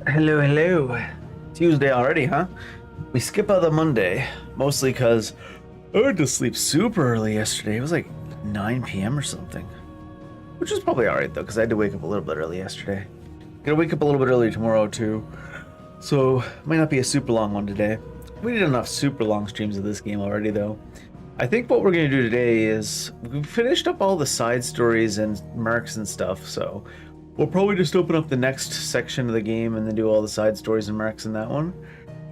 Hello, hello. Tuesday already, huh? We skip out the Monday, mostly because I went to sleep super early yesterday. It was like 9 p.m. or something. Which is probably alright though, because I had to wake up a little bit early yesterday. Gonna wake up a little bit early tomorrow too. So, might not be a super long one today. We did enough super long streams of this game already though. I think what we're gonna do today is, we finished up all the side stories and marks and stuff, so we'll probably just open up the next section of the game and then do all the side stories and marks in that one.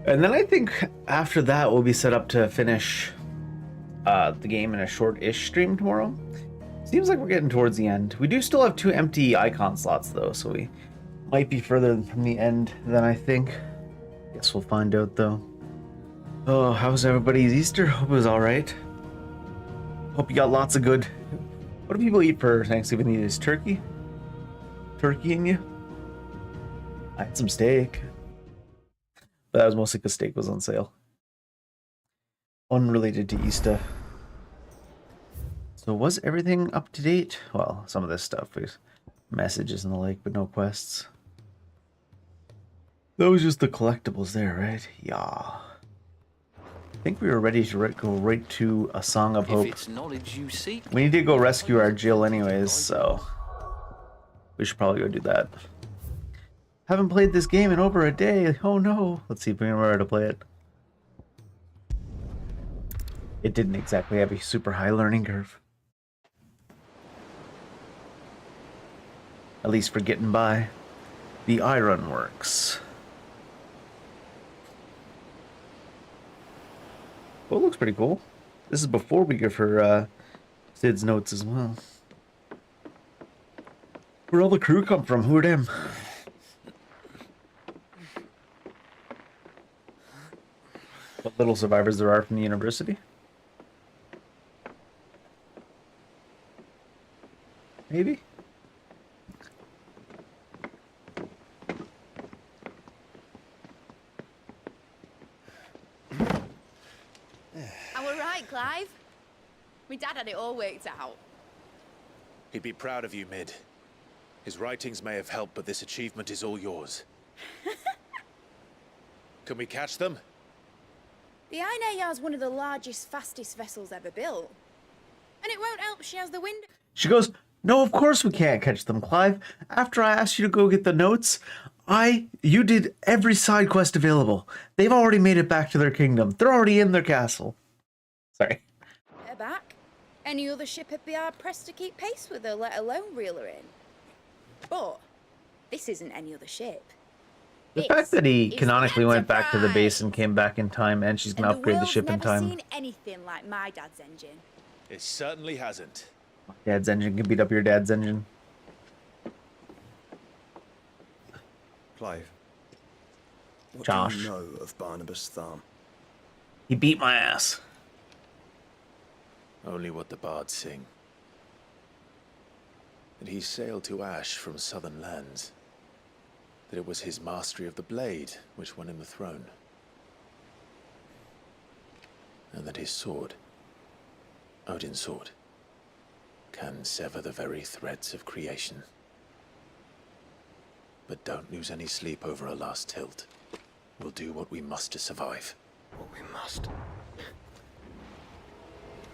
And then I think after that we'll be set up to finish the game in a short-ish stream tomorrow. Seems like we're getting towards the end. We do still have 2 empty icon slots though, so we might be further from the end than I think. Guess we'll find out though. Oh, how was everybody's Easter? Hope it was alright. Hope you got lots of good... What do people eat for Thanksgiving these days? Turkey? Turkey in you? I had some steak. But that was mostly because steak was on sale. Unrelated to Easter. So was everything up to date? Well, some of this stuff is messages and the like, but no quests. That was just the collectibles there, right? Yeah. I think we were ready to go right to a Song of Hope. It's knowledge you seek, We need to go rescue our Jill anyways, so we should probably go do that. Haven't played this game in over a day. Oh no. Let's see if we can remember how to play it. It didn't exactly have a super high learning curve. At least for getting by. The iron works. Well, it looks pretty cool. This is before we give her Sid's notes as well. Where'd all the crew come from? Who are them? What little survivors there are from the university? Maybe? I were right, Clive. My dad had it all worked out. He'd be proud of you, Mid. His writings may have helped, but this achievement is all yours. Can we catch them? The Aina Yar's one of the largest, fastest vessels ever built. And it won't help she has the wind. She goes, no, of course we can't catch them, Clive. After I asked you to go get the notes, you did every side quest available. They've already made it back to their kingdom. They're already in their castle. Sorry. Her back. Any other ship would be hard-pressed to keep pace with her, let alone reel her in. But this isn't any other ship. The fact that he canonically went back to the base and came back in time, and she's gonna upgrade the ship in time. I've never seen anything like my dad's engine. It certainly hasn't. My dad's engine can beat up your dad's engine. Clive, what Josh. do you know of Barnabas Thumb? He beat my ass. Only what the bards sing. That he sailed to Ash from southern lands. That it was his mastery of the blade which won him the throne. And that his sword, Odin's sword, can sever the very threads of creation. But don't lose any sleep over a last tilt. We'll do what we must to survive. What we must.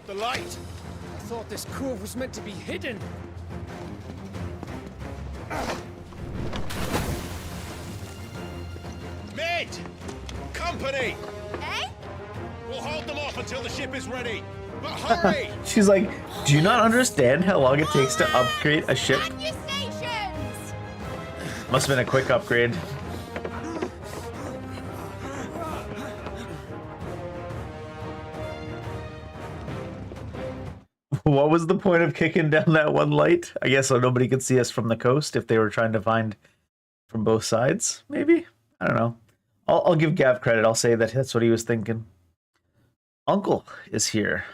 The light! I thought this cove was meant to be hidden. Mid! Company! Eh? We'll hold them off until the ship is ready. But hurry! She's like, do you not understand how long it takes to upgrade a ship? And your stations! Must have been a quick upgrade. What was the point of kicking down that one light? I guess so nobody could see us from the coast if they were trying to find from both sides, maybe? I don't know. I'll give Gav credit. I'll say that that's what he was thinking. Uncle is here.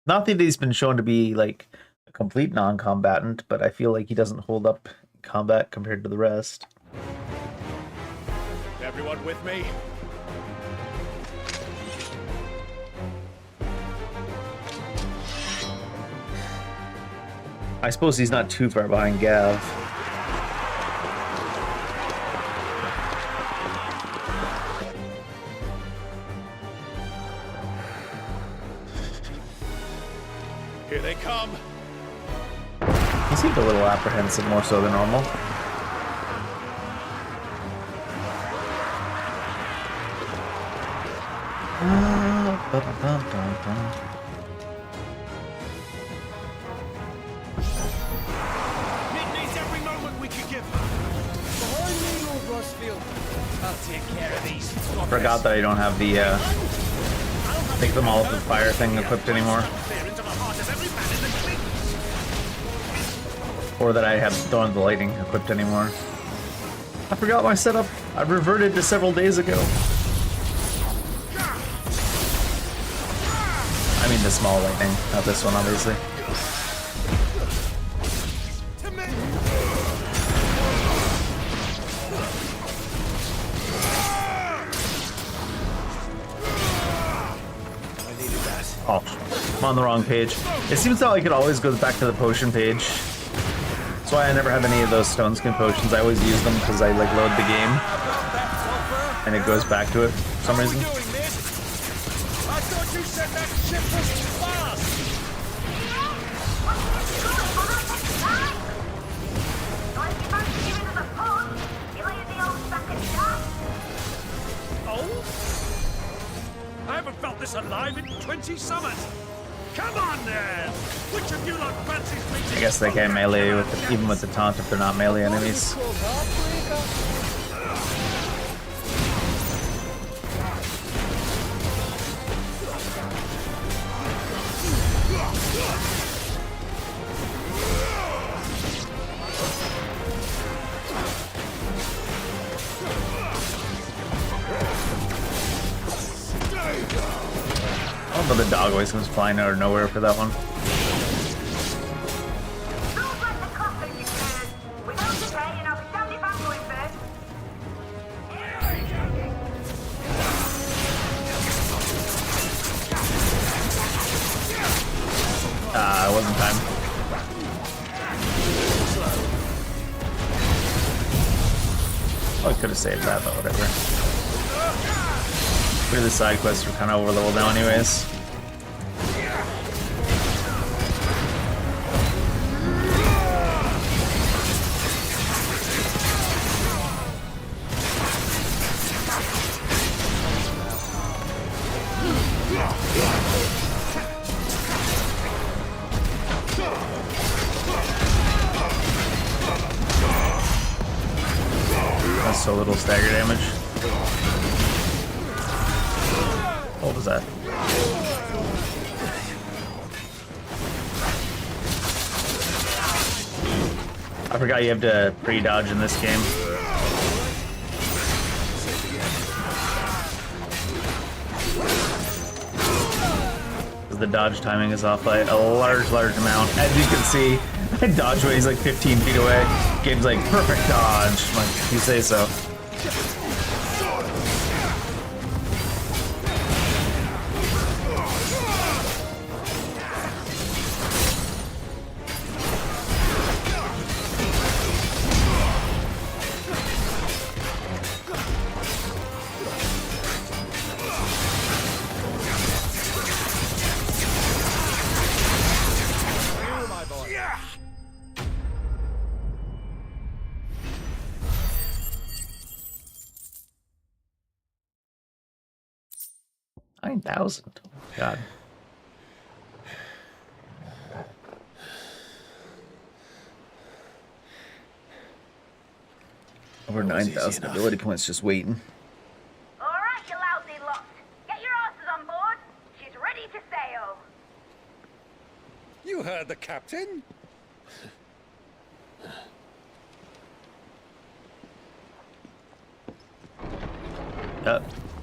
Not that he's been shown to be like a complete non-combatant, but I feel like he doesn't hold up in combat compared to the rest. Everyone with me? I suppose he's not too far behind Gav. Here they come. He seemed a little apprehensive, more so than normal. It needs every moment we can give her. Behind me, Lord Rosfield. I'll take care of these. Forgot that I don't have the take them all with the fire thing equipped anymore. Or that I don't have the lighting equipped anymore. I forgot my setup. I reverted to several days ago. I mean the small lightning, not this one, obviously. Oh, I'm on the wrong page. It seems like it always goes back to the potion page. That's why I never have any of those stone skin potions. I always use them because I like load the game. And it goes back to it for some reason. I thought you said that ship was fast. Oh? I haven't felt this alive in 20 summers. Come on then! Which of you lot fancies meeting? I guess they can melee with the, even with the taunt if they're not melee enemies. Oh, but the dog always comes flying out of nowhere for that one. It wasn't time. Oh, I could have saved that, but whatever. The side quests were kind of over level now anyways. That's so little stagger damage. What was that? I forgot you have to pre-dodge in this game. Because the dodge timing is off by a large amount. As you can see, I dodge when he's like 15 feet away. Game's like, perfect dodge. I'm like, you say so. $9,000. Oh, God. Over 9,000 ability points just waiting. All right, you lousy lot. Get your asses on board. She's ready to sail. You heard the captain.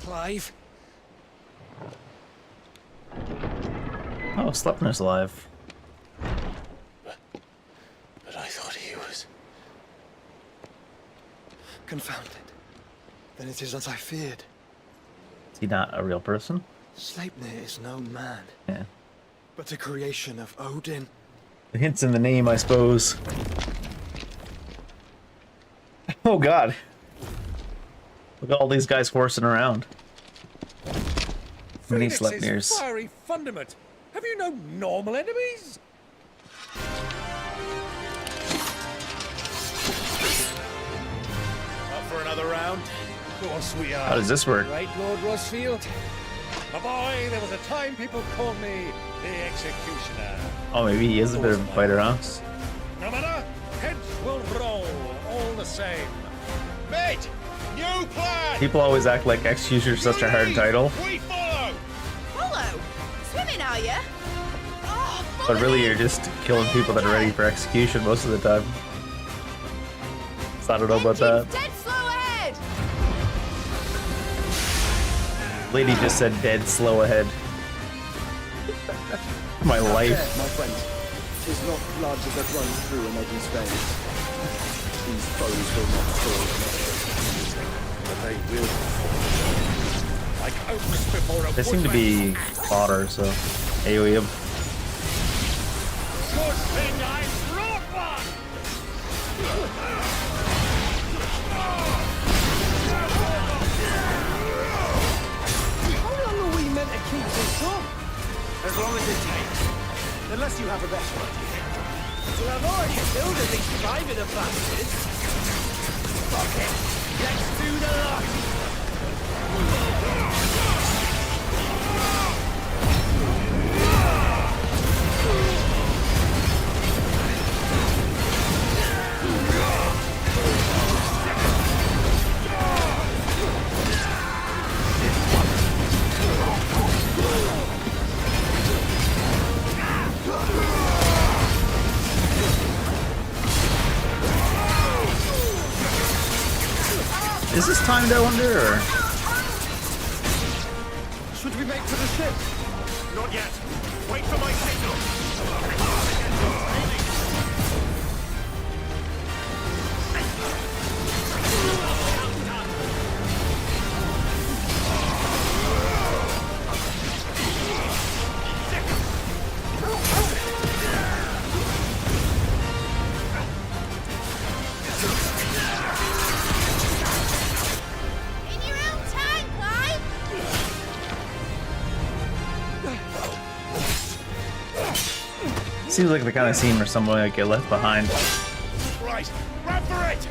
Clive. Oh, Sleipnir's alive. But I thought he was... Confounded. Then it is as I feared. Is he not a real person? Sleipnir is no man, Yeah. but a creation of Odin. The hint's in the name, I suppose. Oh, God. Look at all these guys horsing around. Many Phoenix's Sleipnirs. fiery fundament. Have Have you no normal enemies? Up for another round? Of course we are. How does this work? Right, Lord Rosfield? My boy, there was a time people called me the Executioner. Oh, maybe he is a bit of a fighter, huh? No matter, heads will roll all the same. Mate, new plan! People always act like Executioner's such a hard title, We follow! Follow? Swimming, are you? Oh, but really you're just killing people that are ready for execution most of the time. So I don't know about that. Dead slow ahead! Lady just said dead slow ahead. My life. My friend, 'tis not blood that runs through an Eddie's veins. These foes will not fall But they will fall. Like oaks before a They seem to be fodder, so AoE him. Good thing I brought one! How long are we meant to keep this up? As long as it takes. Unless you have a better idea. Well, I've already killed at least 5 of the bastards. Fuck it. Let's do the lot. Is this timed, I wonder, or? Should we make for the ship? Not yet. Wait for my signal. In your own time, Clive! Seems like the kind of scene where someone might get left behind. Right, run for it!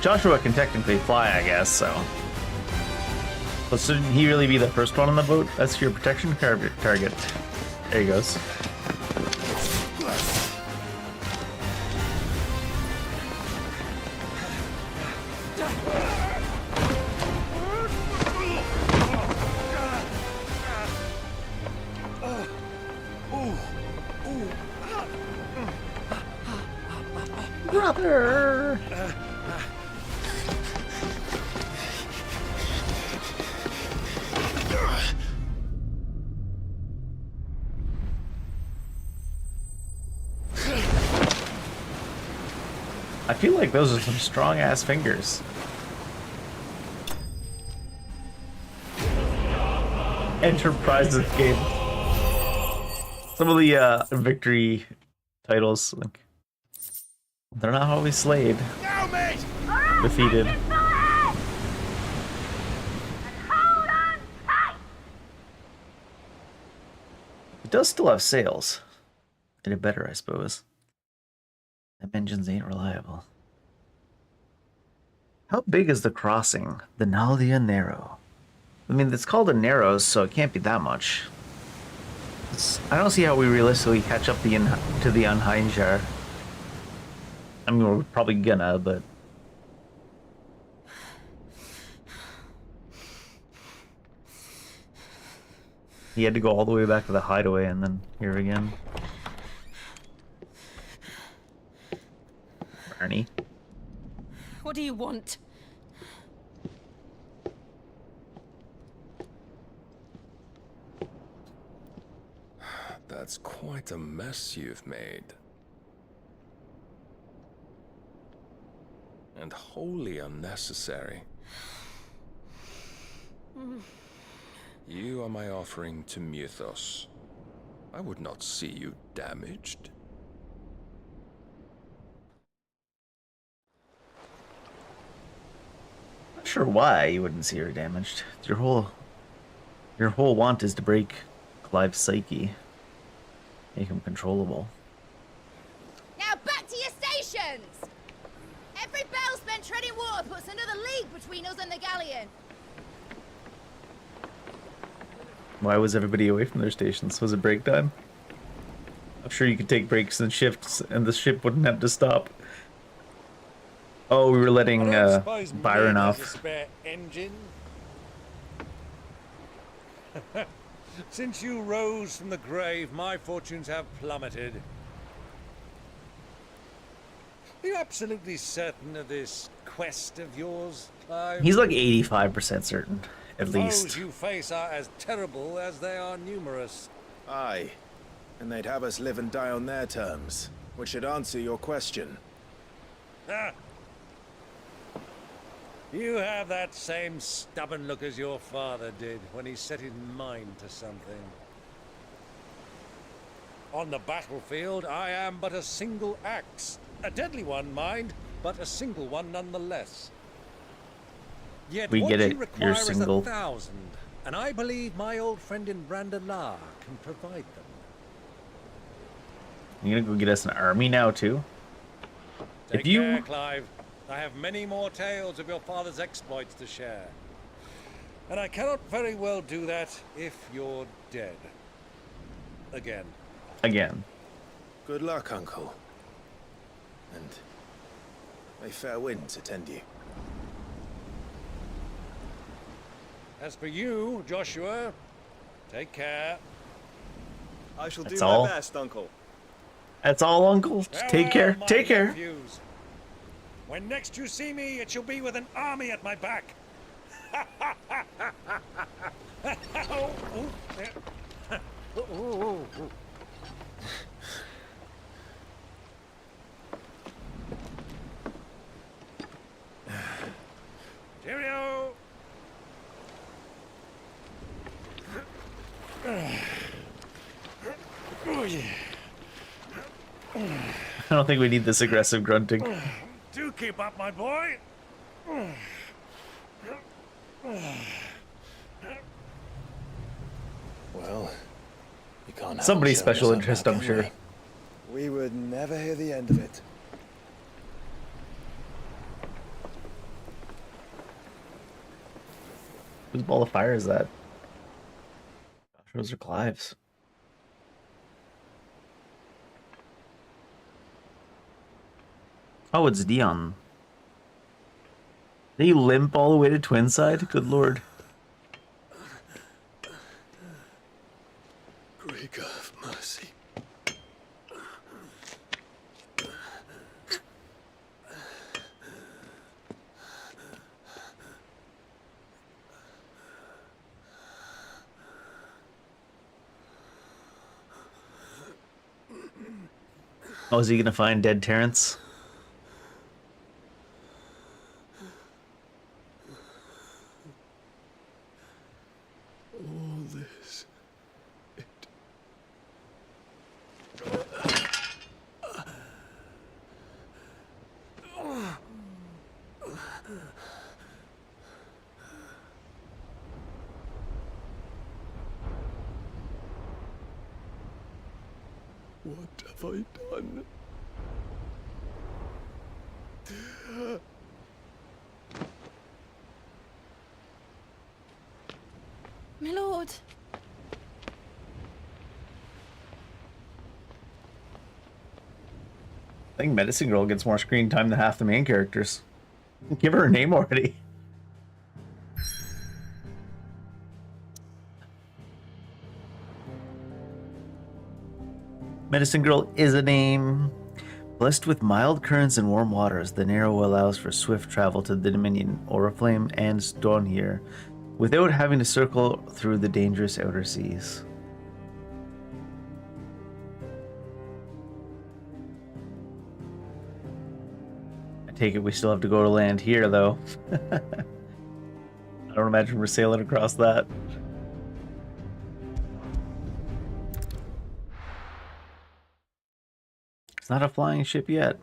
Joshua can technically fly, I guess, so. But shouldn't he really be the first one on the boat? That's your protection target. There he goes. Brother! I feel like those are some strong ass fingers. Enterprises game. Some of the victory titles, like, they're not always slayed, Now, mate! defeated. Still ahead! And hold on tight! It does still have sails. Did it better, I suppose. Them engines ain't reliable. How big is the crossing? The Naldia Narrow. I mean, it's called a Narrows, so it can't be that much. I don't see how we realistically catch up to the Unheinjar. I mean, we're probably gonna, but... He had to go all the way back to the hideaway and then here again. Ernie. What do you want? That's quite a mess you've made. And wholly unnecessary. You are my offering to Mythos. I would not see you damaged. sure why you wouldn't see her damaged. Your whole want is to break Clive's psyche, make him controllable. Now back to your stations! Every bell spent treading water puts another league between us and the galleon. Why was everybody away from their stations? Was it break time? I'm sure you could take breaks and shifts, and the ship wouldn't have to stop. Oh, we were letting Byron Has a off. spare engine? Since you rose from the grave, my fortunes have plummeted. Are you absolutely certain of this quest of yours, Clive? He's like 85% certain, at The least. foes you face are as terrible as they are numerous. Aye. And they'd have us live and die on their terms, which should answer your question. Ha! You have that same stubborn look as your father did when he set his mind to something. On the battlefield, I am but a single axe. A deadly one, mind, but a single one nonetheless. Yet We what get it, you you're require is single. 1,000, and I believe my old friend in Brandalar can provide them. You gonna go get us an army now, too? Take If you- care, Clive. I have many more tales of your father's exploits to share. And I cannot very well do that if you're dead. Again. Again. Good luck, Uncle. And may fair winds attend you. As for you, Joshua, take care. I shall That's all? best, Uncle. That's all, Uncle. Just take care. Farewell, my Take care. nephews. When next you see me, it shall be with an army at my back. Oh, oh, there. Oh, oh, oh. Cheerio! Oh, yeah. I don't think we need this aggressive grunting. Do keep up, my boy. Well, you can't help Somebody's showing special us up interest, now, I'm can sure. we? We would never hear the end of it. Whose ball of fire is that? Gosh, those are Clive's. Oh, it's Dion. Did he limp all the way to Twinside? Good lord. Great God of mercy. Oh, is he gonna find dead Terrence? All this. What have I done? My lord. I think Medicine Girl gets more screen time than half the main characters. Give her a name already. Medicine Girl is a name. Blessed with mild currents and warm waters, the Narrow allows for swift travel to the Dominion, Oriflame, and Stornhere, without having to circle through the dangerous outer seas. I take it we still have to go to land here, though. I don't imagine we're sailing across that. It's not a flying ship yet.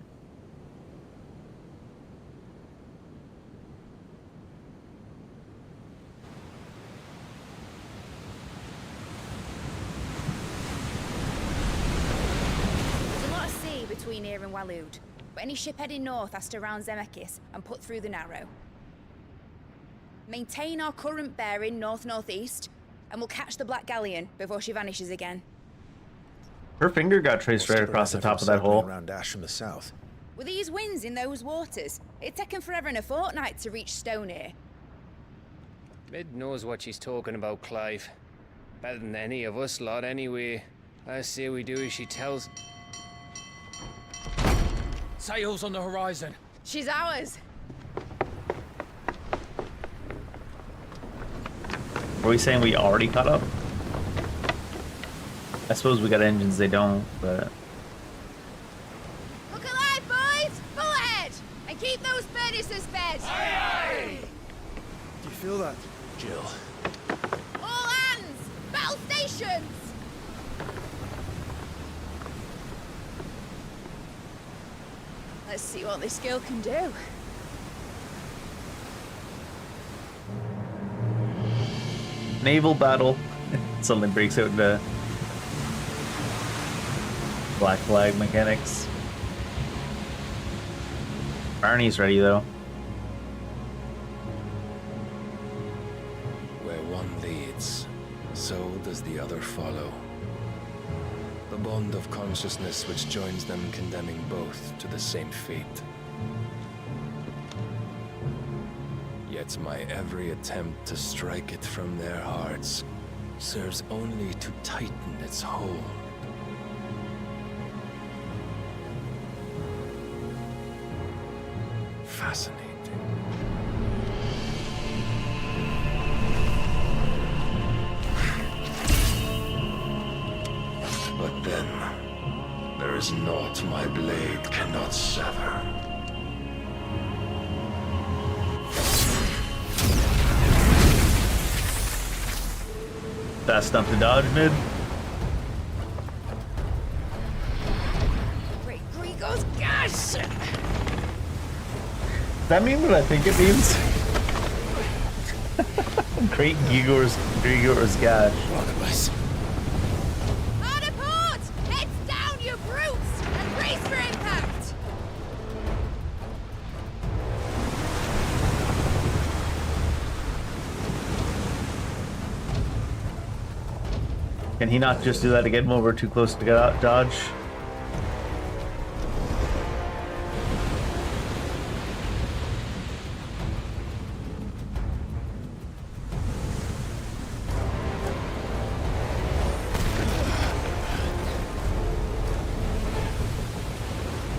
between here and Waloed, but any ship heading north has to round Zemeckis and put through the Narrow. Maintain our current bearing north-northeast, and we'll catch the Black Galleon before she vanishes again. Her finger got traced right across the top of that hole. Around Ash from the south. With these winds in those waters, it'd taken forever and a fortnight to reach Stone here. Mid knows what she's talking about, Clive. Better than any of us lot, anyway. I say we do as she tells. Sails on the horizon. She's ours. Are we saying we already caught up? I suppose we got engines they don't, but... Look alive, boys! Full ahead! And keep those furnaces fed! Do you feel that? Jill. All hands! Battle stations! Let's see what this girl can do. Naval battle. Suddenly breaks out into Black Flag mechanics. Barney's ready though. Where one leads, so does the other follow. The bond of consciousness which joins them condemning both to the same fate. Yet my every attempt to strike it from their hearts serves only to tighten its hold. Fascinating. But then, there is naught my blade cannot sever. Fast enough to dodge mid. Great Grigor's gosh! Does that mean what I think it means? Great Grigor's gosh. Barnabas. Hard a port! Heads down, you brutes! And brace for impact! Can he not just do that again when we're too close to get out, dodge?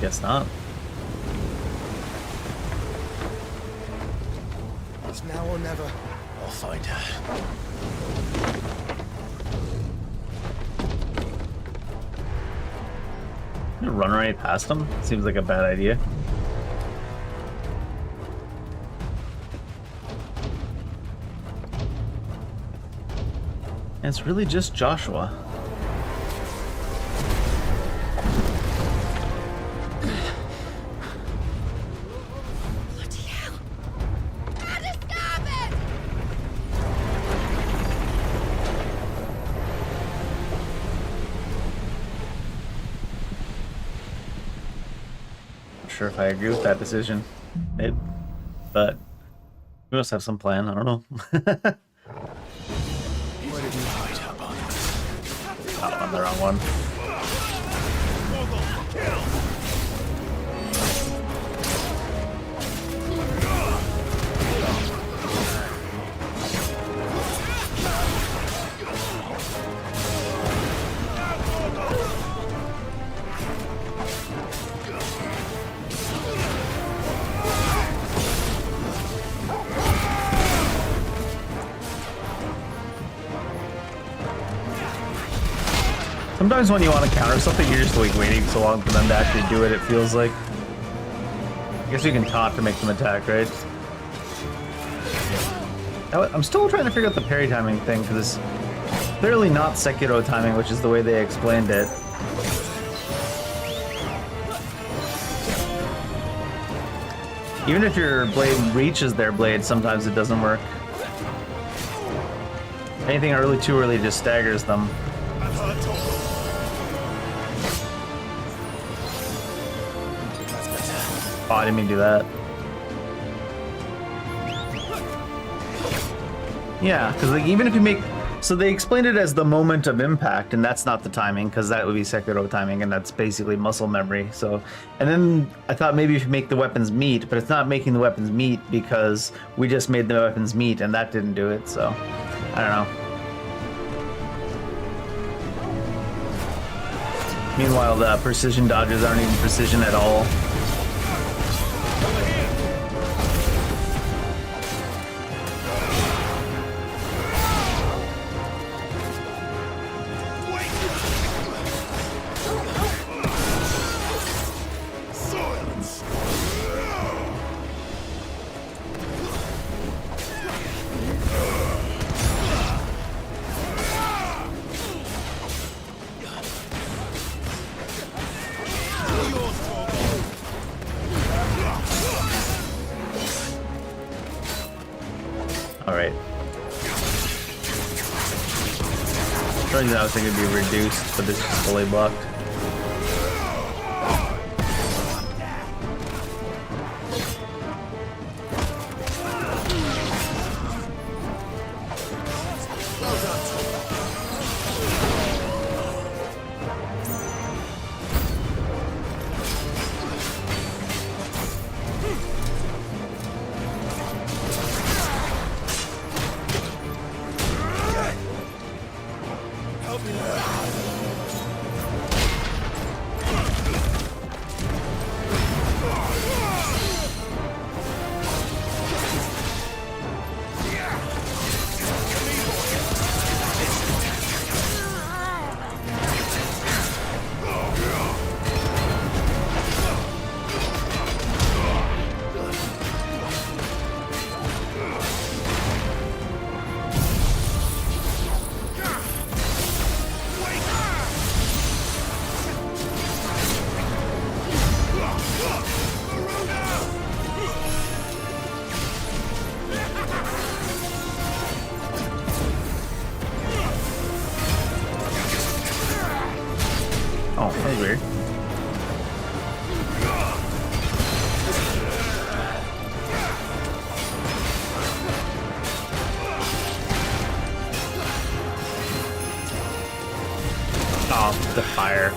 Guess not. It's now or never. I'll find her. Run right past him? Seems like a bad idea. And it's really just Joshua. Bloody hell! Add a starboard! Not sure if I agree with that decision, but we must have some plan. I don't know. Where did you hide her, Barnabas? Oh, I'm the wrong one. Sometimes when you want to counter something, you're just like waiting so long for them to actually do it, it feels like. I guess you can taunt to make them attack, right? I'm still trying to figure out the parry timing thing, because it's clearly not Sekiro timing, which is the way they explained it. Even if your blade reaches their blade, sometimes it doesn't work. Anything early too early just staggers them. Oh, I didn't mean to do that. Yeah, because like even if you make, so they explained it as the moment of impact, and that's not the timing, because that would be Sekiro timing, and that's basically muscle memory. So, and then I thought maybe if you make the weapons meet, but it's not making the weapons meet because we just made the weapons meet, and that didn't do it. So, I don't know. Meanwhile, the precision dodges aren't even precision at all. Alright. I was thinking it'd be reduced, but it's just fully blocked. Oh, that was weird. Oh, the fire.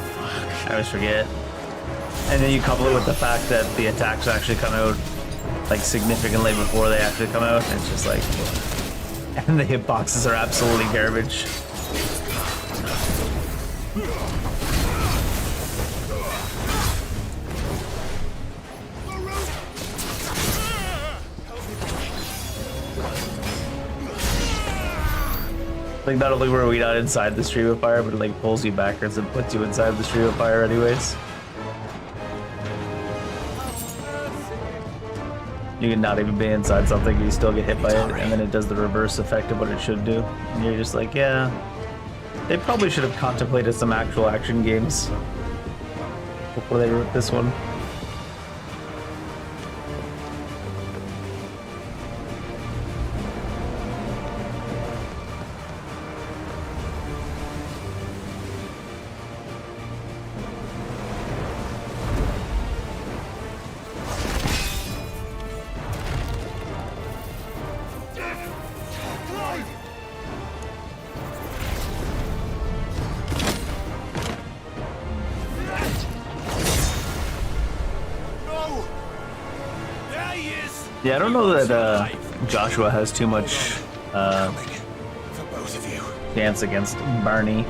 I always forget. And then you couple it with the fact that the attacks actually come out like significantly before they actually come out. And it's just like, and the hitboxes are absolutely garbage. Like not only were we not inside the stream of fire, but it like pulls you backwards and puts you inside the stream of fire anyways. You can not even be inside something, you still get hit by it, and then it does the reverse effect of what it should do. And you're just like, yeah, they probably should have contemplated some actual action games before they wrote this one. Yeah, I don't know that Joshua has too much chance against Barney.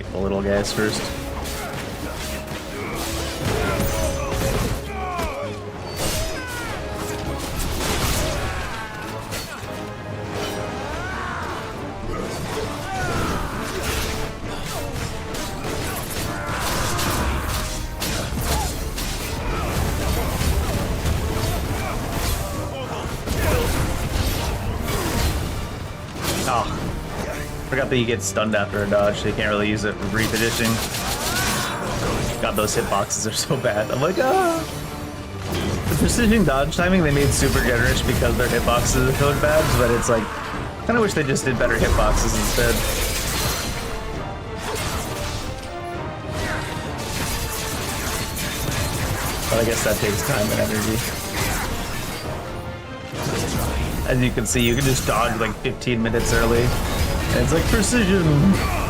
Get the little guys first. Forgot that you get stunned after a dodge, so you can't really use it for repositioning. God, those hitboxes are so bad. I'm like, ah! The precision dodge timing they made super generous because their hitboxes are so bad, but it's like, I kinda wish they just did better hitboxes instead. But I guess that takes time and energy. As you can see, you can just dodge like 15 minutes early. And it's like precision!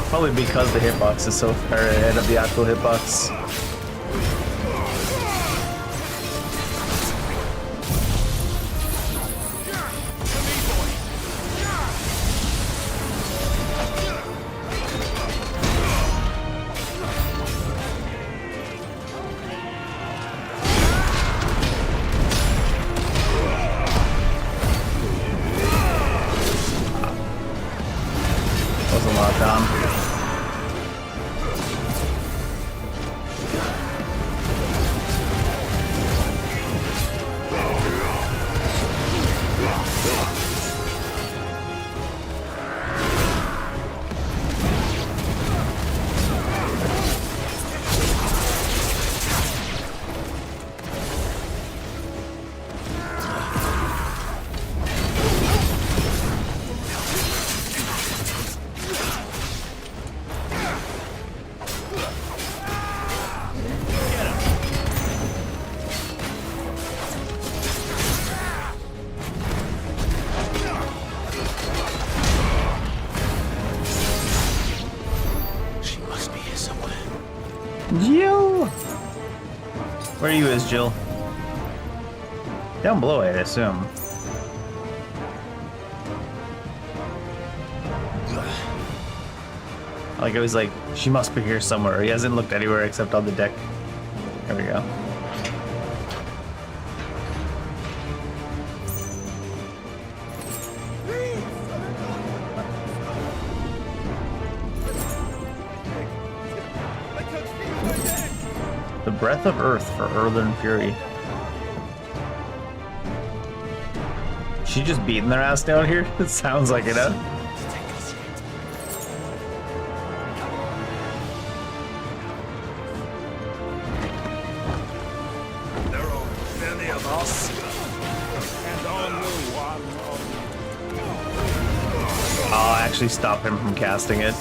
Probably because the hitbox is so far ahead of the actual hitbox. Jill! Where are you is, Jill? Down below, I assume. Like, I was like, she must be here somewhere. He hasn't looked anywhere except on the deck. There we go. The breath of earth for Earthern Fury. She just beating their ass down here? It sounds like it, huh? There are many of us, and only one of you. I'll actually stop him from casting it.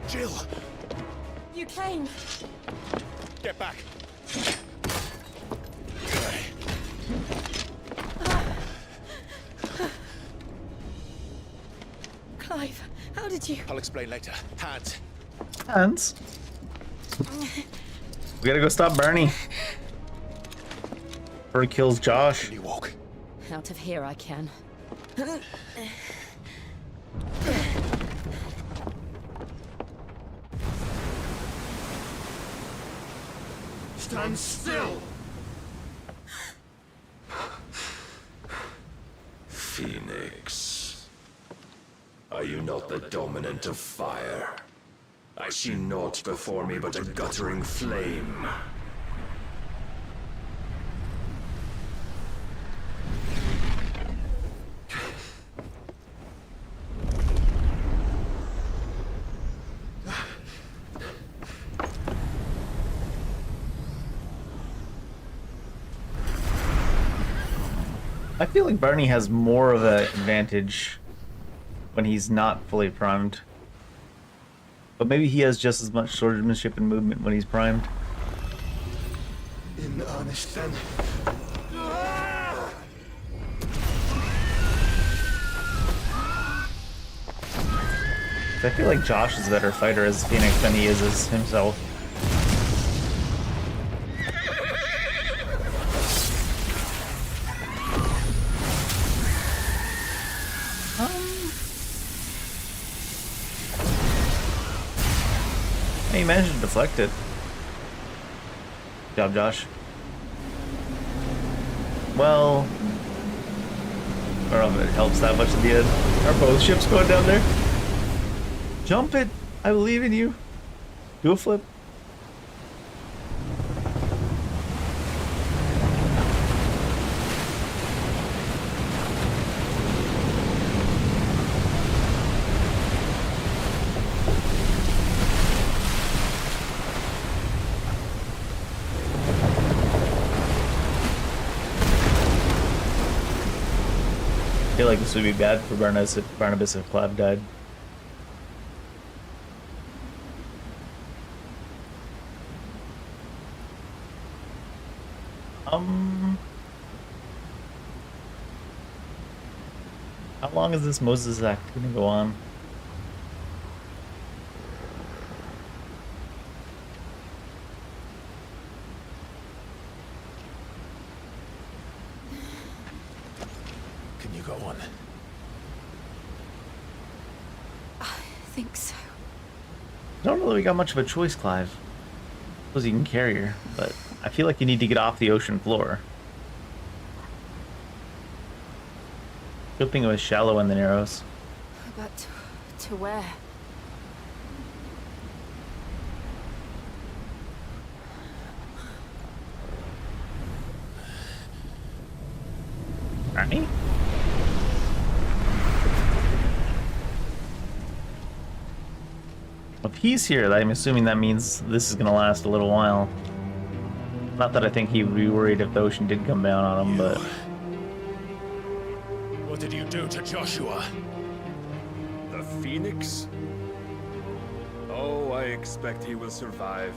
Jill, You came. get back. Clive, how did you... I'll explain later. Hands. Hands. We gotta go stop Bernie. Before he kills Josh. Can you walk? Out of here I can. Stand still! Phoenix, are you not the dominant of fire? I see naught before me but a guttering flame. I feel like Barney has more of an advantage when he's not fully primed. But maybe he has just as much swordsmanship and movement when he's primed. In earnest, then. I feel like Josh is a better fighter as Phoenix than he is as himself. Hey, you managed to deflect it. Good job, Josh. Well, I don't know if it helps that much at the end. Are both ships going down there? Jump it! I believe in you. Do a flip. I feel like this would be bad for Barnabas if Clive died. How long is this Moses act gonna go on? Can you go on? I think so. I don't know that we got much of a choice, Clive. I suppose you can carry her, but I feel like you need to get off the ocean floor. Good thing it was shallow in the Narrows. But to where? Right? If he's here, I'm assuming that means this is gonna last a little while. Not that I think he would be worried if the ocean did come down on him, but... What did you do to Joshua? The Phoenix? Oh, I expect he will survive.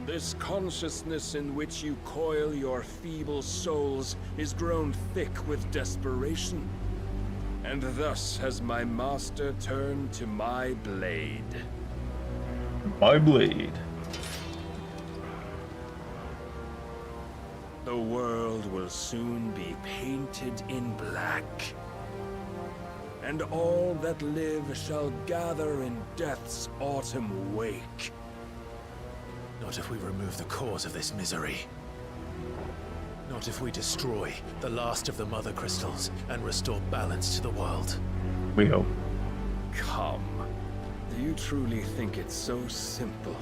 This consciousness in which you coil your feeble souls is grown thick with desperation. And thus has my master turned to my blade. My blade. The world will soon be painted in black. And all that live shall gather in death's autumn wake. Not if we remove the cause of this misery. Not if we destroy the last of the mother crystals and restore balance to the world. We hope. Come. Do you truly think it's so simple?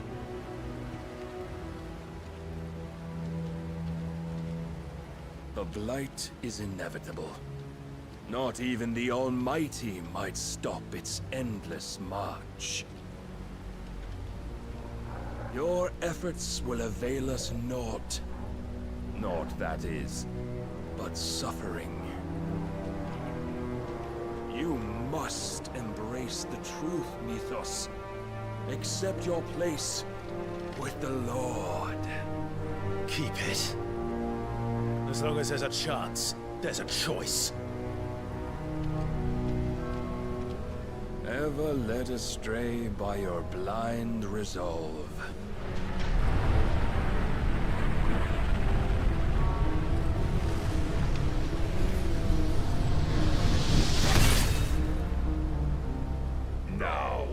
The blight is inevitable. Not even the Almighty might stop its endless march. Your efforts will avail us naught. Naught, that is, but suffering. You must embrace the truth, Mythos. Accept your place with the Lord. Keep it. As long as there's a chance, there's a choice. Ever led astray by your blind resolve. Now,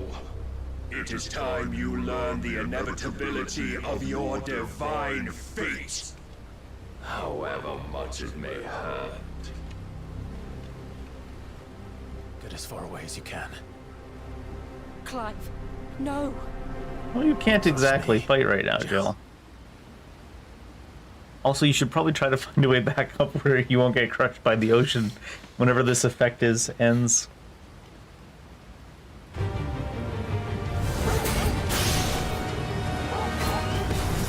it is time you learn the inevitability of your divine fate. However much it may hurt. Get as far away as you can. Clive, no. Well, you can't exactly fight right now, Jill. Also, you should probably try to find a way back up where you won't get crushed by the ocean whenever this effect ends.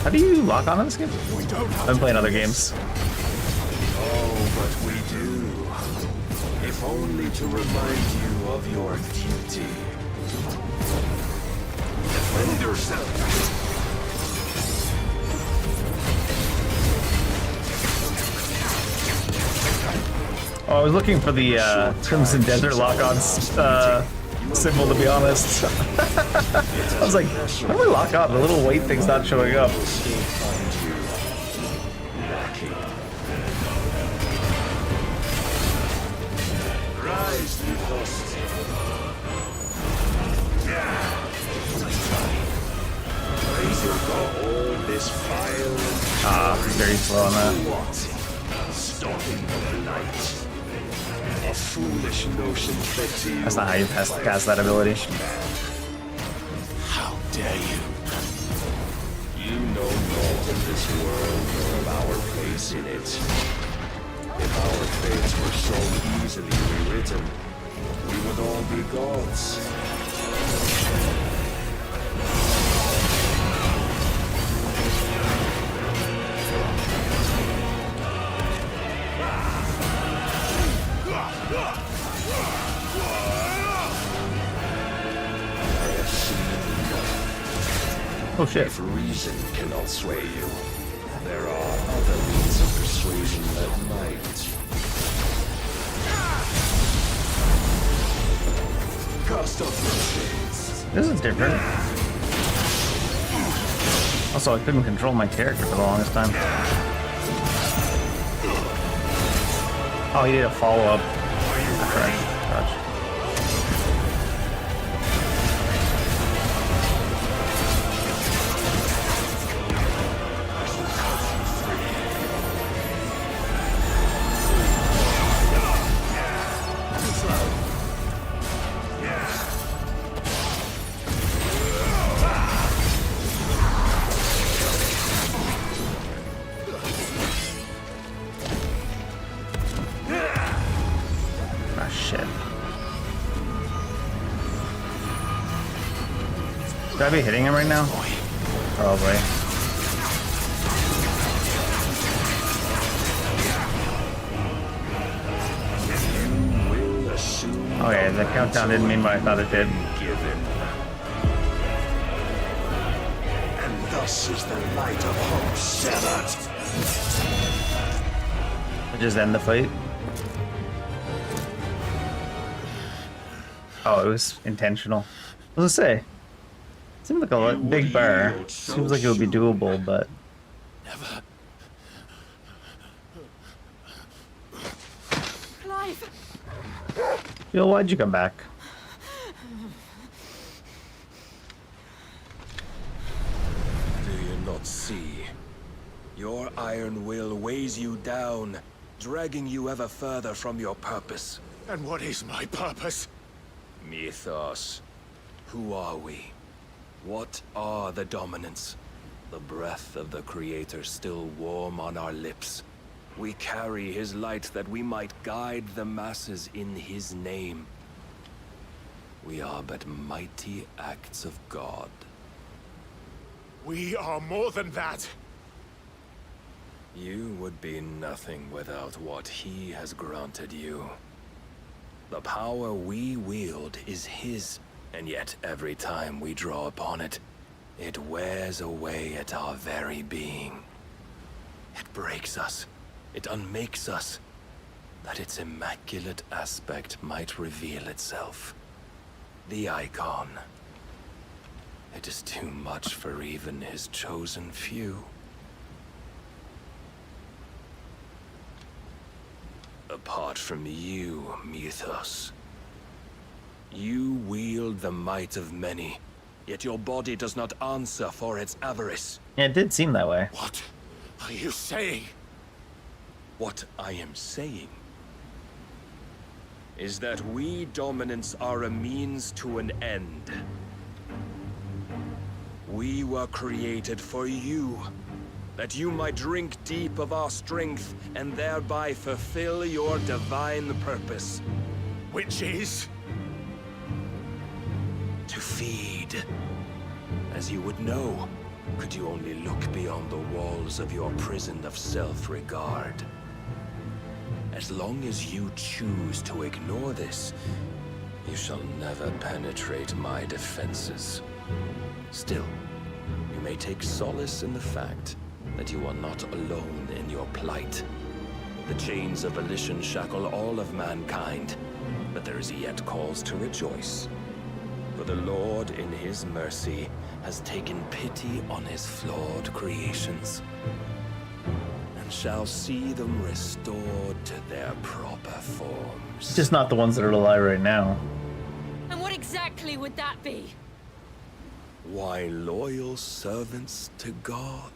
How do you lock on in this game? I've been playing other games. Oh, but we do. only to remind you of your duty. Defend yourself! Oh, I was looking for the Crimson Desert lock-on symbol, to be honest. I was like, how do we lock on? The little white thing's not showing up. Rise, Mythos. Raise your god, all this fire. Ah, very slow on that. What? Stalking the light. A foolish notion fed to you. That's not how you cast that ability. How dare you? You know naught of this world nor of our place in it. If our fates were so easily rewritten, we would all be gods. Oh shit. If reason cannot sway you, there are other means of persuasion that might. Cast off your shades. This is different. Also, I couldn't control my character for the longest time. Oh, he did a follow-up. Gotcha. Should I be hitting him right now? Probably. Okay, the countdown didn't mean what I thought it did. And thus is the light of hope severed. Just end the fight. Oh, it was intentional. What was I say? Seemed like a big bar. Seems like it would be doable, but. Never. Clive! Phil, why'd you come back? Do you not see? Your iron will weighs you down, dragging you ever further from your purpose. And what is my purpose? Mythos. Who are we? What are the dominants? The breath of the Creator still warm on our lips. We carry his light that we might guide the masses in his name. We are but mighty acts of God. We are more than that. You would be nothing without what he has granted you. The power we wield is his, and yet every time we draw upon it, it wears away at our very being. It breaks us. It unmakes us, that its immaculate aspect might reveal itself. The icon. It is too much for even his chosen few. Apart from you, Mythos, you wield the might of many, yet your body does not answer for its avarice. Yeah, it did seem that way. What are you saying? What I am saying is that we dominants are a means to an end. We were created for you, that you might drink deep of our strength and thereby fulfill your divine purpose. Which is? To feed. As you would know, could you only look beyond the walls of your prison of self-regard. As long as you choose to ignore this, you shall never penetrate my defenses. Still, you may take solace in the fact that you are not alone in your plight. The chains of volition shackle all of mankind, but there is yet cause to rejoice. For the Lord, in his mercy, has taken pity on his flawed creations, and shall see them restored to their proper forms. Just not the ones that are alive right now. And what exactly would that be? Why, loyal servants to God.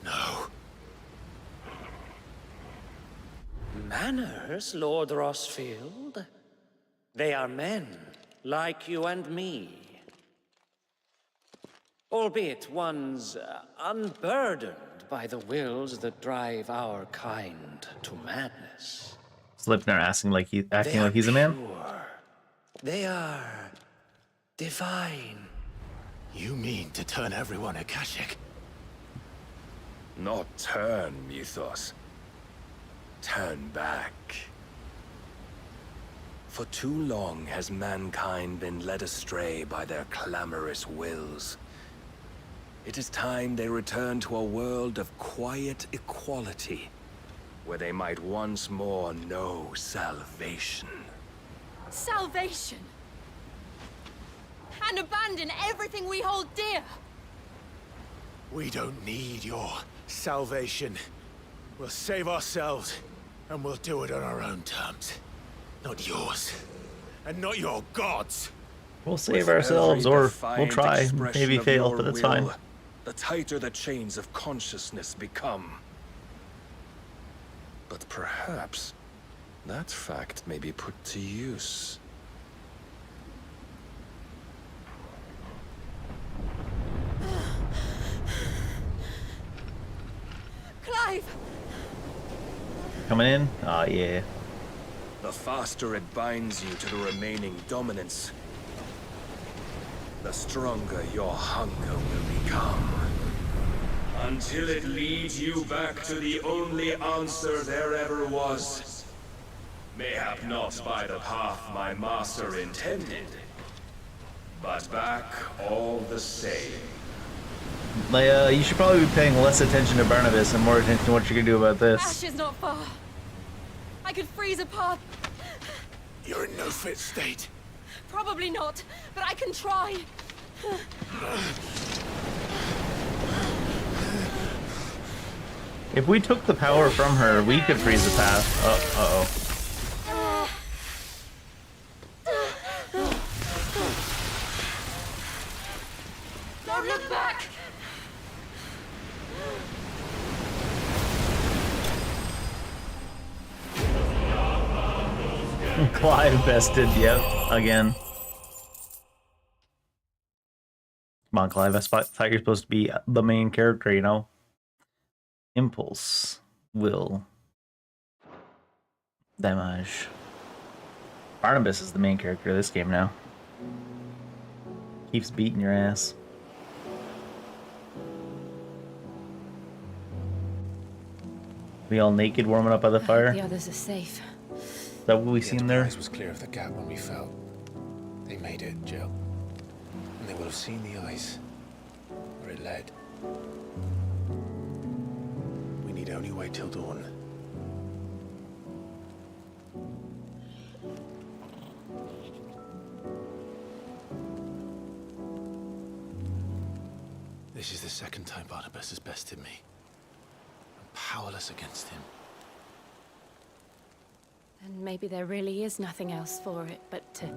No. Manners, Lord Rossfield? They are men, like you and me. Albeit ones unburdened by the wills that drive our kind to madness. Slipner acting like he's a man. Pure. They are divine. You mean to turn everyone Akashic? Not turn, Mythos. Turn back. For too long has mankind been led astray by their clamorous wills. It is time they return to a world of quiet equality, where they might once more know salvation. Salvation? And abandon everything we hold dear? We don't need your salvation. We'll save ourselves, and we'll do it on our own terms. Not yours, and not your gods. We'll save ourselves, or we'll try, maybe fail, but that's fine. The tighter the chains of consciousness become. But perhaps that fact may be put to use. Clive! Coming in? Oh, yeah. The faster it binds you to the remaining dominance, the stronger your hunger will become. Until it leads you back to the only answer there ever was. Mayhap not by the path my master intended, but back all the same. Leia, you should probably be paying less attention to Barnabas and more attention to what you can do about this. Ash is not far. I could freeze a path. You're in no fit state. Probably not, but I can try. If we took the power from her, we could freeze the path. Uh-oh. Don't look back! Clive bested, yep, again. Come on, Clive, I thought you're supposed to be the main character, you know? Impulse, will, damage. Barnabas is the main character of this game now. Keeps beating your ass. We all naked warming up by the fire? The others are safe. Is that what we seen there? The Enterprise was clear of the gap when we fell. They made it, Jill. And they will have seen the ice where it led. We need only wait till dawn. This is the second time Barnabas has bested me. I'm powerless against him. And maybe there really is nothing else for it but to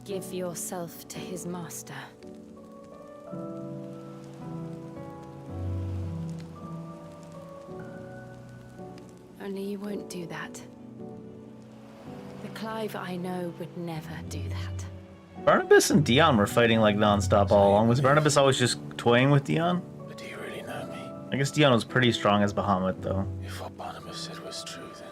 give yourself to his master. Only you won't do that. The Clive I know would never do that. Barnabas and Dion were fighting like non-stop all along. Was Barnabas always just toying with Dion? But do you really know me? I guess Dion was pretty strong as Bahamut, though. If what Barnabas said was true, then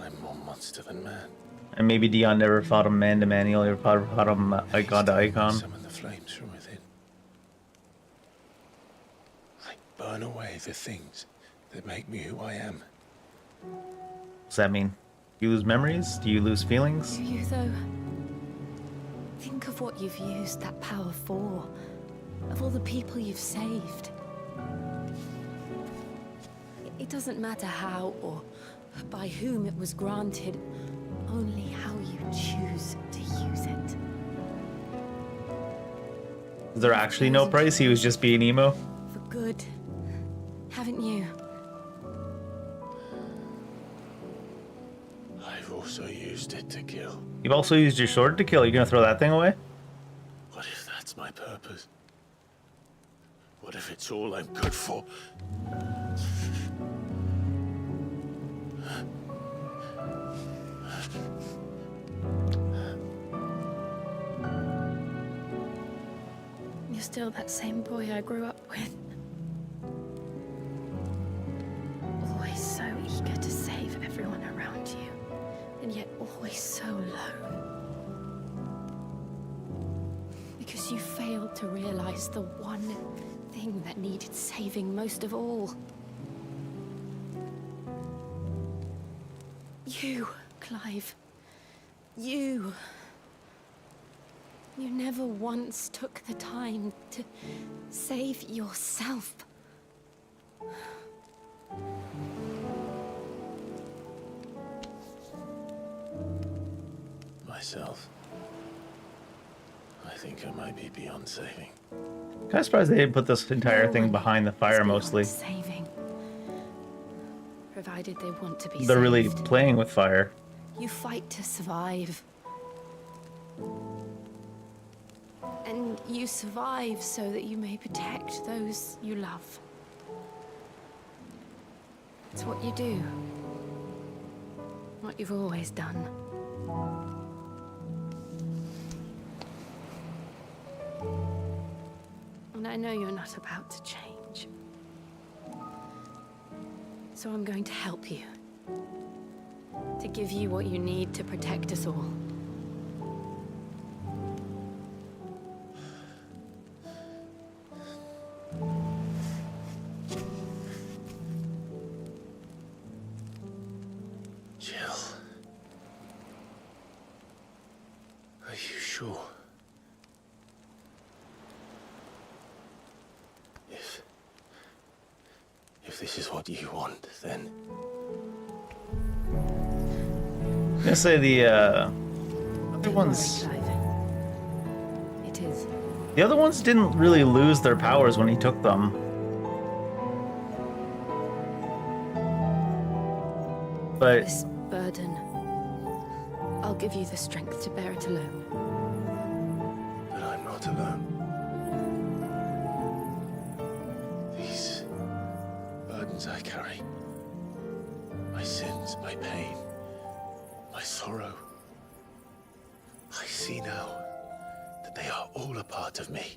I'm more monster than man. And maybe Dion never fought him man to man. He only fought him icon to icon. Summon the flames from within. I burn away the things that make me who I am. Does that mean you lose memories? Do you lose feelings? Do you, though? Think of what you've used that power for. Of all the people you've saved. It doesn't matter how or by whom it was granted, only how you choose to use it. Is there actually no price? He was just being emo? For good, haven't you? I've also used it to kill. You've also used your sword to kill. You gonna throw that thing away? What if that's my purpose? What if it's all I'm good for? You're still that same boy I grew up with. Always so eager to save everyone around you, and yet always so alone. Because you failed to realize the one thing that needed saving most of all. You, Clive. You. You never once took the time to save yourself. Myself. I think I might be beyond saving. Kind of surprised they didn't put this entire thing behind the fire mostly. Saving. Provided they want to be They're really saved. playing with fire. You fight to survive. And you survive so that you may protect those you love. It's what you do. What you've always done. And I know you're not about to change. So I'm going to help you. To give you what you need to protect us all. Jill. Are you sure? If this is what you want, then... I'm gonna say the other ones. It is. The other ones didn't really lose their powers when he took them. But This burden, I'll give you the strength to bear it alone. But I'm not alone. These burdens I carry, my sins, my pain, my sorrow, I see now that they are all a part of me.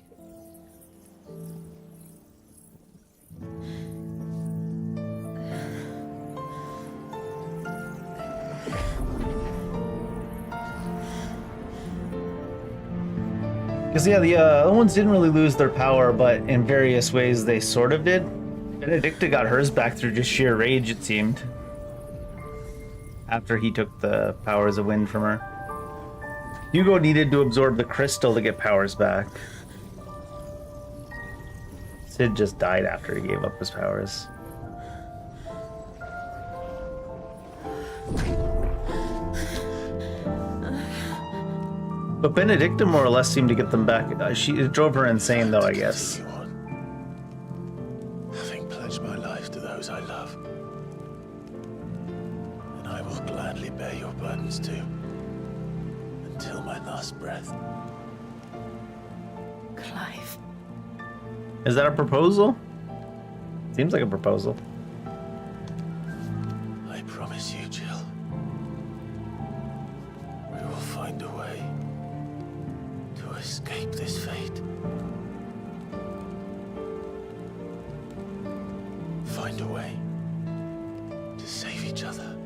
because yeah, the other ones didn't really lose their power, but in various ways they sort of did. Benedicta got hers back through just sheer rage, it seemed. After he took the powers of wind from her. Hugo needed to absorb the crystal to get powers back. Sid just died after he gave up his powers. But Benedicta more or less seemed to get them back. It drove her insane, though, I guess. Having pledged my life to those I love. And I will gladly bear your burdens too. Until my last breath. Clive. Is that a proposal? Seems like a proposal. I promise you, Jill. We will find a way to escape this fate. Find a way to save each other.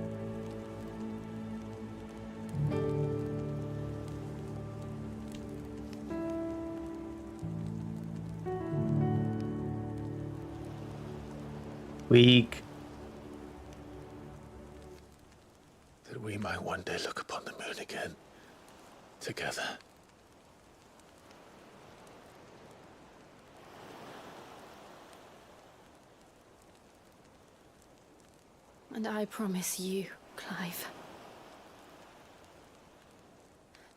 Weak. we might one day look upon the moon again, together. And I promise you, Clive,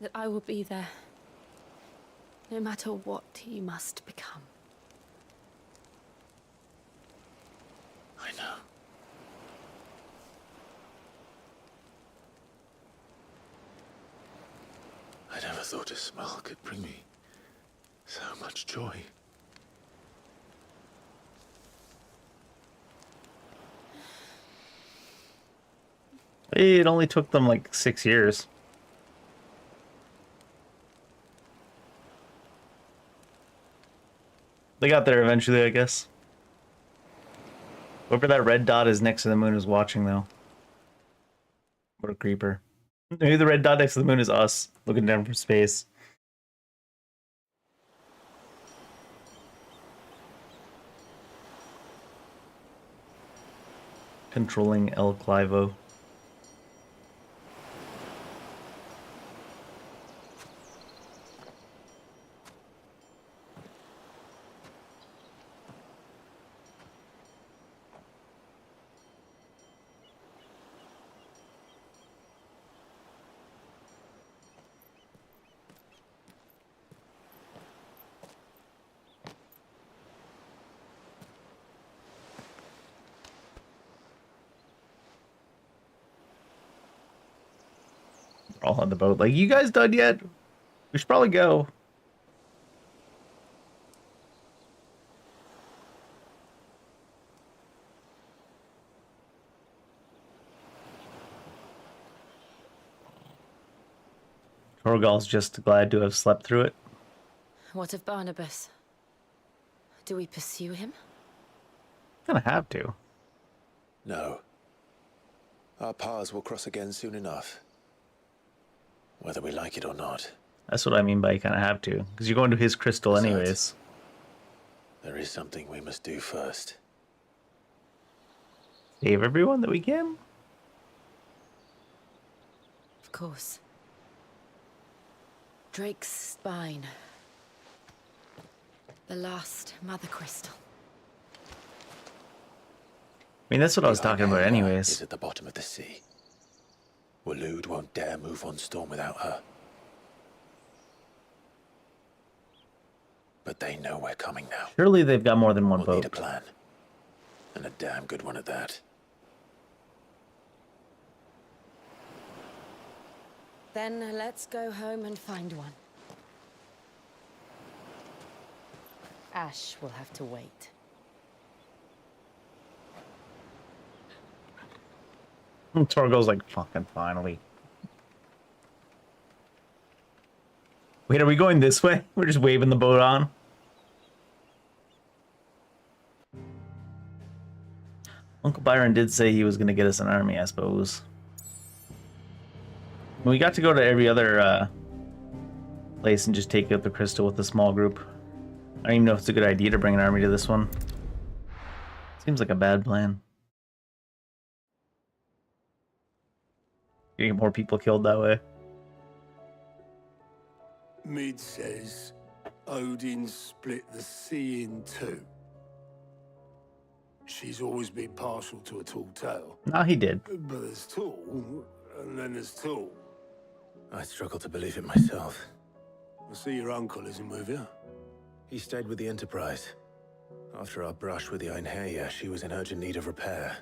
that I will be there, no matter what you must become. I know. I never thought a smile could bring me so much joy. It only took them like 6 years. They got there eventually, I guess. Whoever that red dot is next to the moon is watching, though. What a creeper. Maybe the red dot next to the moon is us, looking down from space. Controlling El Clivo. All on the boat. Like, you guys done yet? We should probably go. Torgal's just glad to have slept through it. What of Barnabas? Do we pursue him? Gonna have to. No. Our paths will cross again soon enough. Whether we like it or not. That's what I mean by you kind of have to. Because you're going to his crystal anyways. There is something we must do first. Save everyone that we can? Of course. Drake's spine. The last mother crystal. I mean, that's what I was talking about anyways. Is at the bottom of the sea. Waloed won't dare move on Storm without her. But they know we're coming now. Surely they've got more than one We'll boat. need a plan. And a damn good one at that. Then let's go home and find one. Ash will have to wait. Torgo's like, fucking finally. Wait, are we going this way? We're just waving the boat on. Uncle Byron did say he was going to get us an army, I suppose. We got to go to every other place and just take out the crystal with a small group. I don't even know if it's a good idea to bring an army to this one. Seems like a bad plan. You get more people killed that way. Mid says Odin split the sea in two. She's always been partial to a tall tale. No, he did. But there's tall, and then there's tall. I struggle to believe it myself. I see your uncle isn't with you. He stayed with the Enterprise. After our brush with the Einherja, she was in urgent need of repair.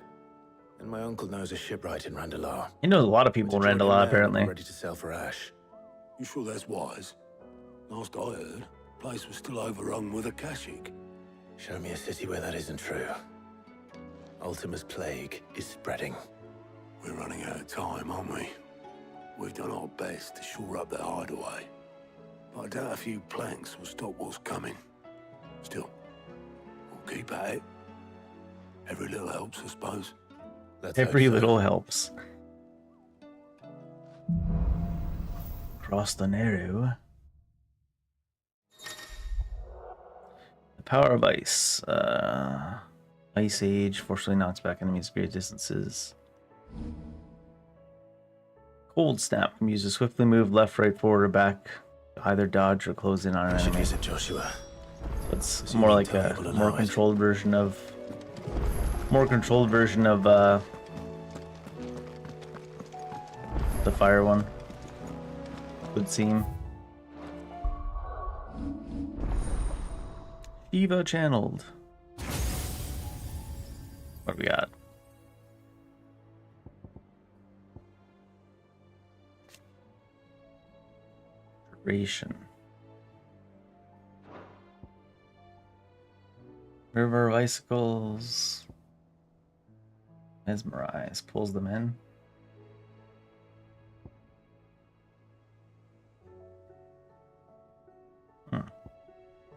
And my uncle knows a shipwright in Randalar. He knows a lot of people in Randalar, apparently. Ready to sell for Ash. You sure that's wise? Last I heard, the place was still overrun with Akashic. Show me a city where that isn't true. Ultima's plague is spreading. We're running out of time, aren't we? We've done our best to shore up that hideaway. But I doubt a few planks will stop what's coming. Still, we'll keep at it. Every little helps, I suppose. Every little helps. Cross the Naru. The power of ice. Ice Age forcefully knocks back enemies great distances. Cold snap can be used to swiftly move left, right, forward, or back, either dodge or close in on an enemy. Visit Joshua. It's more like a more controlled version of the fire one. Would seem. Shiva channeled. What do we got? Duration. River of Icicles. Mesmerize. Pulls them in.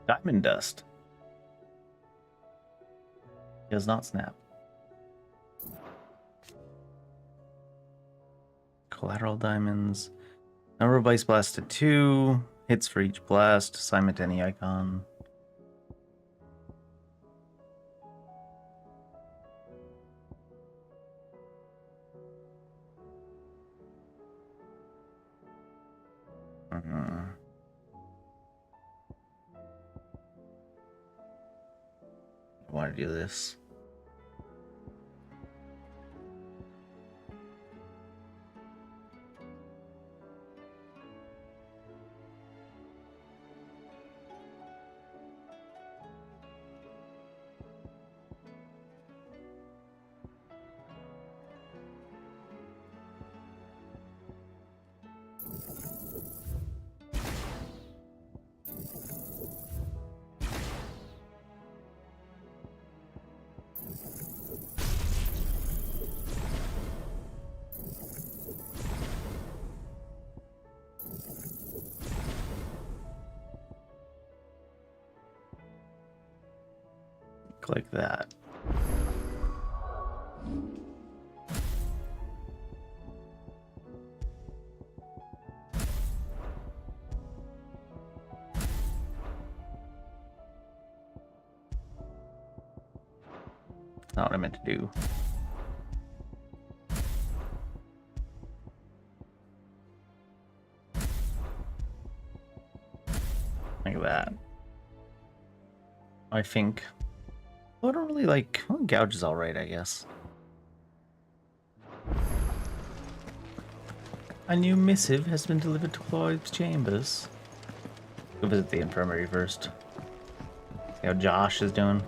Diamond Dust. Does not snap. Collateral Diamonds. Number of ice blasts to 2. Hits for each blast. Assignment to any icon. I want to do this. Like that. Not what I meant to do. Like that. I think. I don't really like. Well, gouge is alright, I guess. A new missive has been delivered to Clive's chambers. Go visit the infirmary first. See how Josh is doing.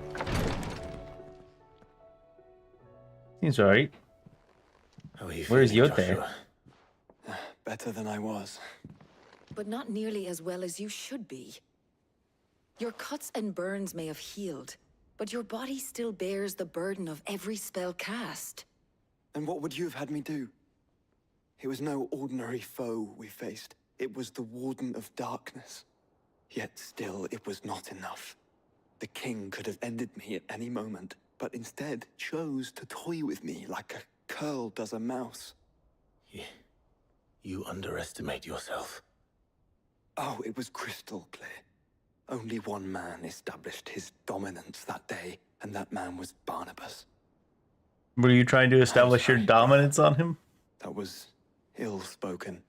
Seems alright. Where's Yote? Better than I was. But not nearly as well as you should be. Your cuts and burns may have healed, but your body still bears the burden of every spell cast. And what would you have had me do? It was no ordinary foe we faced. It was the Warden of Darkness. Yet still, it was not enough. The king could have ended me at any moment, but instead chose to toy with me like a curl does a mouse. You underestimate yourself. Oh, it was crystal clear. Only one man established his dominance that day, and that man was Barnabas. Were you trying to establish your dominance on him? That was ill-spoken.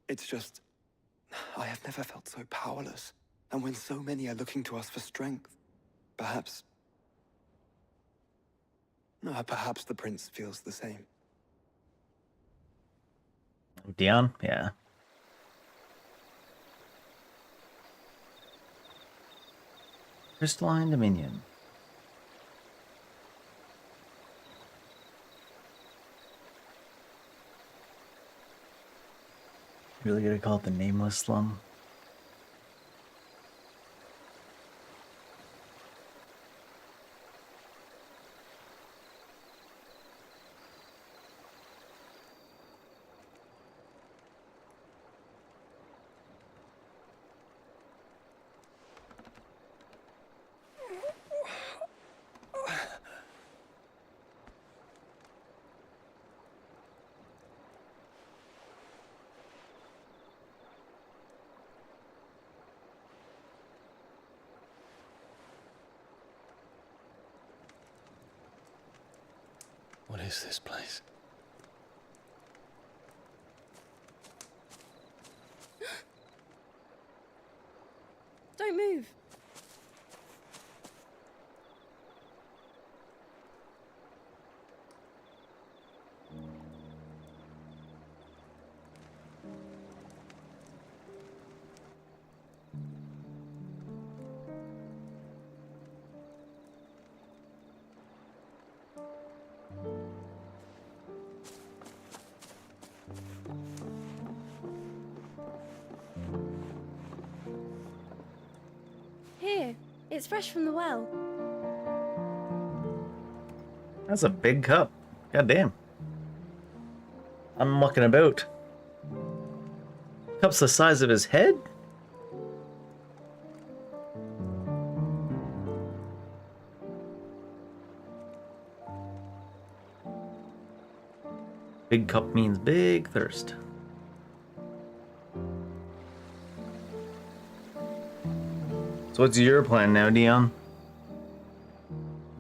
It's just, I have never felt so powerless. And when so many are looking to us for strength, perhaps the prince feels the same. Dion? Yeah. Crystalline Dominion. Really gonna call it the Nameless Slum? What is this place? move. Here, it's fresh from the well. That's a big cup. God damn. I'm mucking about. Cup's the size of his head? Big cup means big thirst. So what's your plan now, Dion?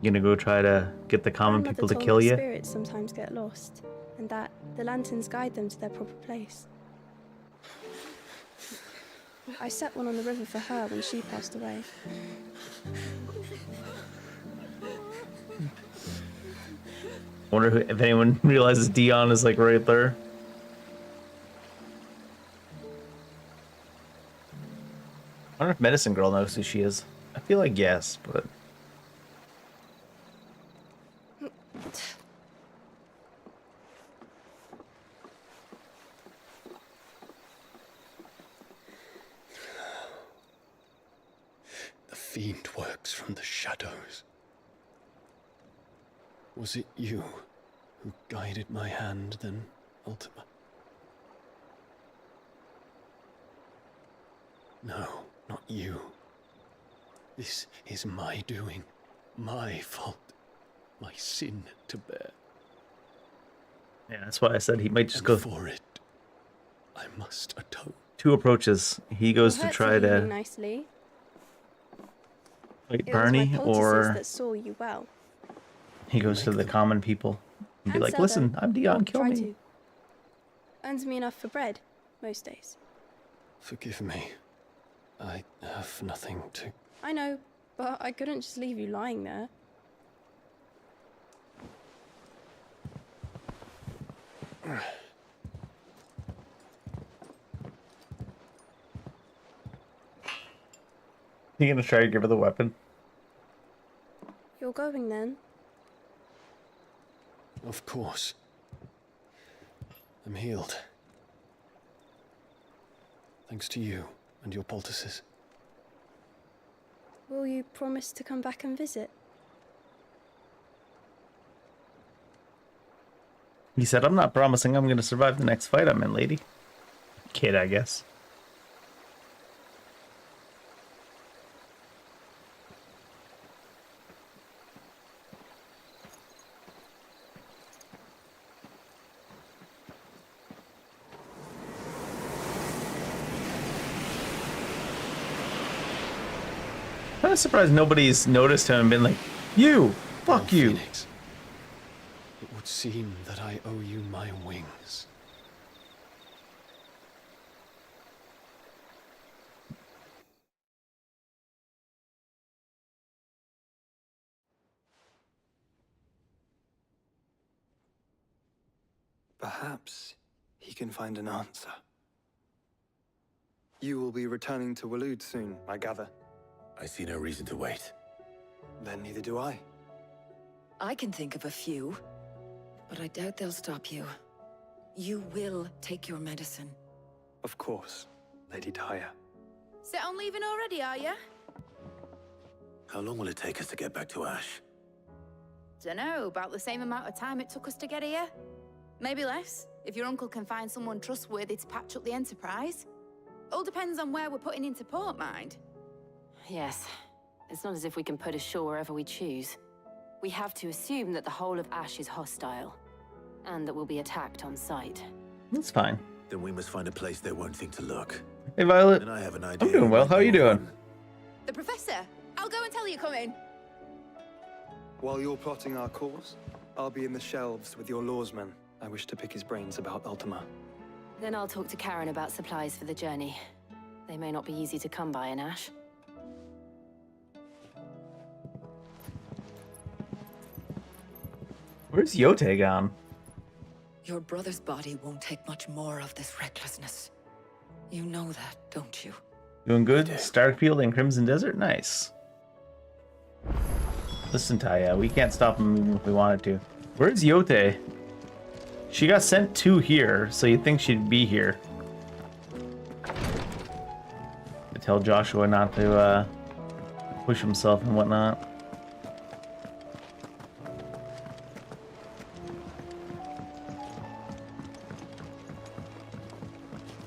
You gonna go try to get the common people to kill you? Spirits sometimes get lost, and that the lanterns guide them to their proper place. I set one on the river for her when she passed away. Wonder if anyone realizes Dion is like right there. I wonder if Medicine Girl knows who she is. I feel like yes, but the fiend works from the shadows. Was it you who guided my hand then, Ultima? No, not you. This is my doing, my fault, my sin to bear. yeah, that's why I said he might just go for it. I must atone. Two approaches. He goes to try to Nicely. fight It was Barney, my poultices or that saw you well. he goes to the common people and be And like, sell "Listen, them. I'm Dion. Or Kill try me." to. Earns me enough for bread, most days. Forgive me. I have nothing to... I know, but I couldn't just leave you lying there. You gonna try to give her the weapon? You're going then? Of course. I'm healed. Thanks to you and your poultices. Will you promise to come back and visit? He said, "I'm not promising I'm gonna survive the next fight I'm in, lady." Kid, I guess. I'm surprised nobody's noticed him and been like, "You, fuck you." Phoenix, it would seem that I owe you my wings. Perhaps he can find an answer. You will be returning to Waloed soon, I gather. I see no reason to wait. Then neither do I. I can think of a few, but I doubt they'll stop you. You will take your medicine. Of course, Lady Daya. Set on leaving already, are ya? How long will it take us to get back to Ash? Dunno, about the same amount of time it took us to get here. Maybe less, if your uncle can find someone trustworthy to patch up the Enterprise. All depends on where we're putting into port, mind. Yes. It's not as if we can put ashore wherever we choose. We have to assume that the whole of Ash is hostile, and that we'll be attacked on sight. That's fine. Then we must find a place they won't think to look. Hey, Violet. And I have an idea. I'm doing well. How are you doing? The Professor! I'll go and tell you coming. While you're plotting our course, I'll be in the shelves with your lawsman. I wish to pick his brains about Ultima. Then I'll talk to Karen about supplies for the journey. They may not be easy to come by in Ash. Where's Yote gone? Your brother's body won't take much more of this recklessness. You know that, don't you? Doing good? Starkfield and Crimson Desert? Nice. Listen, Taya, we can't stop him even if we wanted to. Where's Yote? She got sent to here, so you'd think she'd be here. To tell Joshua not to push himself and whatnot.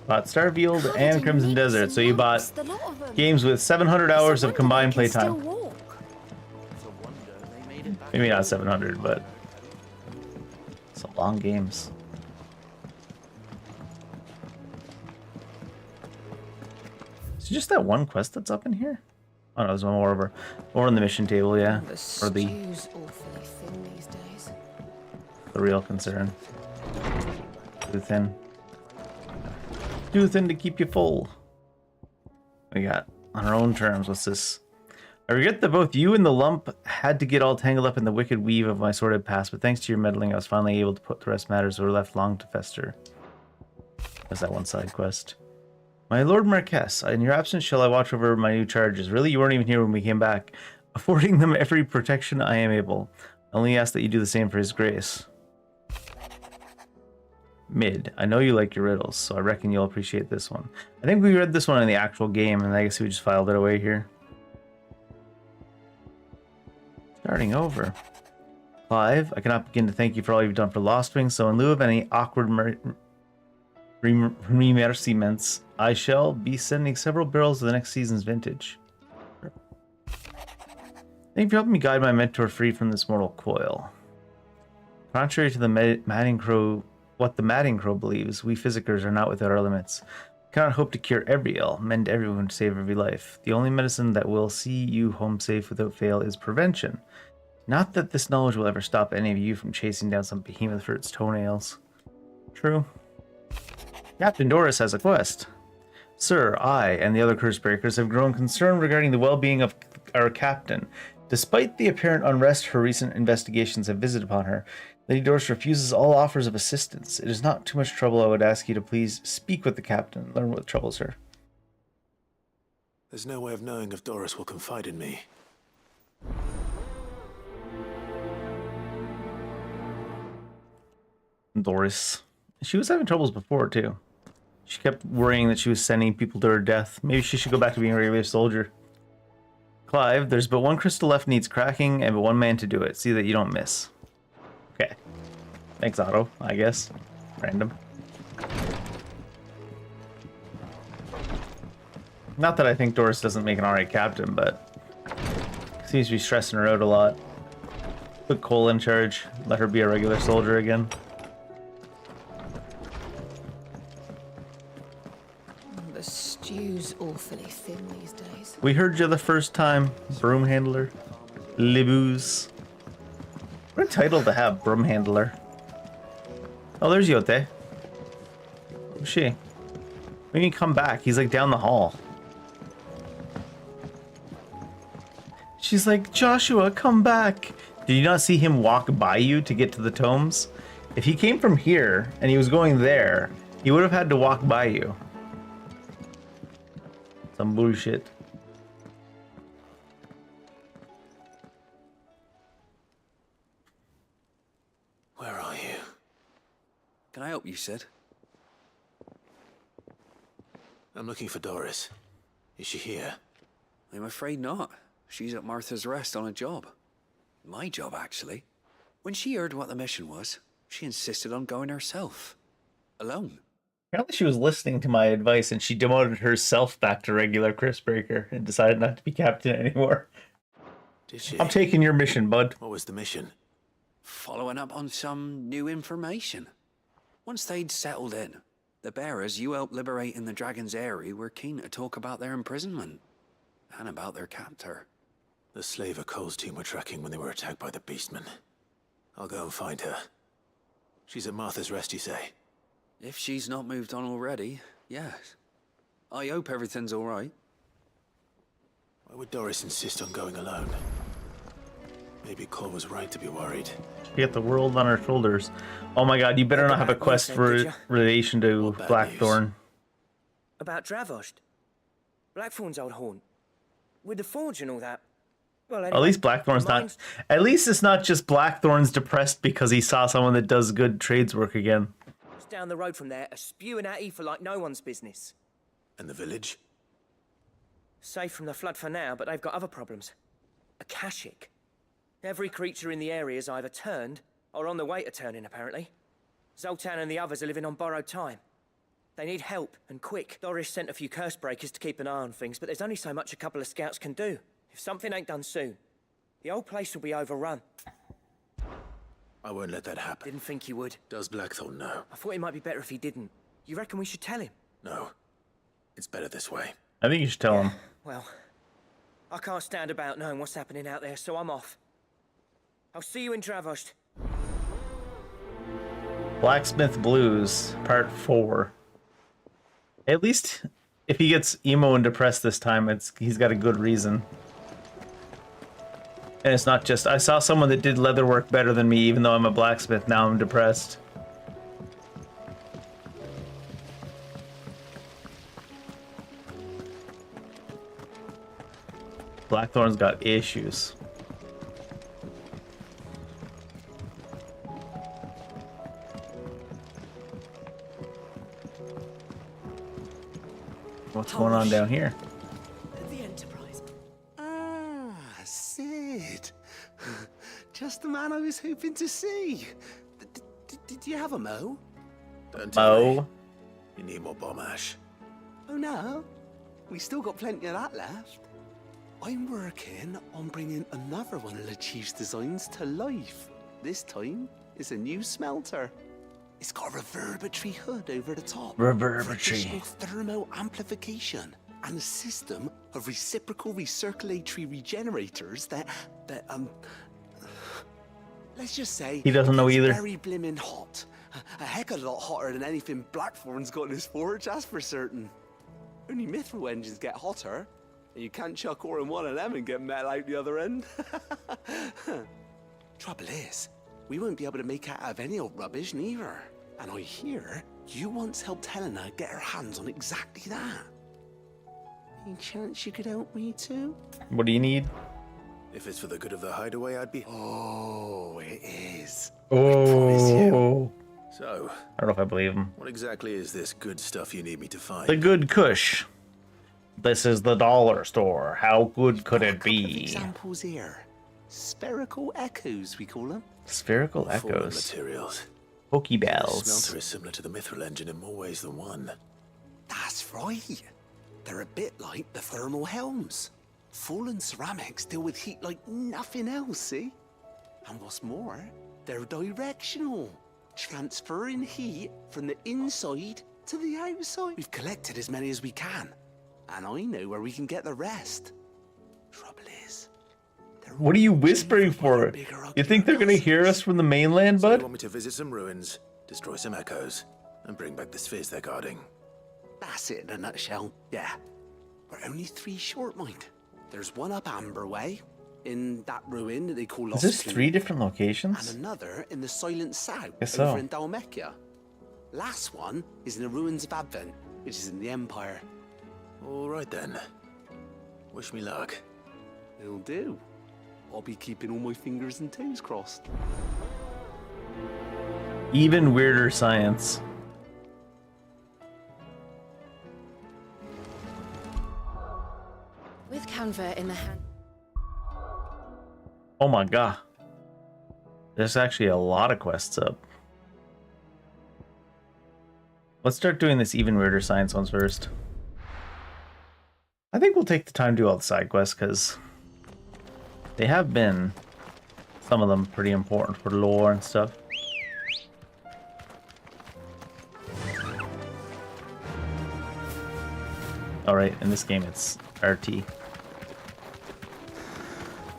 Bought Starfield and Crimson Desert, so you bought games with 700 hours of combined playtime. Maybe not 700, but it's a long games. Is it just that one quest that's up in here? Oh no, there's one more over. Or on the mission table, yeah. Or the real concern. Too thin. Too thin to keep you full. We got on our own terms. What's this? I regret that both you and the lump had to get all tangled up in the wicked weave of my sordid past, but thanks to your meddling, I was finally able to put the rest matters that were left long to fester. That's that one side quest. My Lord Marquess, in your absence shall I watch over my new charges. Really, you weren't even here when we came back, affording them every protection I am able. I only ask that you do the same for his grace. Mid. I know you like your riddles, so I reckon you'll appreciate this one. I think we read this one in the actual game, and I guess we just filed it away here. Starting over. Clive, I cannot begin to thank you for all you've done for Lostwing, so in lieu of any awkward remerciements, I shall be sending several barrels of the next season's vintage. Thank you for helping me guide my mentor free from this mortal coil. Contrary to the Madding Crow, what the Madding Crow believes, we physicers are not without our limits. We cannot hope to cure every ill, mend everyone, to save every life. The only medicine that will see you home safe without fail is prevention. Not that this knowledge will ever stop any of you from chasing down some behemoth for its toenails. True. Captain Doris has a quest. Sir, I and the other Cursebreakers have grown concerned regarding the well-being of our captain. Despite the apparent unrest her recent investigations have visited upon her, Lady Doris refuses all offers of assistance. It is not too much trouble. I would ask you to please speak with the captain and learn what troubles her. There's no way of knowing if Doris will confide in me. Doris. She was having troubles before, too. She kept worrying that she was sending people to her death. Maybe she should go back to being a regular soldier. Clive, there's but one crystal left needs cracking and but one man to do it. See that you don't miss. Okay. Thanks, Otto, I guess. Random. Not that I think Doris doesn't make an alright captain, but seems to be stressing her out a lot. Put Cole in charge. Let her be a regular soldier again. The stew's awfully thin these days. We heard you the first time, broom handler. Liboos. What a title to have, broom handler. Oh, there's Yote. Who's she? We need to come back. He's like down the hall. She's like, Joshua, come back. Did you not see him walk by you to get to the tomes? If he came from here and he was going there, he would have had to walk by you. Some bullshit. Where are you? Can I help you, Sid? I'm looking for Doris. Is she here? I'm afraid not. She's at Martha's Rest on a job. My job, actually. When she heard what the mission was, she insisted on going herself. Alone. Apparently she was listening to my advice and she demoted herself back to regular Cursebreaker and decided not to be captain anymore. Did she? I'm taking your mission, bud. What was the mission? Following up on some new information. Once they'd settled in, the bearers you helped liberate in the Dragon's Eyrie were keen to talk about their imprisonment. And about their captor. The slaver Cole's team were tracking when they were attacked by the Beastmen. I'll go and find her. She's at Martha's Rest, you say? If she's not moved on already, yes. I hope everything's all right. Why would Doris insist on going alone? Maybe Cole was right to be worried. We got the world on our shoulders. Oh my god, you better not have a quest for relation to Blackthorn. About Dravost? Blackthorn's old haunt. With the forge and all that. Well, anyway, At least Blackthorn's not. At least it's not just Blackthorn's depressed because he saw someone that does good trades work again. It's down the road from there, a spewing at Aoife like no one's business. And the village? Safe from the flood for now, but they've got other problems. A Kashik. Every creature in the area is either turned or on the way to turning, apparently. Zoltan and the others are living on borrowed time. They need help, and quick. Doris sent a few curse breakers to keep an eye on things, but there's only so much a couple of scouts can do. If something ain't done soon, the old place will be overrun. I won't let that happen. Didn't think you would. Does Blackthorn know? I thought it might be better if he didn't. You reckon we should tell him? No. It's better this way. I think you should tell him. Well, I can't stand about knowing what's happening out there, so I'm off. I'll see you in Dravost. Blacksmith Blues, Part 4. At least if he gets emo and depressed this time, he's got a good reason. And it's not just, I saw someone that did leather work better than me, even though I'm a blacksmith, now I'm depressed. Blackthorn's got issues. What's going on down here? The Enterprise. Ah, Sid. Just the man I was hoping to see. Did you have a mo? Don't Mo? You need more bomb ash. Oh no, we still got plenty of that left. I'm working on bringing another one of the Chief's designs to life. This time, it's a new smelter. It's got a reverberatory hood over the top. Reverberatory. Thermal amplification. And a system of reciprocal recirculatory regenerators that let's just say... He doesn't know it's either. Very blimmin' hot. A heck of a lot hotter than anything Blackthorn's got in his forge, that's for certain. Only mithril engines get hotter, and you can't chuck ore in one of them and get metal out the other end. Trouble is, we won't be able to make out of any old rubbish neither. And I hear you once helped Helena get her hands on exactly that. Any chance you could help me too? What do you need? If it's for the good of the hideaway, I'd be... Oh, it is. Oh. So, I don't know if I believe him. what exactly is this good stuff you need me to find? The good Kush. This is the dollar store. How good could it be? Examples here. Spherical echoes, we call them. Spherical Forward echoes. materials. The Pokeballs. smelter is similar to the mithril engine in more ways than one. That's right. They're a bit like the thermal helms. Fallen ceramics deal with heat like nothing else, see? And what's more, they're directional, transferring heat from the inside to the outside. We've collected as many as we can, and I know where we can get the rest. Trouble is, What are you whispering for? You think they're gonna hear us from the mainland, So you bud? want me to visit some ruins, destroy some echoes, and bring back the spheres they're guarding? That's it in a nutshell, yeah. We're only 3 short, mind. There's one up Amber Way, in that ruin that they call Is Lost this Tomb, 3 different locations? and another in the Silent South, Guess over so. in Dalmekia. Last one is in the ruins of Advent, which is in the Empire. All right then. Wish me luck. It'll do. I'll be keeping all my fingers and toes crossed. Even weirder science. With Canva in the hand. Oh my god. There's actually a lot of quests up. Let's start doing this even weirder science ones first. I think we'll take the time to do all the side quests because they have been, some of them, pretty important for lore and stuff. Alright, in this game it's RT.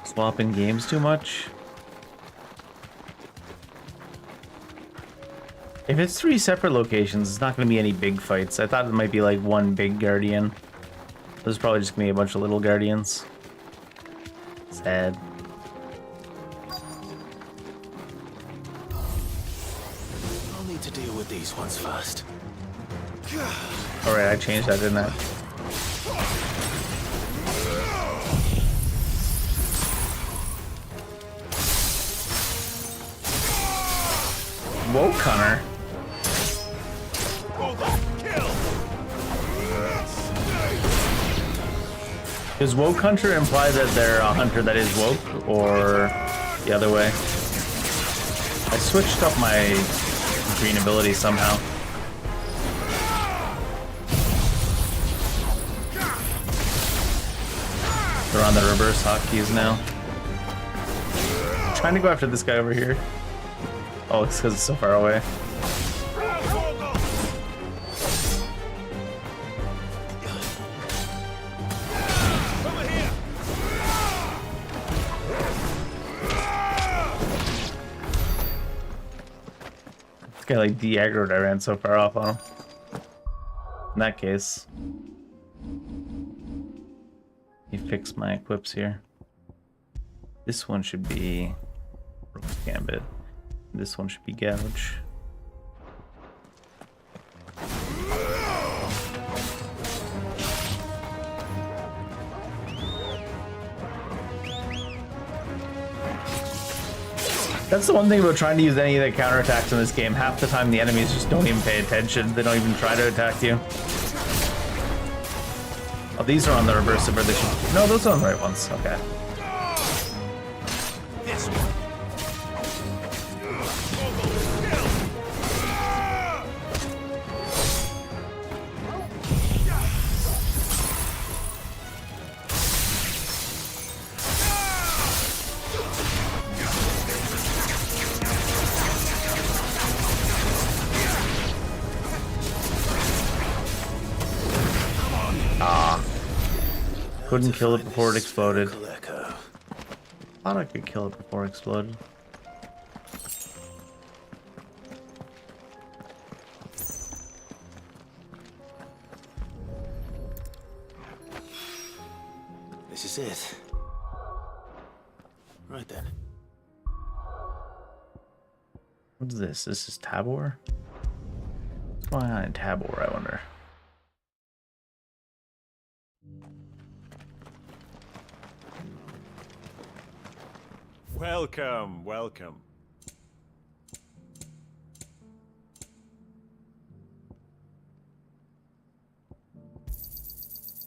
Swapping games too much? If it's 3 separate locations, it's not going to be any big fights. I thought it might be like one big guardian. There's probably just going to be a bunch of little guardians. Sad. Those ones first. Alright, I changed that, didn't I? Whoa, Connor. Does woke hunter imply that they're a hunter that is woke, or the other way? I switched up my green ability somehow. They're on the reverse hotkeys now. I'm trying to go after this guy over here. Oh, it's because it's so far away. This guy like de-aggroed. I ran so far off on him. In that case, he fixed my equips here. This one should be Rogue's Gambit. This one should be Gouge. That's the one thing about trying to use any of the counterattacks in this game. Half the time the enemies just don't even pay attention. They don't even try to attack you. Oh, these are on the reverse of where they should... No, those are on the right ones. Okay. This one. Couldn't kill it before it exploded. Thought I could kill it before it exploded. This is it. Right then. What's this? This is Tabor? What's going on in Tabor, I wonder? Welcome, welcome.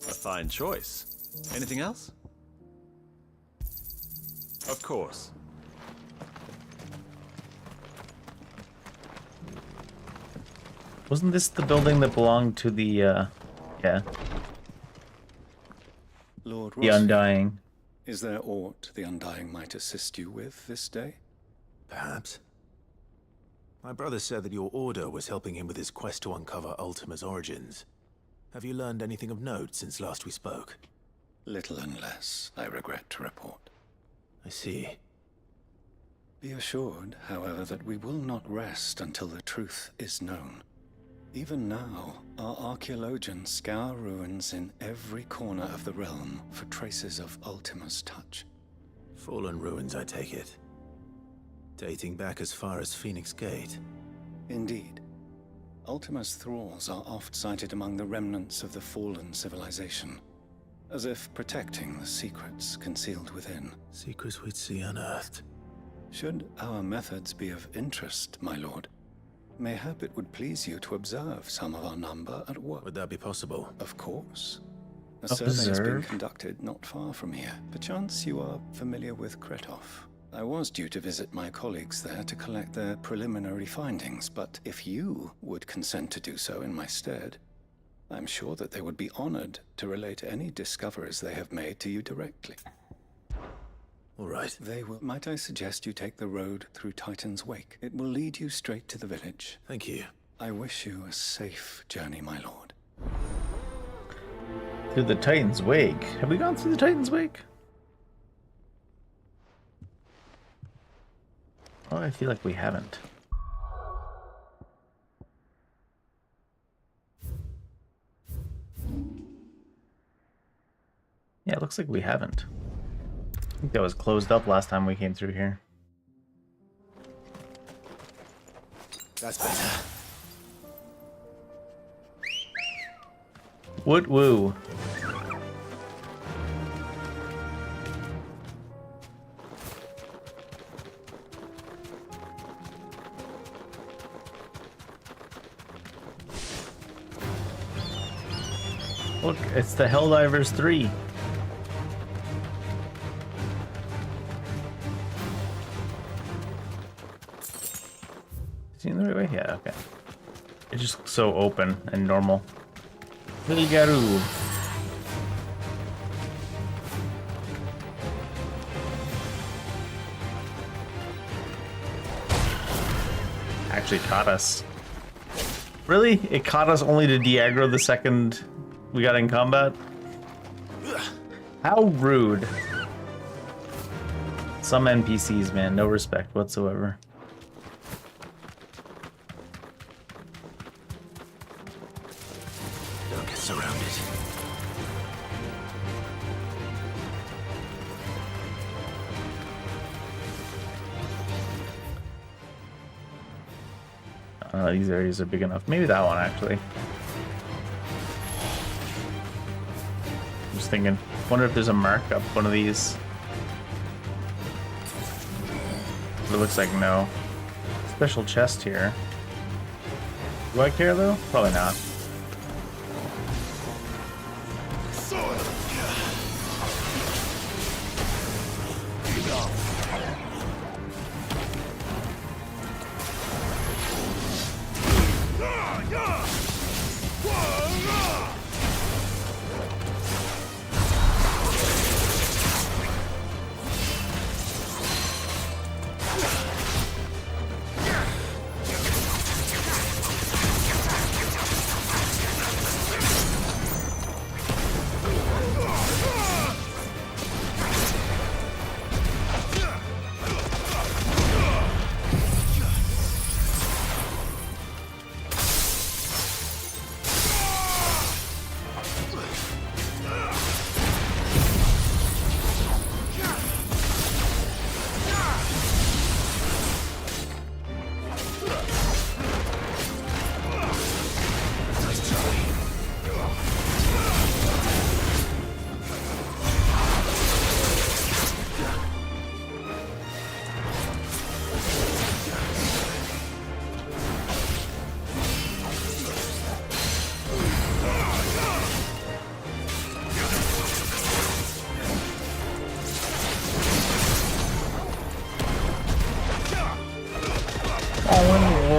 A fine choice. Anything else? Of course. Wasn't this the building that belonged to the, yeah. Lord The Undying. Is there aught the Undying might assist you with this day? Perhaps. My brother said that your order was helping him with his quest to uncover Ultima's origins. Have you learned anything of note since last we spoke? Little and less, I regret to report. I see. Be assured, however, that we will not rest until the truth is known. Even now, our archaeologians scour ruins in every corner of the realm for traces of Ultima's touch. Fallen ruins, I take it. Dating back as far as Phoenix Gate. Indeed. Ultima's thralls are oft sighted among the remnants of the fallen civilization, as if protecting the secrets concealed within. Secrets we'd see unearthed. Should our methods be of interest, my lord, mayhap it would please you to observe some of our number at work. Would that be possible? Of course. A survey has been conducted not far from here. Perchance you are familiar with Kretov. I was due to visit my colleagues there to collect their preliminary findings, but if you would consent to do so in my stead, I'm sure that they would be honored to relate any discoveries they have made to you directly. All right. They will. Might I suggest you take the road through Titan's Wake? It will lead you straight to the village. Thank you. I wish you a safe journey, my lord. Through the Titan's Wake? Have we gone through the Titan's Wake? Oh, I feel like we haven't. Yeah, it looks like we haven't. I think that was closed up last time we came through here. That's better. Woot woo. Look, it's the Helldivers 3. Is he in the right way? Yeah, okay. It just looks so open and normal. Garou. Actually caught us. Really? It caught us only to de-aggro the second we got in combat? How rude. Some NPCs, man, no respect whatsoever. Don't get surrounded. These areas are big enough. Maybe that one, actually. I'm just thinking, wonder if there's a mark up one of these. It looks like no. Special chest here. Do I care, though? Probably not.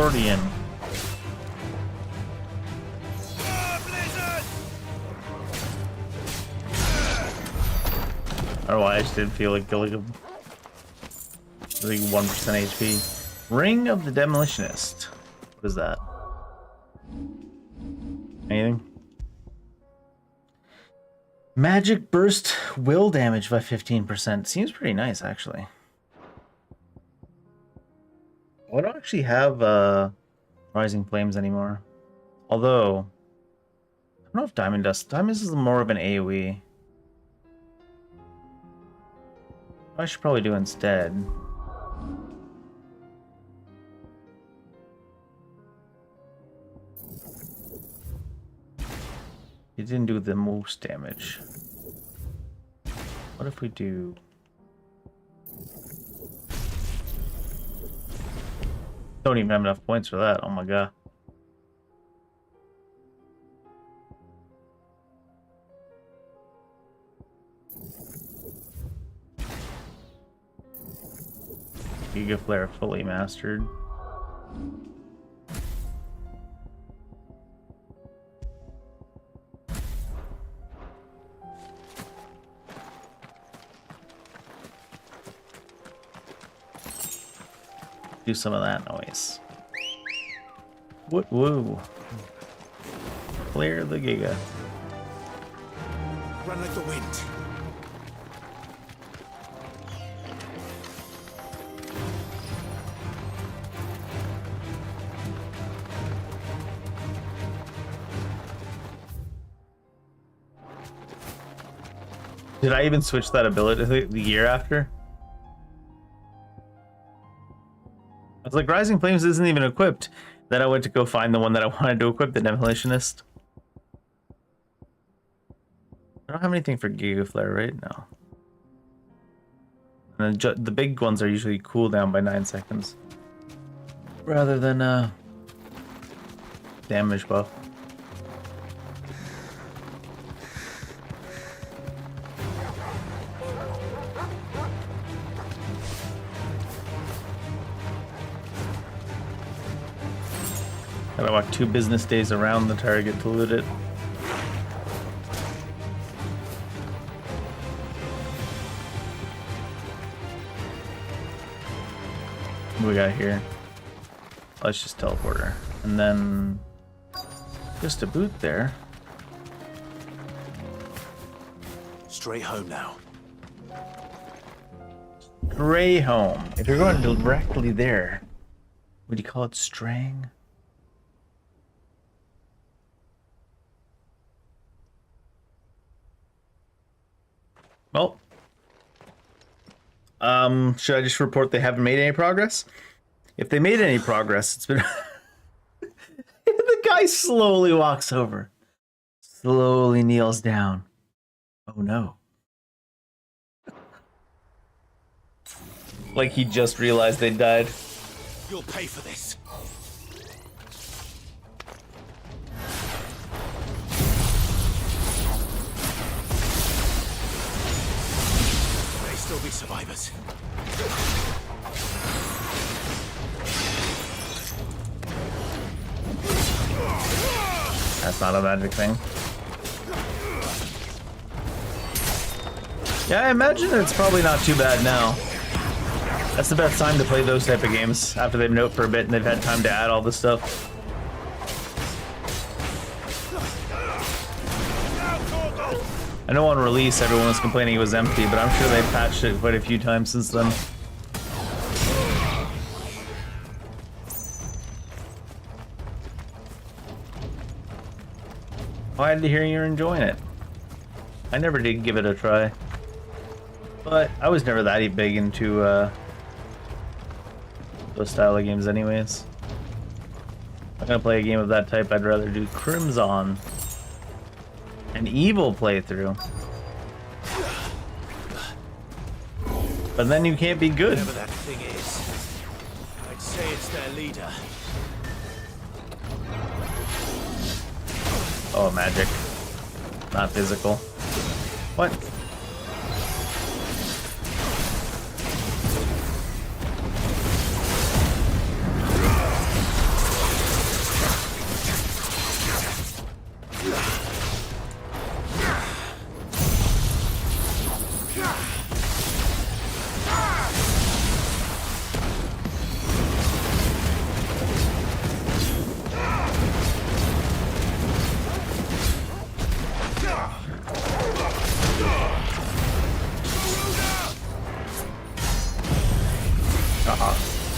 Guardian. I don't know why I just didn't feel like killing him. Like 1% HP. Ring of the Demolitionist. What is that? Anything? Magic burst will damage by 15%. Seems pretty nice, actually. I don't actually have Rising Flames anymore. Although, I don't know if Diamond Dust. Diamond is more of an AoE. What I should probably do instead. It didn't do the most damage. What if we do... Don't even have enough points for that. Oh my god. Giga Flare fully mastered. Do some of that noise. What woo. Clear the Giga. Run like the wind. Did I even switch that ability the year after? I was like, Rising Flames isn't even equipped. Then I went to go find the one that I wanted to equip, the Demolitionist. I don't have anything for Giga Flare right now. And then the big ones are usually cooldown by 9 seconds. Rather than damage buff. Gotta walk 2 business days around the target to loot it. What do we got here? Let's just teleport her. And then just a boot there. Straight home now. Stray home. If you're going directly there, would you call it straying? Well, should I just report they haven't made any progress? If they made any progress, it's been... The guy slowly walks over. Slowly kneels down. Oh no. Like he just realized they died. You'll pay for this. May still be survivors. That's not a magic thing. Yeah, I imagine it's probably not too bad now. That's the best time to play those type of games, after they've been out for a bit and they've had time to add all this stuff. I know on release everyone was complaining it was empty, but I'm sure they've patched it quite a few times since then. Glad to hear you're enjoying it. I never did give it a try. But I was never that big into those style of games anyways. If I'm gonna play a game of that type, I'd rather do Crimson. An evil playthrough. But then you can't be good. Whatever that thing is, I'd say it's their leader. Oh, magic. Not physical. What?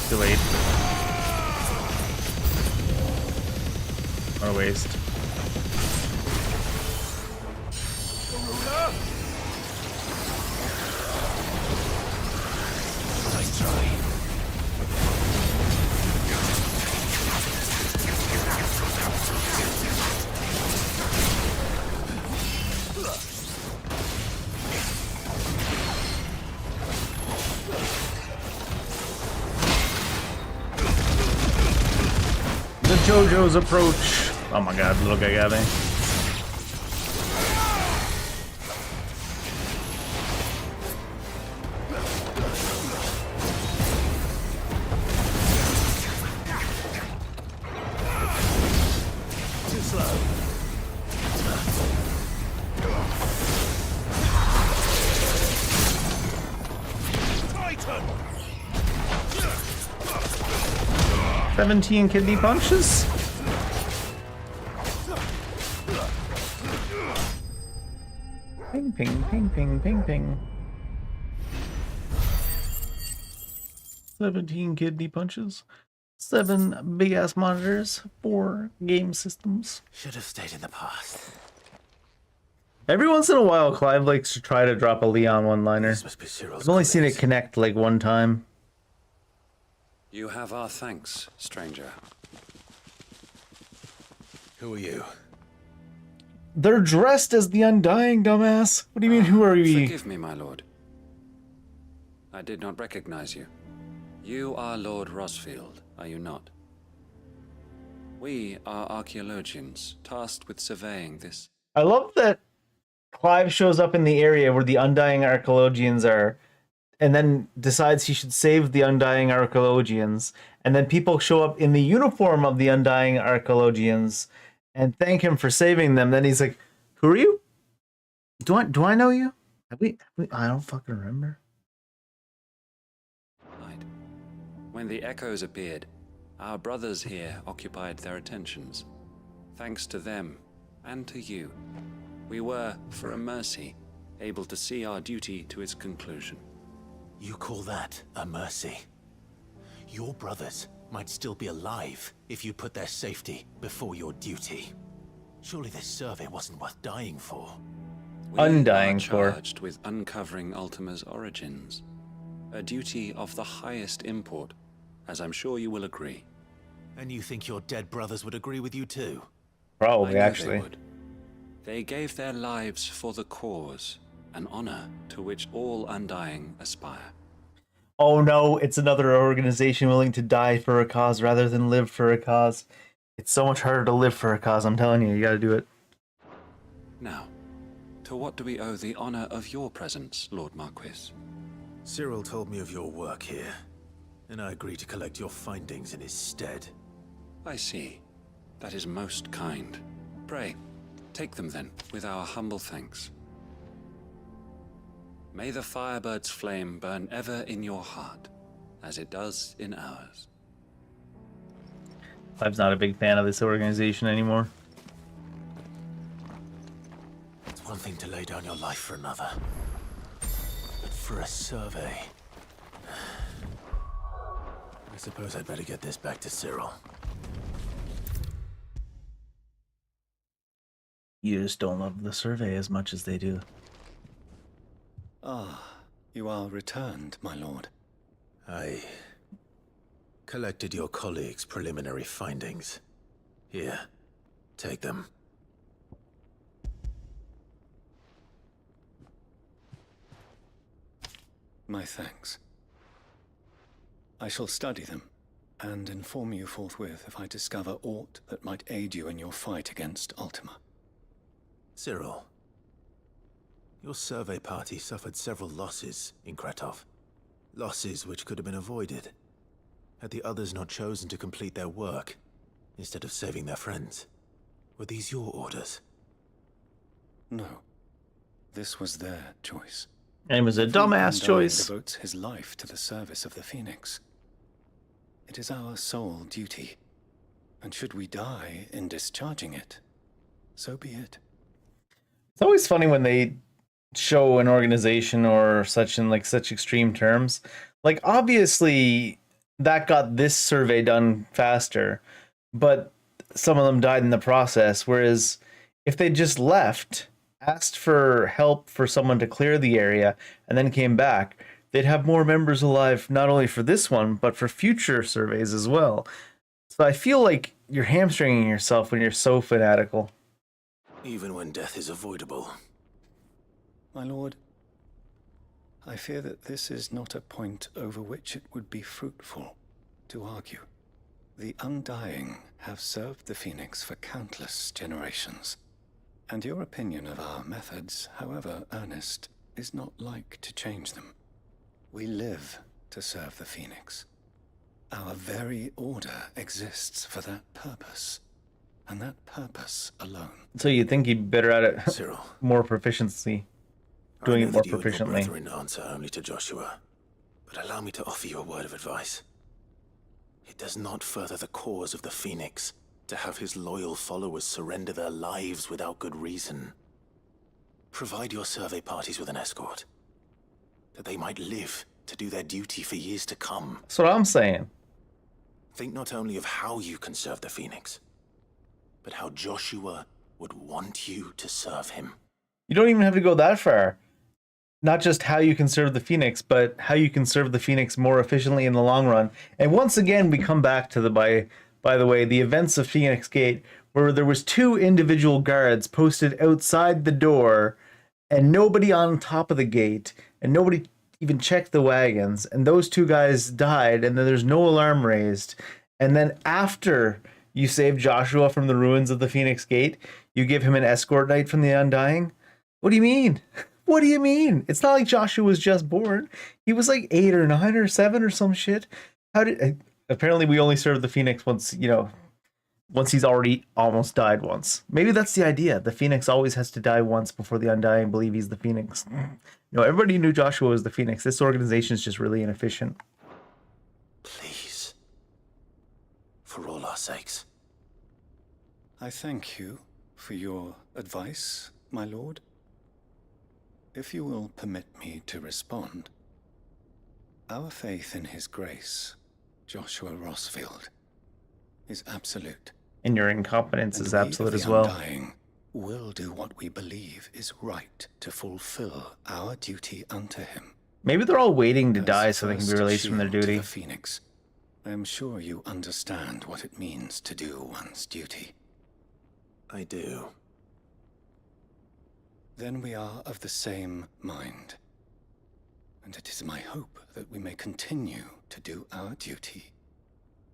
Too late. What a waste. Nice try. The JoJo's approach. Oh my god, little guy got me. Too slow. Titan. 17 kidney punches? Ping, ping, ping, ping, ping, ping. 17 kidney punches. 7 big ass monitors. 4 game systems. Should have stayed in the past. Every once in a while, Clive likes to try to drop a Leon one-liner. I've only seen it connect like one time. You have our thanks, stranger. Who are you? They're dressed as the Undying, dumbass. What do you mean, who are we? Forgive me, my lord. I did not recognize you. You are Lord Rosfield, are you not? We are archaeologians, tasked with surveying this. I love that Clive shows up in the area where the Undying Archaeologians are, and then decides he should save the Undying Archaeologians, and then people show up in the uniform of the Undying Archaeologians and thank him for saving them. Then he's like, "Who are you? Do I know you? Have we I don't fucking remember." When the echoes appeared, our brothers here occupied their attentions. Thanks to them, and to you, we were, for a mercy, able to see our duty to its conclusion. You call that a mercy? Your brothers might still be alive if you put their safety before your duty. Surely this survey wasn't worth dying for. Undying we for. are charged with uncovering Ultima's origins. A duty of the highest import, as I'm sure you will agree. And you think your dead brothers would agree with you too? Probably, I know actually. They would. They gave their lives for the cause, an honor to which all Undying aspire. Oh no, it's another organization willing to die for a cause rather than live for a cause. It's so much harder to live for a cause, I'm telling you, you gotta do it. Now, to what do we owe the honor of your presence, Lord Marquis? Cyril told me of your work here, and I agreed to collect your findings in his stead. I see. That is most kind. Pray, take them then, with our humble thanks. May the Firebird's flame burn ever in your heart, as it does in ours. Clive's not a big fan of this organization anymore. It's one thing to lay down your life for another, but for a survey... I suppose I'd better get this back to Cyril. You just don't love the survey as much as they do. Ah, you are returned, my lord. I collected your colleagues' preliminary findings. Here, take them. My thanks. I shall study them, and inform you forthwith if I discover aught that might aid you in your fight against Ultima. Cyril, your survey party suffered several losses in Kretov. Losses which could have been avoided, had the others not chosen to complete their work, instead of saving their friends. Were these your orders? No. This was their choice. And it was a dumbass choice. Devotes his life to the service of the Phoenix. It is our sole duty, and should we die in discharging it, so be it. It's always funny when they show an organization or such in like such extreme terms. Like obviously that got this survey done faster, but some of them died in the process. Whereas if they just left, asked for help for someone to clear the area, and then came back, they'd have more members alive, not only for this one, but for future surveys as well. So I feel like you're hamstringing yourself when you're so fanatical. Even when death is avoidable. My lord, I fear that this is not a point over which it would be fruitful to argue. The Undying have served the Phoenix for countless generations, and your opinion of our methods, however earnest, is not like to change them. We live to serve the Phoenix. Our very order exists for that purpose, and that purpose alone. So you think you'd be better at it? Cyril. More proficiency. Doing it more proficiently. I know that you and your brethren answer only to Joshua, but allow me to offer you a word of advice. It does not further the cause of the Phoenix to have his loyal followers surrender their lives without good reason. Provide your survey parties with an escort, that they might live to do their duty for years to come. That's what I'm saying. Think not only of how you can serve the Phoenix, but how Joshua would want you to serve him. You don't even have to go that far. Not just how you can serve the Phoenix, but how you can serve the Phoenix more efficiently in the long run. And once again, we come back to the, by the way, the events of Phoenix Gate where there was 2 individual guards posted outside the door and nobody on top of the gate, and nobody even checked the wagons, and those 2 guys died, and then there's no alarm raised. And then after you save Joshua from the ruins of the Phoenix Gate, you give him an escort knight from the Undying? What do you mean? What do you mean? It's not like Joshua was just born. He was like 8 or 9 or 7 or some shit. How did... Apparently we only serve the Phoenix once, you know, once he's already almost died once. Maybe that's the idea. The Phoenix always has to die once before the Undying believe he's the Phoenix. No, everybody knew Joshua was the Phoenix. This organization is just really inefficient. Please. For all our sakes. I thank you for your advice, my lord. If you will permit me to respond, our faith in his grace, Joshua Rossfield, is absolute. And your incompetence and is absolute as well. Undying will do what we believe is right to fulfill our duty unto him. Maybe they're all waiting to die so they can be released from their duty. The Phoenix. I am sure you understand what it means to do one's duty. I do. Then we are of the same mind. And it is my hope that we may continue to do our duty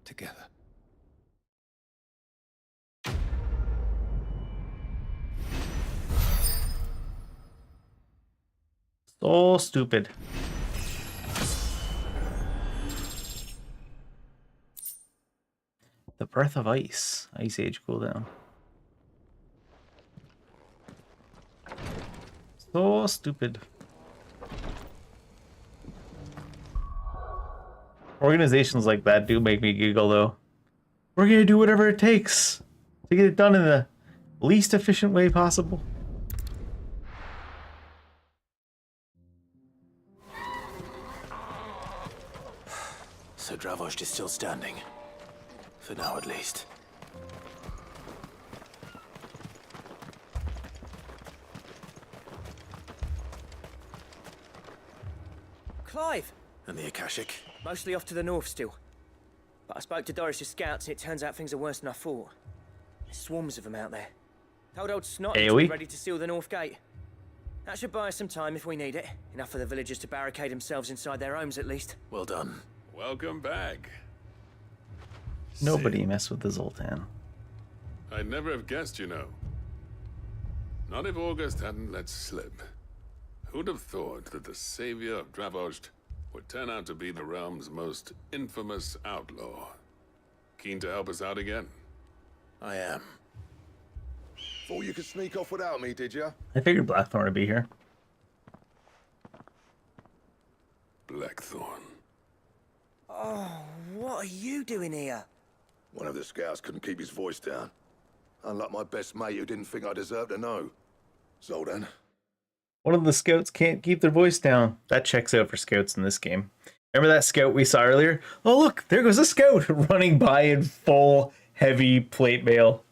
together. So stupid. The Breath of Ice. Ice Age cooldown. So stupid. Organizations like that do make me giggle, though. We're gonna do whatever it takes to get it done in the least efficient way possible. So Dravost is still standing. For now, at least. Clive! And the Akashic? Mostly off to the north still. But I spoke to Doris's scouts and it turns out things are worse than I thought. There's swarms of them out there. Told old Snot to be ready to seal the north gate. That should buy us some time if we need it. Enough for the villagers to barricade themselves inside their homes at least. Well done. Welcome back. Nobody messed with the Zoltan. I'd never have guessed, you know. Not if August hadn't let slip. Who'd have thought that the savior of Dravost would turn out to be the realm's most infamous outlaw? Keen to help us out again? I am. Thought you could sneak off without me, did you? I figured Blackthorn would be here. Blackthorn. Oh, what are you doing here? One of the scouts couldn't keep his voice down. Unlike my best mate who didn't think I deserved to know. Zoltan. One of the scouts can't keep their voice down. That checks out for scouts in this game. Remember that scout we saw earlier? Oh look, there goes a scout running by in full heavy plate mail.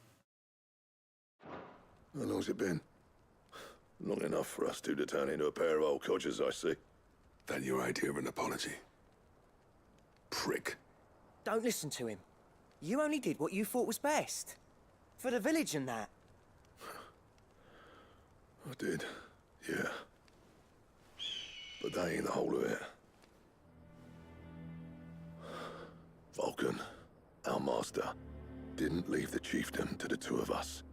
How long's it been? Long enough for us two to turn into a pair of old codgers, I see. That your idea of an apology? Prick. Don't listen to him. You only did what you thought was best. For the village and that. I did, yeah. But that ain't the whole of it. Vulcan, our master, didn't leave the chiefdom to the two of us.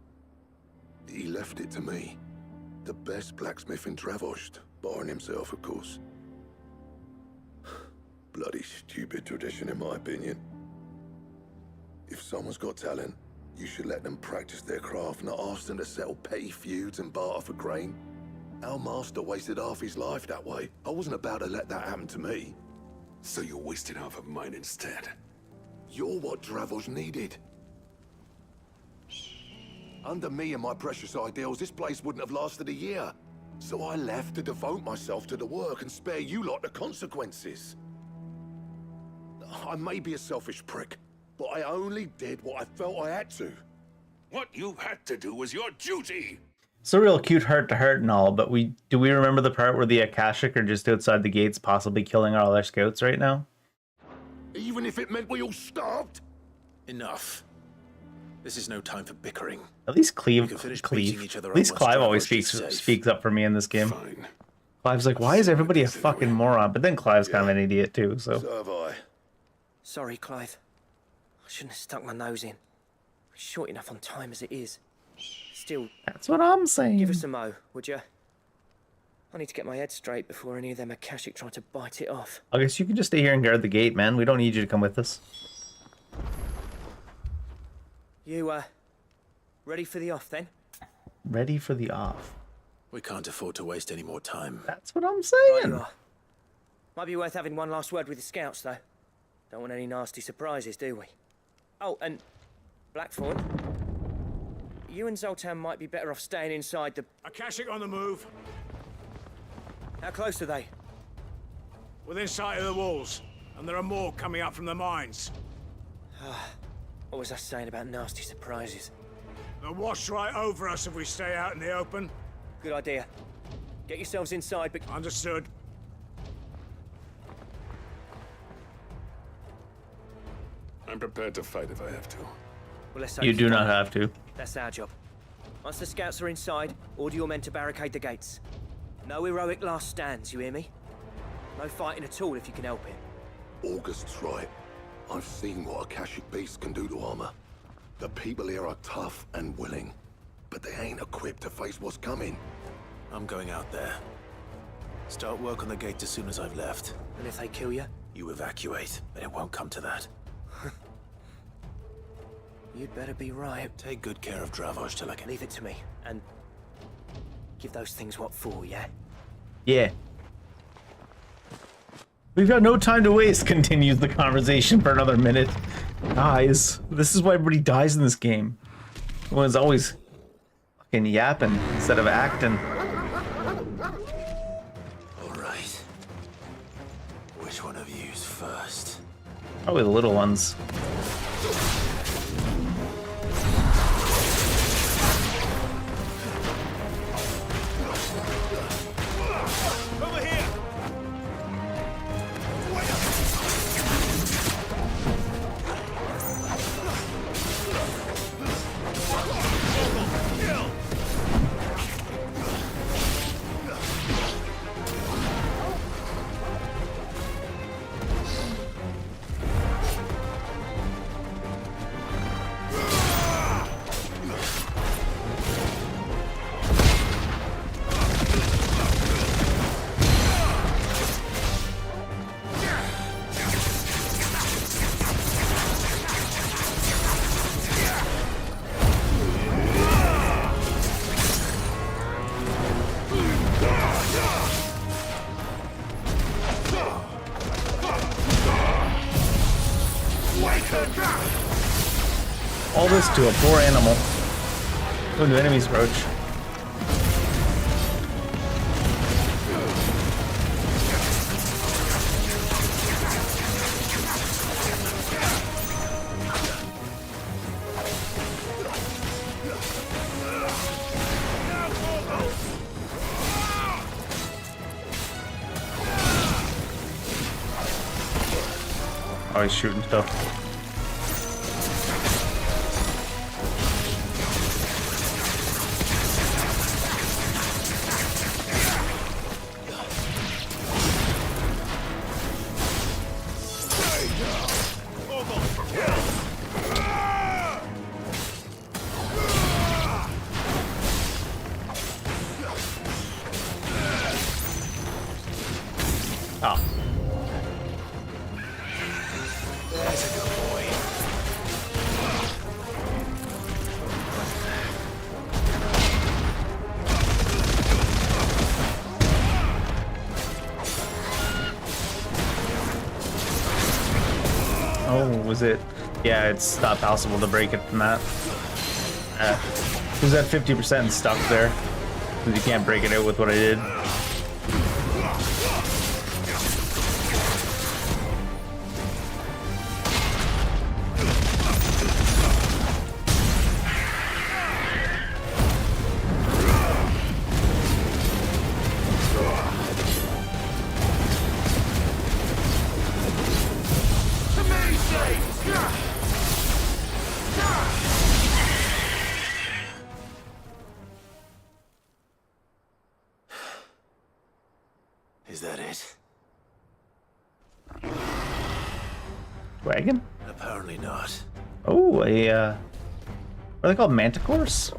He left it to me. The best blacksmith in Dravost, barring himself, of course. Bloody stupid tradition, in my opinion. If someone's got talent, you should let them practice their craft, not ask them to settle petty feuds and barter for grain. Our master wasted half his life that way. I wasn't about to let that happen to me. So you wasted half of mine instead. You're what Dravost needed. Under me and my precious ideals, this place wouldn't have lasted a year. So I left to devote myself to the work and spare you lot the consequences. I may be a selfish prick, but I only did what I felt I had to. What you had to do was your duty! So real cute heart to heart and all, but do we remember the part where the Akashic are just outside the gates, possibly killing all our scouts right now? Even if it meant we all starved? Enough. This is no time for bickering. At least We can finish beating each other At up least once Clive always Davos is speaks safe. up for me in this game. Clive's like, why is everybody a fucking moron? But then Clive's kind of an idiot too, so. So have I. Sorry, Clive. I shouldn't have stuck my nose in. We're short enough on time as it is. Still, that's what I'm saying. Give us a mo, would you? I need to get my head straight before any of them Akashic try to bite it off. I guess you can just stay here and guard the gate, man. We don't need you to come with us. You, ready for the off then? Ready for the off. We can't afford to waste any more time. That's what I'm Right saying. you are. Might be worth having one last word with the scouts, though. Don't want any nasty surprises, do we? Oh, and Blackthorn, you and Zoltan might be better off staying inside the... Akashic on the move. How close are they? Within sight of the walls. And there are more coming up from the mines. What was I saying about nasty surprises? They'll wash right over us if we stay out in the open. Good idea. Get yourselves inside, but... Understood. I'm prepared to fight if I have to. Well, let's You do not have to. That's our job. Once the scouts are inside, order your men to barricade the gates. No heroic last stands, you hear me? No fighting at all if you can help it. August's right. I've seen what Akashic beasts can do to armor. The people here are tough and willing, but they ain't equipped to face what's coming. I'm going out there. Start work on the gate as soon as I've left. And if they kill you? You evacuate, but it won't come to that. You'd better be right. Take good care of Dravoj till I can... Leave it to me, and give those things what for, yeah? Yeah. We've got no time to waste, continues the conversation for another minute. Guys, this is why everybody dies in this game. Everyone's always fucking yapping instead of acting. Alright. Which one of you's first? Probably the little ones. Over here! All this to a poor animal. Go to enemy's roach. Oh, he's shooting stuff. Oh. There's a good boy. Oh, was it? Yeah, it's not possible to break it from that. Who's at 50% stuck there? Because you can't break it out with what I did. Is that it? Wagon? Apparently not. Oh, what are they called? Manticores?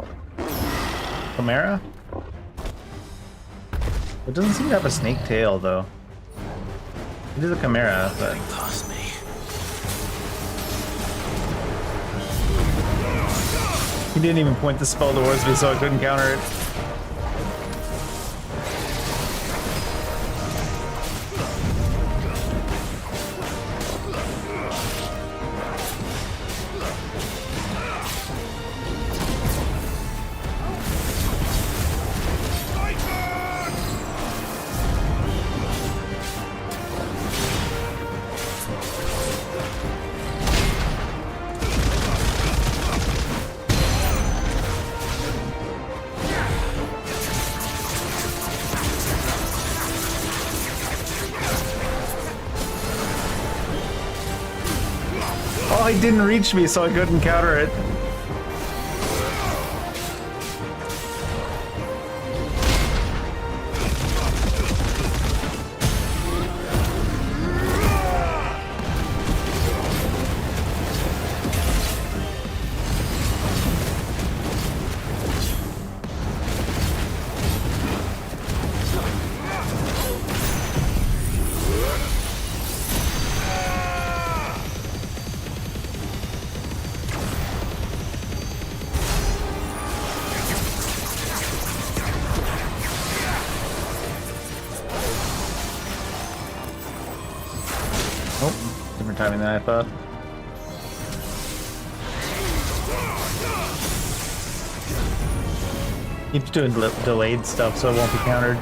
Chimera? It doesn't seem to have a snake tail, though. It is a chimera, but... Past me. He didn't even point the spell towards me, so I couldn't counter it. Oh, he didn't reach me, so I couldn't counter it. Oh, different timing than I thought. Keeps doing delayed stuff, so it won't be countered.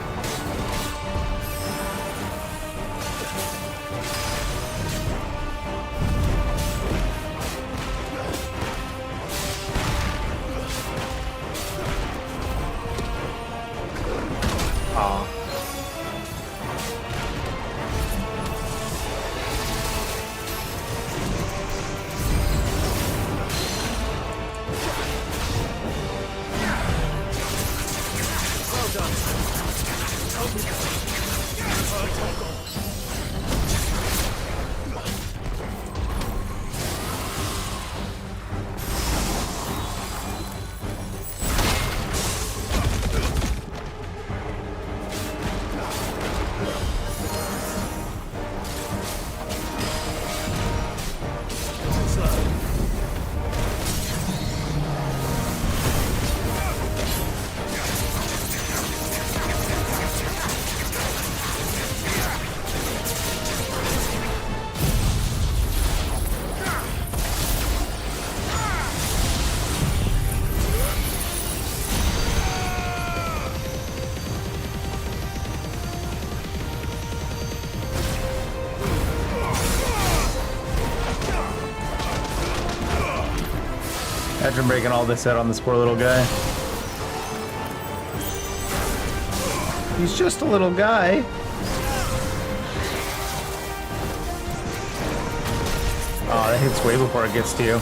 Aw. Imagine breaking all this out on this poor little guy. He's just a little guy. Oh, that hits way before it gets to you.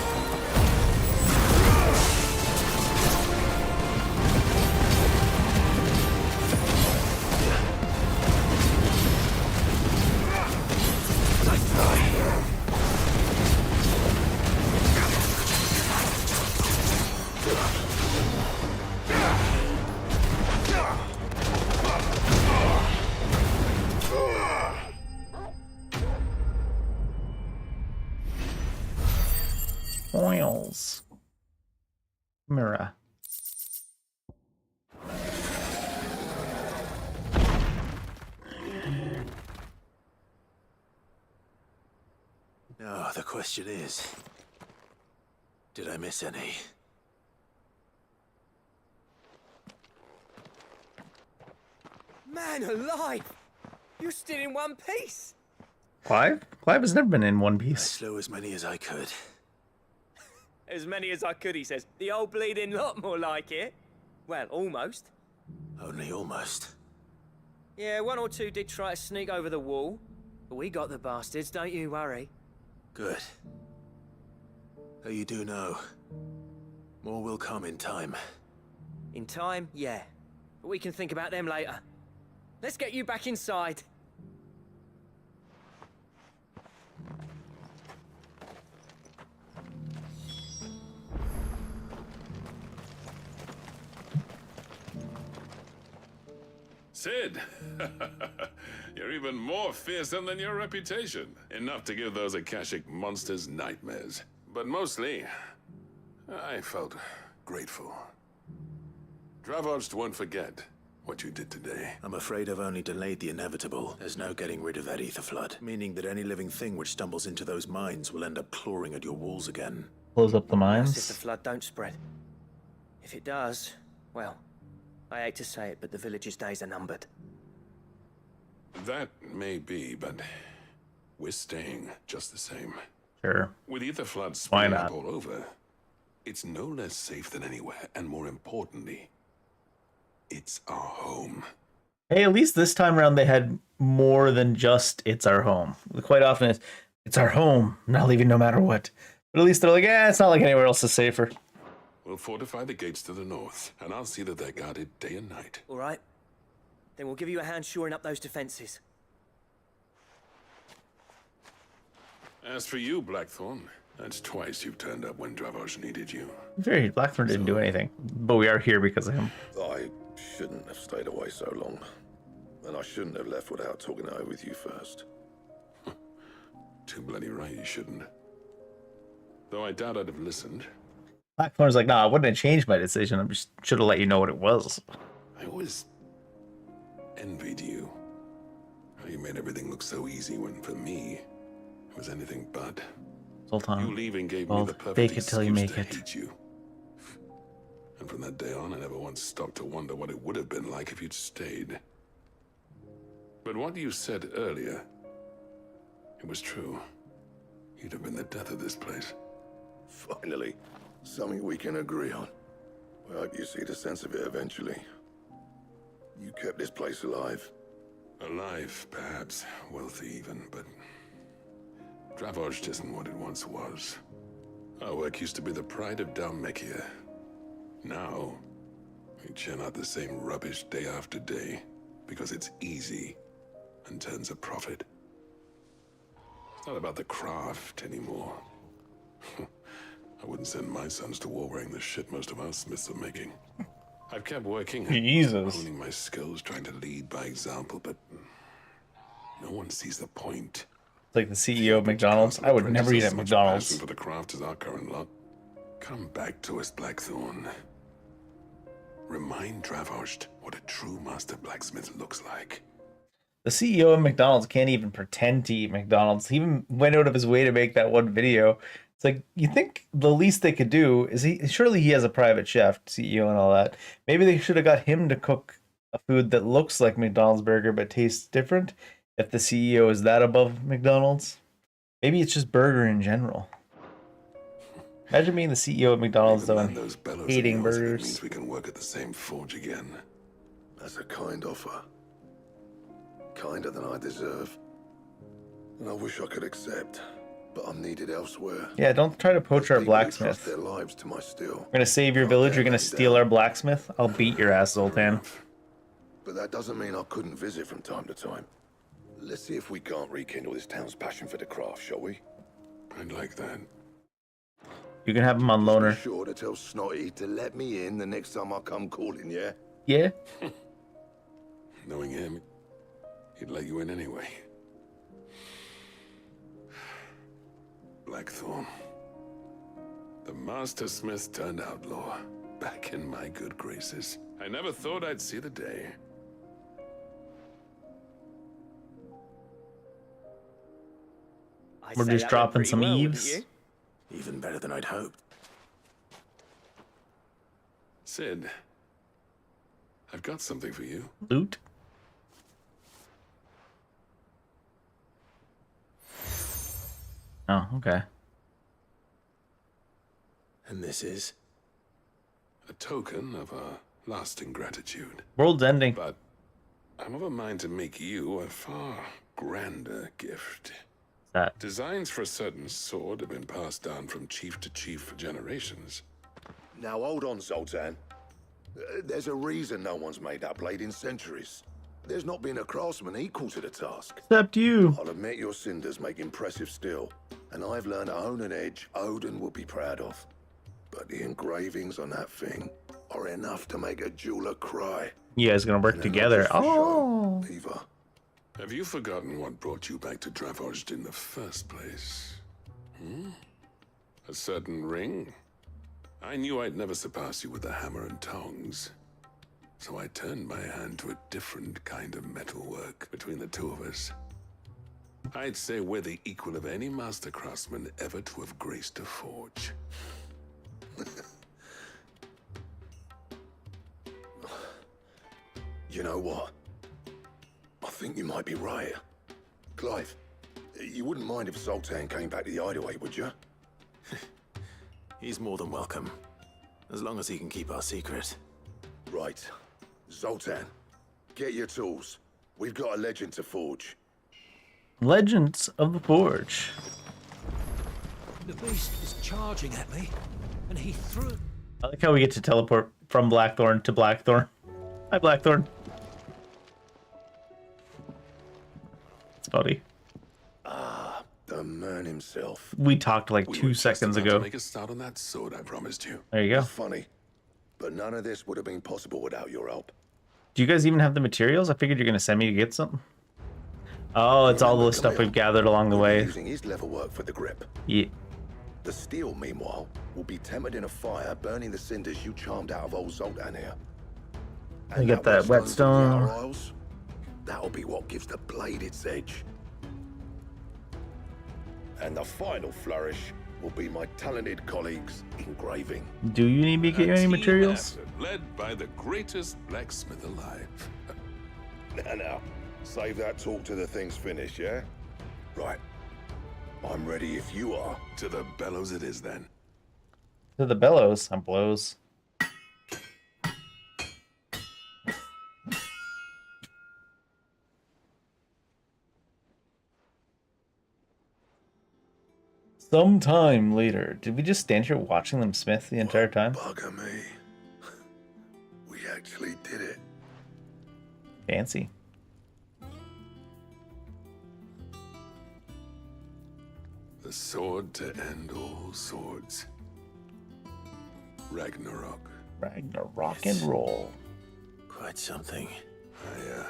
Oils. Mirror. Now, the question is, did I miss any? Man alive! You're still in one piece! Clive? Clive has never been in one I piece. slew as many as I could. As many as I could, he says. The old bleeding lot, more like it. Well, almost. Only almost. Yeah, one or two did try to sneak over the wall. But we got the bastards, don't you worry. Good. Though you do know, more will come in time. In time, yeah. But we can think about them later. Let's get you back inside. Sid, you're even more fearsome than your reputation. Enough to give those Akashic monsters nightmares. But mostly, I felt grateful. Dravoged won't forget what you did today. I'm afraid I've only delayed the inevitable. There's no getting rid of that ether flood, meaning that any living thing which stumbles into those mines will end up clawing at your walls again. Close up the That's if mines. the flood don't spread. If it does, well, I hate to say it, but the village's days are numbered. That may be, but we're staying just the same. Sure. With ether flood Why spreading not? up all over, it's no less safe than anywhere, and more importantly, it's our home. Hey, at least this time around they had more than just "it's our home." Quite often it's our home, I'm not leaving no matter what. But at least they're like, it's not like anywhere else is safer. We'll fortify the gates to the north, and I'll see that they're guarded day and night. All right. Then we'll give you a hand shoring up those defenses. As for you, Blackthorn, that's twice you've turned up when Dravos needed you. Very Blackthorn didn't do anything, but we are here because of him. I shouldn't have stayed away so long. And I shouldn't have left without talking it over with you first. Too bloody right you shouldn't. Though I doubt I'd have listened. Blackthorn's like, I wouldn't have changed my decision. I just should have let you know what it was. I always envied you. How you made everything look so easy when, for me, it was anything but. Sultan, You leaving gave well, me the perfect fake it till you excuse make to it. hate you. And from that day on, I never once stopped to wonder what it would have been like if you'd stayed. But what you said earlier, it was true. You'd have been the death of this place. Finally, something we can agree on. I hope you see the sense of it eventually. You kept this place alive. Alive, perhaps. Wealthy even, but Dravoged isn't what it once was. Our work used to be the pride of Dalmekia. Now, we churn out the same rubbish day after day because it's easy and turns a profit. It's not about the craft anymore. I wouldn't send my sons to war wearing the shit most of our smiths are making. I've kept working, Jesus. honing my skills, trying to lead by example, but no one sees the point. It's like the CEO of McDonald's. I would never eat at McDonald's. Passion for the craft is our current lot. Come back to us, Blackthorn. Remind Dravoged what a true master blacksmith looks like. The CEO of McDonald's can't even pretend to eat McDonald's. He even went out of his way to make that one video. It's like, you think the least they could do is surely he has a private chef, CEO and all that. Maybe they should have got him to cook a food that looks like McDonald's burger but tastes different if the CEO is that above McDonald's. Maybe it's just burger in general. Imagine being the CEO of McDonald's though and hating burgers. It means we can work at the same forge again. That's a kind offer. Kinder than I deserve. And I wish I could accept, but I'm needed elsewhere. Yeah, don't try to poach our blacksmith. Their lives to my steel. We're gonna save your village, you're gonna steal our blacksmith? I'll beat your ass, Zoltan. But that doesn't mean I couldn't visit from time to time. Let's see if we can't rekindle this town's passion for the craft, shall we? I'd like that. You can have him on loaner. Be sure to tell Snotty to let me in the next time I come calling, yeah? Yeah? Knowing him, he'd let you in anyway. Blackthorn. The master smith turned outlaw. Back in my good graces. I never thought I'd see the day. We're just dropping some eaves. Even better than I'd hoped. Sid, I've got something for you. Loot? Oh, okay. And this is? A token of our lasting gratitude. World's ending. But I'm of a mind to make you a far grander gift. That designs for a certain sword have been passed down from chief to chief for generations. Now hold on, Zoltan. There's a reason no one's made that blade in centuries. There's not been a craftsman equal to the task. Except you. I'll admit your cinders make impressive steel, and I've learned to own an edge Odin will be proud of. But the engravings on that thing, are enough to make a jeweler cry. You guys gonna work together? Oh. Either. Have you forgotten what brought you back to Dravozd in the first place? A certain ring? I knew I'd never surpass you with the hammer and tongs. So I turned my hand to a different kind of metalwork between the two of us. I'd say we're the equal of any master craftsman ever to have graced a forge. You know what? I think you might be right. Clive, you wouldn't mind if Zoltan came back to the hideaway, would you? He's more than welcome. As long as he can keep our secret. Right. Zoltan, get your tools. We've got a legend to forge. Legends of the Forge. The beast was charging at me, and he threw... I like how we get to teleport from Blackthorn to Blackthorn. Hi, Blackthorn. It's funny. Ah, the man himself. We talked like 2 seconds ago. Make a start on that sword I promised you. There you go. Funny, but none of this would have been possible without your help. Do you guys even have the materials? I figured you're gonna send me to get something. Oh, it's all the stuff we've gathered along the way. Using his level work for the grip. Yeah. The steel, meanwhile, will be tempered in a fire, burning the cinders you charmed out of old Zoltan here. I get that whetstone. That'll be what gives the blade its edge. And the final flourish will be my talented colleagues' engraving. Do you need me to get you any materials? Led by the greatest blacksmith alive. Now, save that talk to the thing's finished, yeah? Right. I'm ready if you are. To the bellows it is then. To the bellows, I'm blows. Sometime later, did we just stand here watching them smith the entire time? Bugger me. We actually did it. Fancy. The sword to end all swords. Ragnarok. Ragnarok and roll. Quite something. I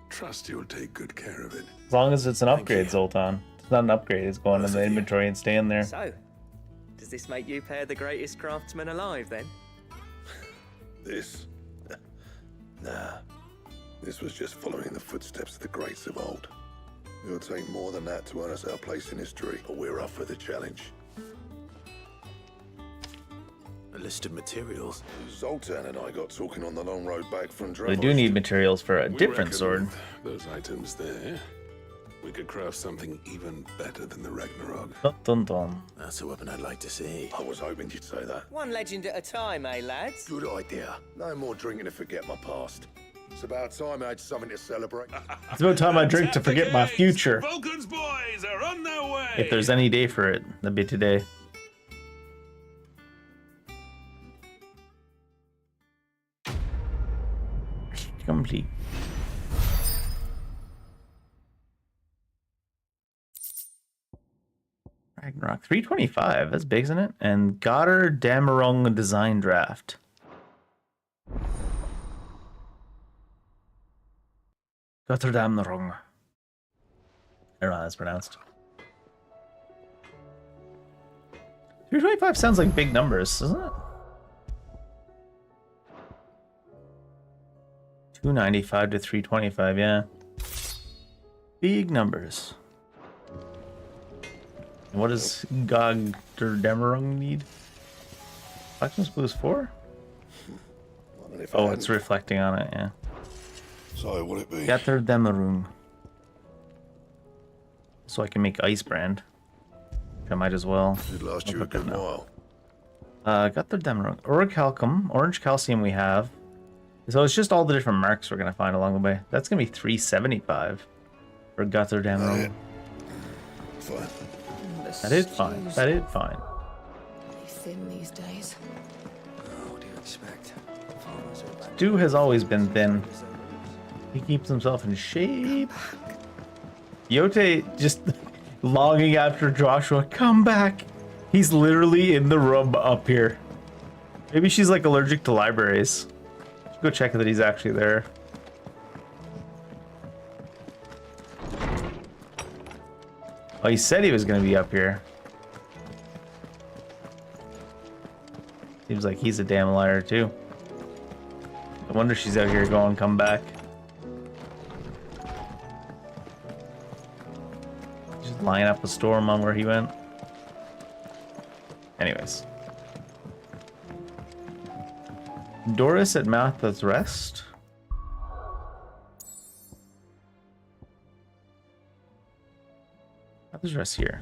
trust you'll take good care of it. As long as it's an upgrade, Zoltan. It's not an upgrade, it's going in the inventory and staying there. So, does this make you pair the greatest craftsman alive, then? This? Nah. This was just following the footsteps of the greats of old. It'll take more than that to earn us our place in history, but we're up for the challenge. A list of materials. Zoltan and I got talking on the long road back from Dravozd. We do need materials for a different reckon sword. with those items there, we could craft something even better than the Ragnarok. Dun, dun, dun. That's a weapon I'd like to see. I was hoping you'd say that. One legend at a time, eh, lads? Good idea. No more drinking to forget my past. It's about time I had something to celebrate. It's about time I drink to forget my future. Vulcan's boys are on their way. If there's any day for it, that'd be today. Complete. Ragnarok 325. That's big, isn't it? And Goddard Damerung design draft. Gotterdammerung. I don't know how that's pronounced. 325 sounds like big numbers, doesn't it? 295 to 325, yeah. Big numbers. And what does Gotterdammerung need? Blacksmith's Blues 4? Oh, it's reflecting on it, yeah. So, will it be? Gotterdammerung. So I can make Ice Brand. I might as well. It last you a good while. Gotterdammerung. Orichalcum. Orange calcium we have. So it's just all the different marks we're going to find along the way. That's going to be 375 for Gotterdammerung. Fine. That is fine. That is fine. Thin these days. What do you expect? Stu has always been thin. He keeps himself in shape. Yote just longing after Joshua. Come back. He's literally in the room up here. Maybe she's like allergic to libraries. Should go check that he's actually there. Oh, he said he was going to be up here. Seems like he's a damn liar too. I wonder if she's out here going, come back. Just lying up a storm on where he went. Anyways. Doris at Martha's Rest. Martha's Rest here.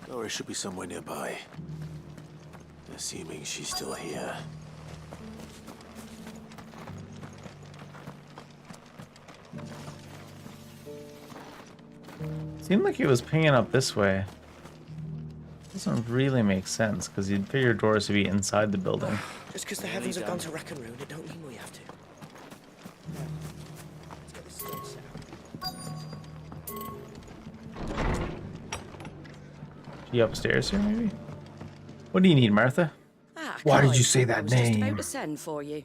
Doris should be somewhere nearby. Assuming she's still here. Seemed like it was pinging up this way. Doesn't really make sense, because you'd figure Doris would be inside the building. Just because the heavens have gone to wreck and ruin, it don't mean we have to. She upstairs here, maybe? What do you need, Martha? Why did you say that I was just about name? to send for you.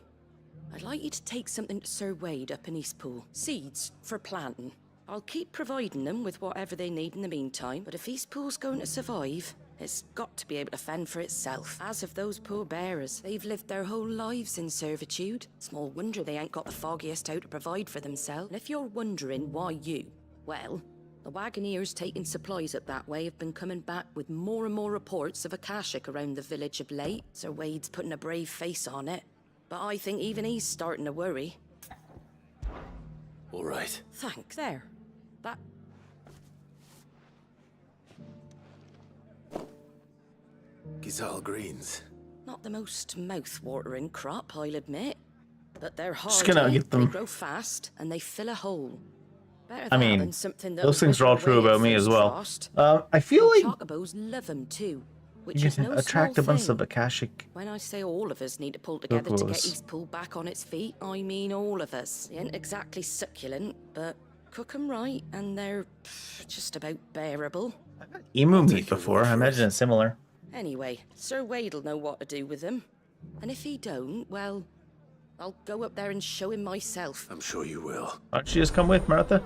I'd like you to take something to Sir Wade up in Eastpool. Seeds for planting. I'll keep providing them with whatever they need in the meantime, but if Eastpool's going to survive, it's got to be able to fend for itself. As of those poor bearers, they've lived their whole lives in servitude. Small wonder they ain't got the foggiest how to provide for themselves. And if you're wondering why you, well, the wagoneers taking supplies up that way have been coming back with more and more reports of Akashic around the village of late. Sir Wade's putting a brave face on it, but I think even he's starting to worry. All right. Thanks. There. That... Gizal greens. Not the most mouth-watering crop, I'll admit. But they're hard. Just gonna get them. They grow fast, and they fill a hole. Better I that mean, than something that those things are all true about me as well. I feel like Chocobos love them too, which you is can no attract small a bunch thing. of Akashic. When I say all of us need to pull together to get Chocobos. Eastpool back on its feet, I mean all of us. They ain't exactly succulent, but cook 'em right, and they're just about bearable. Emu meat before. I imagine it's similar. Anyway, Sir Wade'll know what to do with them. And if he don't, well, I'll go up there and show him myself. I'm sure you will. Why don't you just come with, Martha?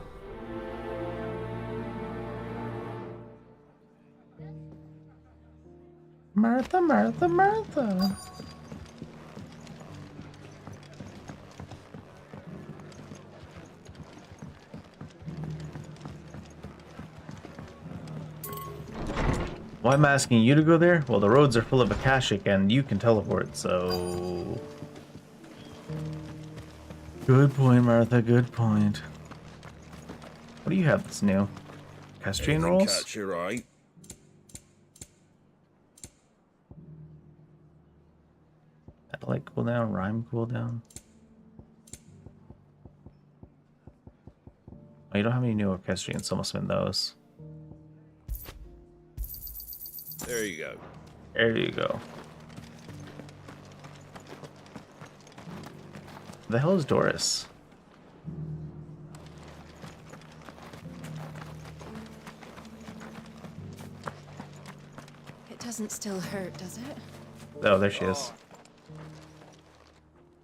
Martha, Martha, Martha. Why am I asking you to go there? Well, the roads are full of Akashic and you can teleport, so... Good point, Martha, good point. What do you have that's new? Castrian rolls? Catch your eye. Light cooldown, rhyme cooldown. Oh, you don't have any new orchestrians, so must have been those. There you go. There you go. The hell is Doris? It doesn't still hurt, does it? Oh, there she is.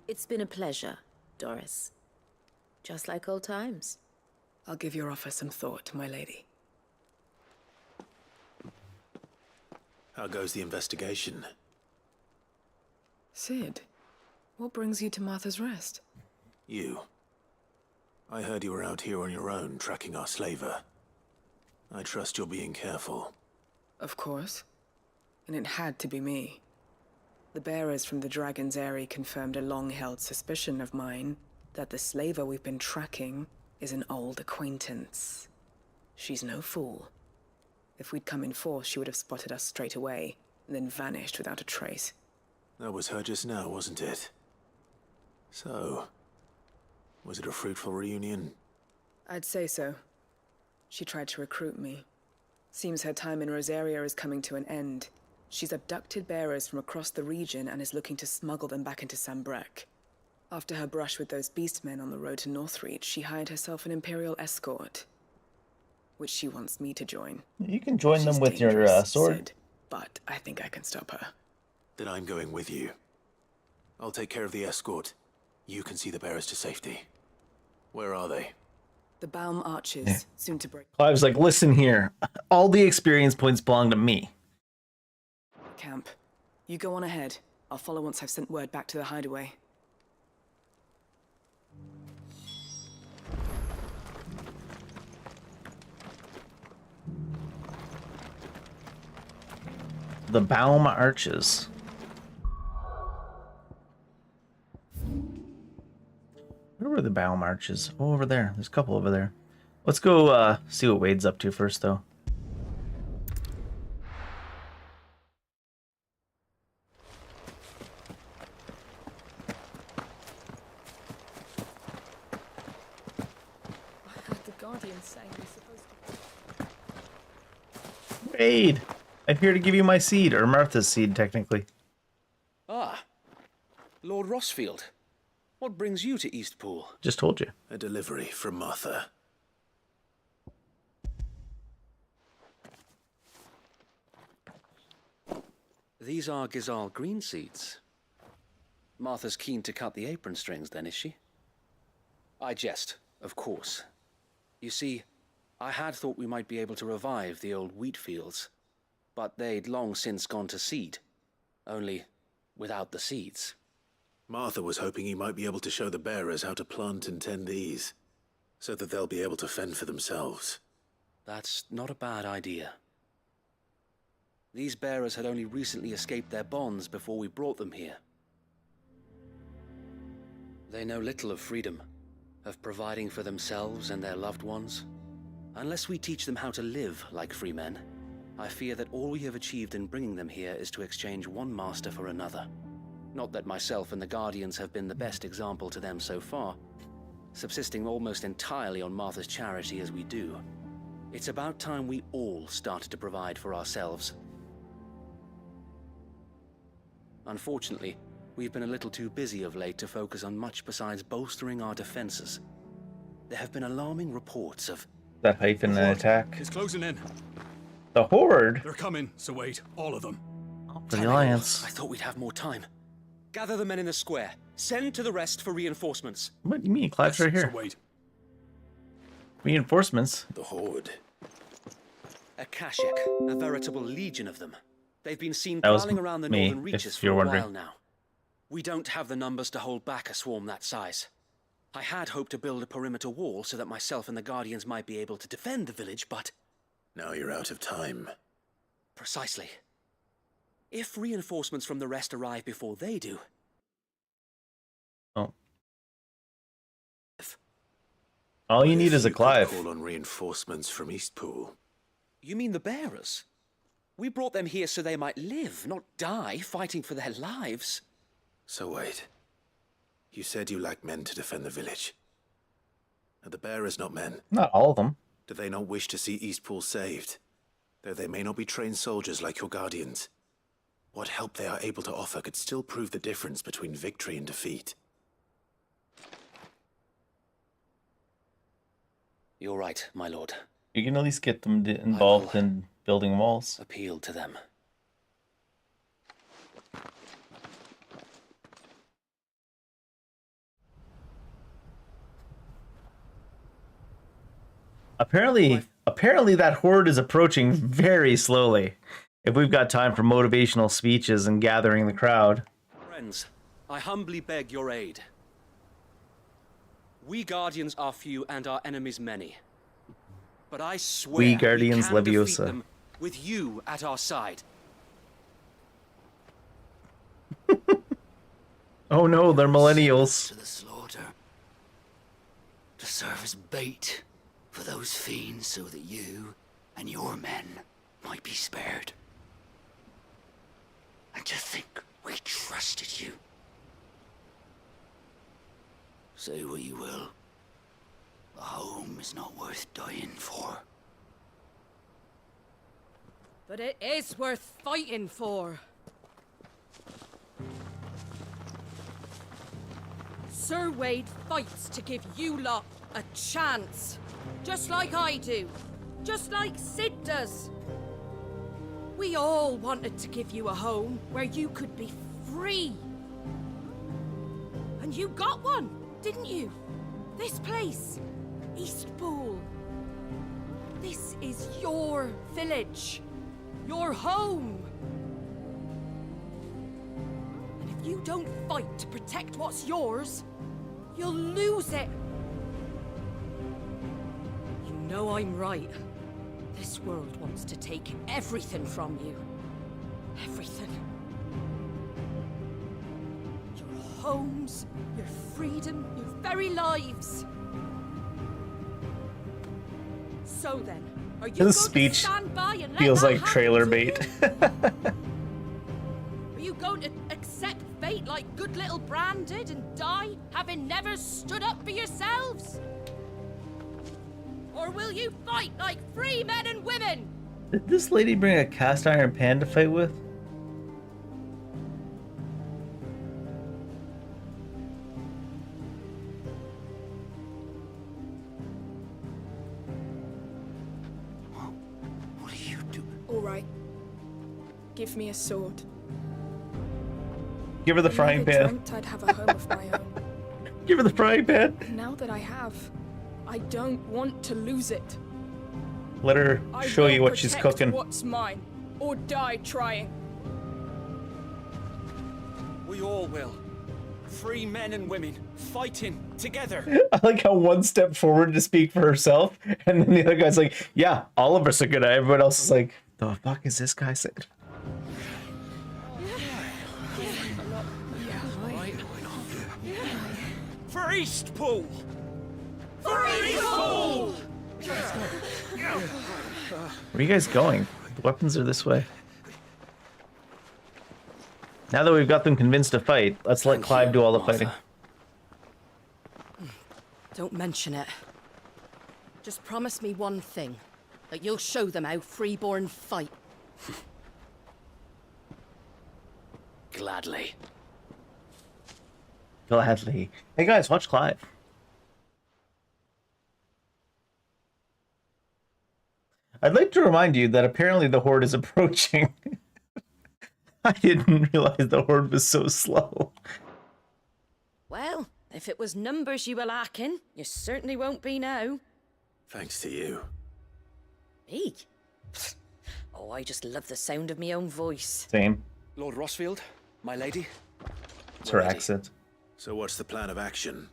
It's been a pleasure, Doris. Just like old times. I'll give your offer some thought, my lady. How goes the investigation? Sid, what brings you to Martha's Rest? You. I heard you were out here on your own, tracking our slaver. I trust you're being careful. Of course. And it had to be me. The bearers from the Dragon's Eyrie confirmed a long-held suspicion of mine that the slaver we've been tracking is an old acquaintance. She's no fool. If we'd come in force, she would have spotted us straight away, and then vanished without a trace. That was her just now, wasn't it? So, was it a fruitful reunion? I'd say so. She tried to recruit me. Seems her time in Rosaria is coming to an end. She's abducted bearers from across the region and is looking to smuggle them back into Sambrek. After her brush with those beastmen on the road to Northreach, she hired herself an Imperial escort. which she wants me to join. You can join them with your Dangerous, sword. Sid, but I think I can stop her. Then I'm going with you. I'll take care of the escort. You can see the bearers to safety. Where are they? The Baum Archers, soon to break Clive's like, listen here. All the experience points belong to me. camp. You go on ahead. I'll follow once I've sent word back to the hideaway. The Baum Arches. Where were the Baum Arches? Oh, over there. There's a couple over there. Let's go see what Wade's up to first, though. I heard the Guardian saying we're supposed to... Wade! I'm here to give you my seed, or Martha's seed, technically. Ah, Lord Rossfield. What brings you to Eastpool? Just told you. A delivery from Martha. These are Gizal green seeds. Martha's keen to cut the apron strings, then, is she? I jest, of course. You see, I had thought we might be able to revive the old wheat fields, but they'd long since gone to seed, only without the seeds. Martha was hoping you might be able to show the bearers how to plant and tend these, so that they'll be able to fend for themselves. That's not a bad idea. These bearers had only recently escaped their bonds before we brought them here. They know little of freedom, of providing for themselves and their loved ones. Unless we teach them how to live like free men, I fear that all we have achieved in bringing them here is to exchange one master for another. Not that myself and the Guardians have been the best example to them so far, subsisting almost entirely on Martha's charity as we do. It's about time we all started to provide for ourselves. Unfortunately, we've been a little too busy of late to focus on much besides bolstering our defenses. There have been alarming reports of... That hyphen attack. It's closing in. The Horde? They're coming, so wait, all of them. The Alliance. I thought we'd have more time. Gather the men in the square. Send to the rest for reinforcements. What do you mean? Clive's right here. So wait. Reinforcements? The Horde. A Kashik, a veritable legion of them. They've been seen That was prowling around the me, northern reaches if for you're a wondering. while now. We don't have the numbers to hold back a swarm that size. I had hoped to build a perimeter wall so that myself and the Guardians might be able to defend the village, but... Now you're out of time. Precisely. If reinforcements from the rest arrive before they do... Oh. All you need is a Clive. Call on reinforcements from Eastpool. You mean the bearers? We brought them here so they might live, not die, fighting for their lives. So wait. You said you lack men to defend the village. Are the bearers not men? Not all of them. Do they not wish to see Eastpool saved? Though they may not be trained soldiers like your Guardians. What help they are able to offer could still prove the difference between victory and defeat. You're right, my lord. You can at least get them involved in building walls. Appeal to them. Apparently that Horde is approaching very slowly. If we've got time for motivational speeches and gathering the crowd. Friends, I humbly beg your aid. We Guardians are few and our enemies many. But I swear We Guardians we can defeat Leviosa. them with you at our side. Oh no, they're millennials. To the slaughter. To serve as bait for those fiends so that you and your men might be spared. And to think we trusted you. Say what you will. A home is not worth dying for. But it is worth fighting for. Sir Wade fights to give you lot a chance. Just like I do. just like Sid does. We all wanted to give you a home where you could be free. And you got one, didn't you? This place, Eastpool. This is your village, your home. And if you don't fight to protect what's yours, you'll lose it. You know I'm right. This world wants to take everything from you. Everything. Your homes, your freedom, your very lives. So then, are you going His to speech stand by and let feels that like happen trailer to bait. you? Are you going to accept fate like good little Bran did and die, having never stood up for yourselves? Or will you fight like free men and women? Did this lady bring a cast iron pan to fight with? What are you doing? All right. Give me a sword. Give her the I frying never pan. dreamt I'd have a home of my own. Give her the frying pan. Now that I have, I don't want to lose it. Let her I show will you what she's protect cooking. What's mine, or die trying. We all will. Free men and women, fighting together. I like how one step forward to speak for herself, and then the other guy's like, yeah, all of us are gonna. Everyone else is like, the fuck is this guy saying? For Eastpool! For Eastpool! Where are you guys going? The weapons are this way. Now that we've got them convinced to fight, let's let Clive do all the fighting. Don't mention it. Just promise me one thing. That you'll show them how freeborn fight. Gladly. Gladly. Hey guys, watch Clive. I'd like to remind you that apparently the Horde is approaching. I didn't realize the Horde was so slow. Well, if it was numbers you were lacking, you certainly won't be now. Thanks to you. Me? Oh, I just love the sound of my own voice. Same. Lord Rossfield, my lady. It's her accent. So what's the plan of action?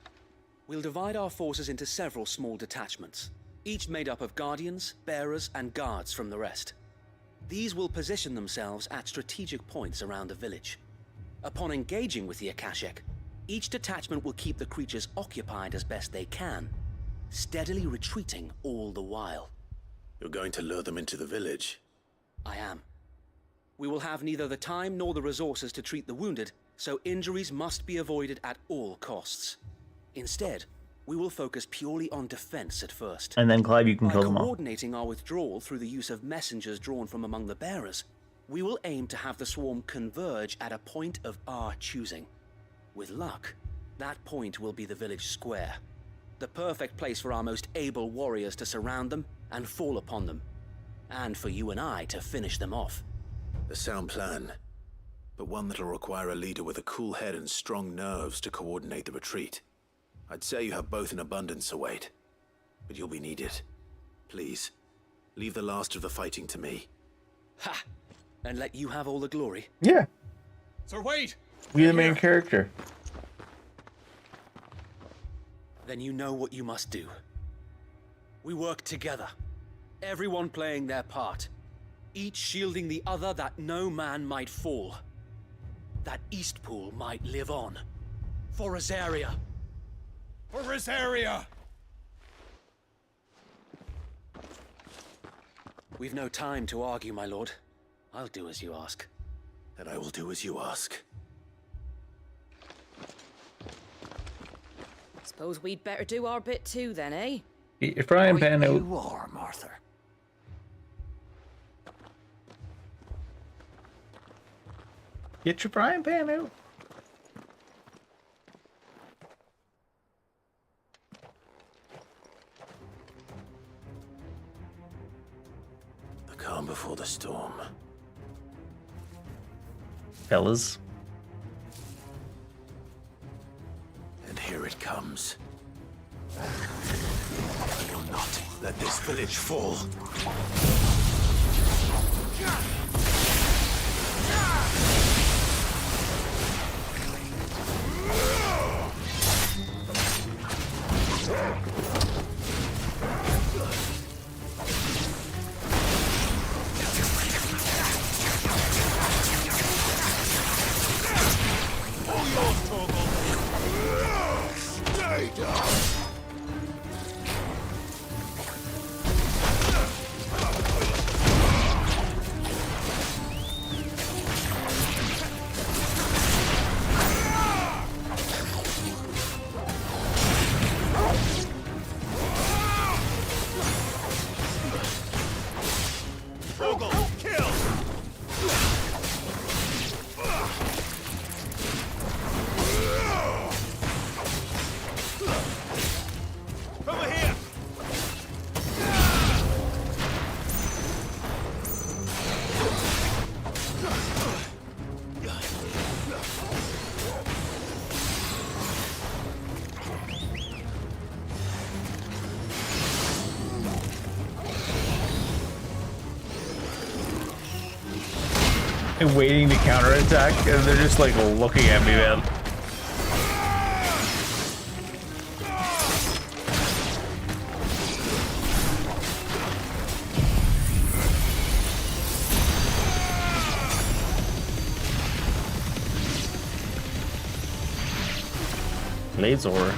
We'll divide our forces into several small detachments, each made up of guardians, bearers, and guards from the rest. These will position themselves at strategic points around the village. Upon engaging with the Akashic, each detachment will keep the creatures occupied as best they can, steadily retreating all the while. You're going to lure them into the village? I am. We will have neither the time nor the resources to treat the wounded, so injuries must be avoided at all costs. Instead, we will focus purely on defense at first. And then, Clive, you can By kill them all. coordinating our withdrawal through the use of messengers drawn from among the bearers, we will aim to have the swarm converge at a point of our choosing. With luck, that point will be the village square. The perfect place for our most able warriors to surround them and fall upon them. And for you and I to finish them off. A sound plan, but one that'll require a leader with a cool head and strong nerves to coordinate the retreat. I'd say you have both in abundance, await, but you'll be needed. Please, leave the last of the fighting to me. Ha! And let you have all the glory? Yeah. Sir Wade! Be the main character. Then you know what you must do. We work together, everyone playing their part, each shielding the other that no man might fall, that Eastpool might live on. For Rosaria. For Rosaria! We've no time to argue, my lord. I'll do as you ask. And I will do as you ask. Suppose we'd better do our bit too then, eh? Get your frying pan out. You are, Martha. Get your frying pan out. fellas. And here it comes. I will not let this village fall. Waiting to counterattack, and they're just like looking at me, man. Laser.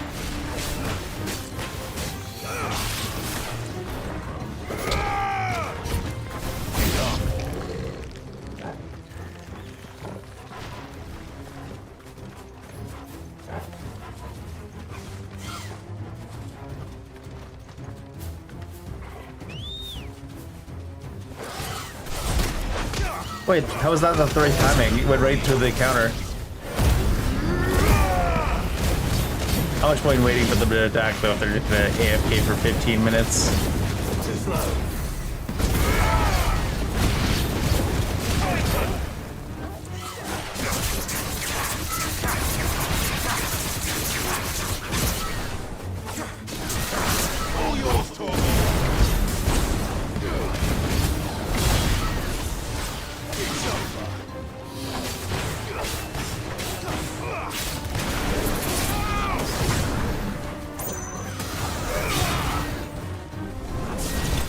Wait, how was that not the right timing? You went right to the counter. How much point waiting for them to attack though if they're just gonna AFK for 15 minutes? Too slow. All yours, Torgal. It's over.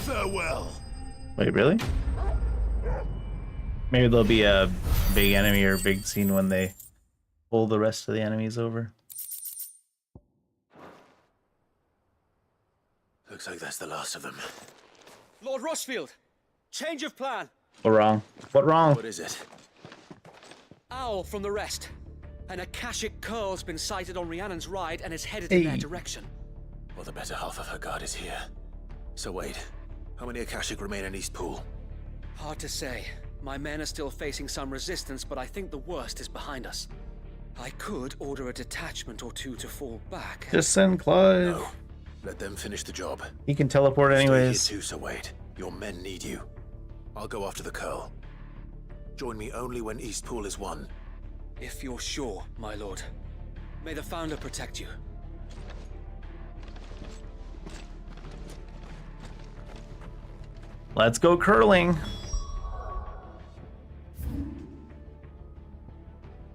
Farewell. Wait, really? Maybe there'll be a big enemy or big scene when they pull the rest of the enemies over. Looks like that's the last of them. Lord Rossfield, change of plan. What wrong? What wrong? What is it? Owl from the rest. An Akashic curl's been sighted on Rhiannon's ride and is headed in their direction. Well, the better half of her guard is here. So wait, how many Akashic remain in East Pool? Hard to say. My men are still facing some resistance, but I think the worst is behind us. I could order a detachment or two to fall back. Just send Clive. No. Let them finish the job. He can teleport anyways. Stay here too, so wait. Your men need you. I'll go after the curl. Join me only when East Pool is won. If you're sure, my lord. May the Founder protect you. Let's go curling.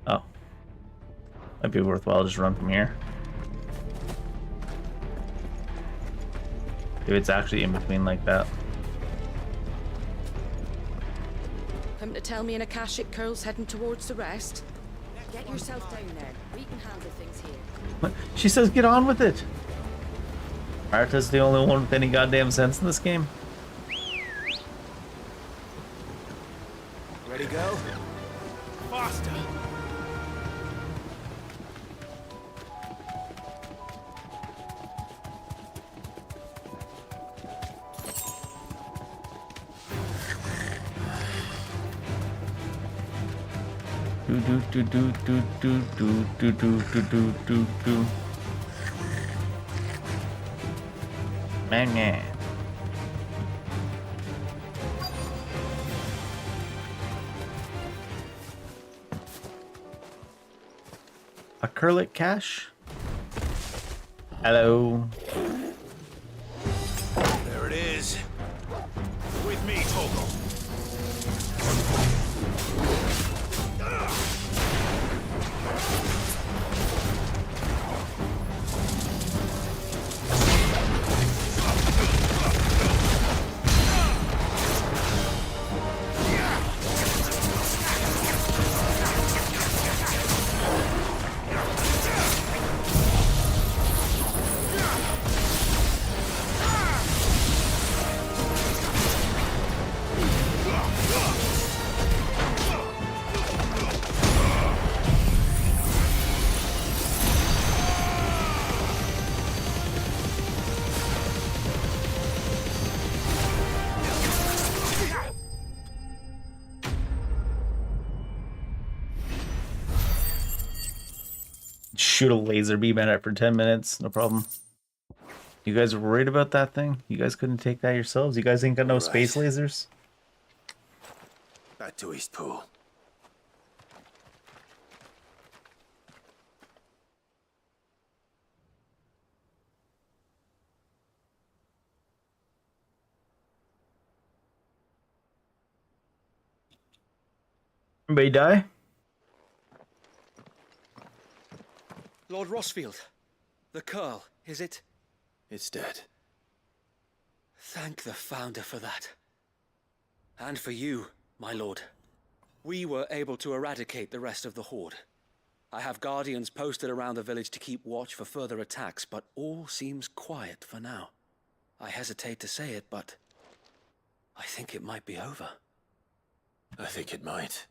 Oh. Might be worthwhile just run from here. If it's actually in between like that. Come to tell me an Akashic curl's heading towards the rest? Get yourself down there. We can handle things here. What? She says get on with it. Marta's the only one with any goddamn sense in this game. Ready, go? Faster! Man. Curlit Cash. Hello. There it is. With me, Toggle. Shoot a laser beam at it for 10 minutes, no problem. You guys were worried about that thing? You guys couldn't take that yourselves? You guys ain't got no space lasers? Back to Eastpool. Anybody die? Lord Rossfield, the Curl, is it? It's dead. Thank the Founder for that. And for you, my lord. We were able to eradicate the rest of the Horde. I have guardians posted around the village to keep watch for further attacks, but all seems quiet for now. I hesitate to say it, but I think it might be over. I think it might.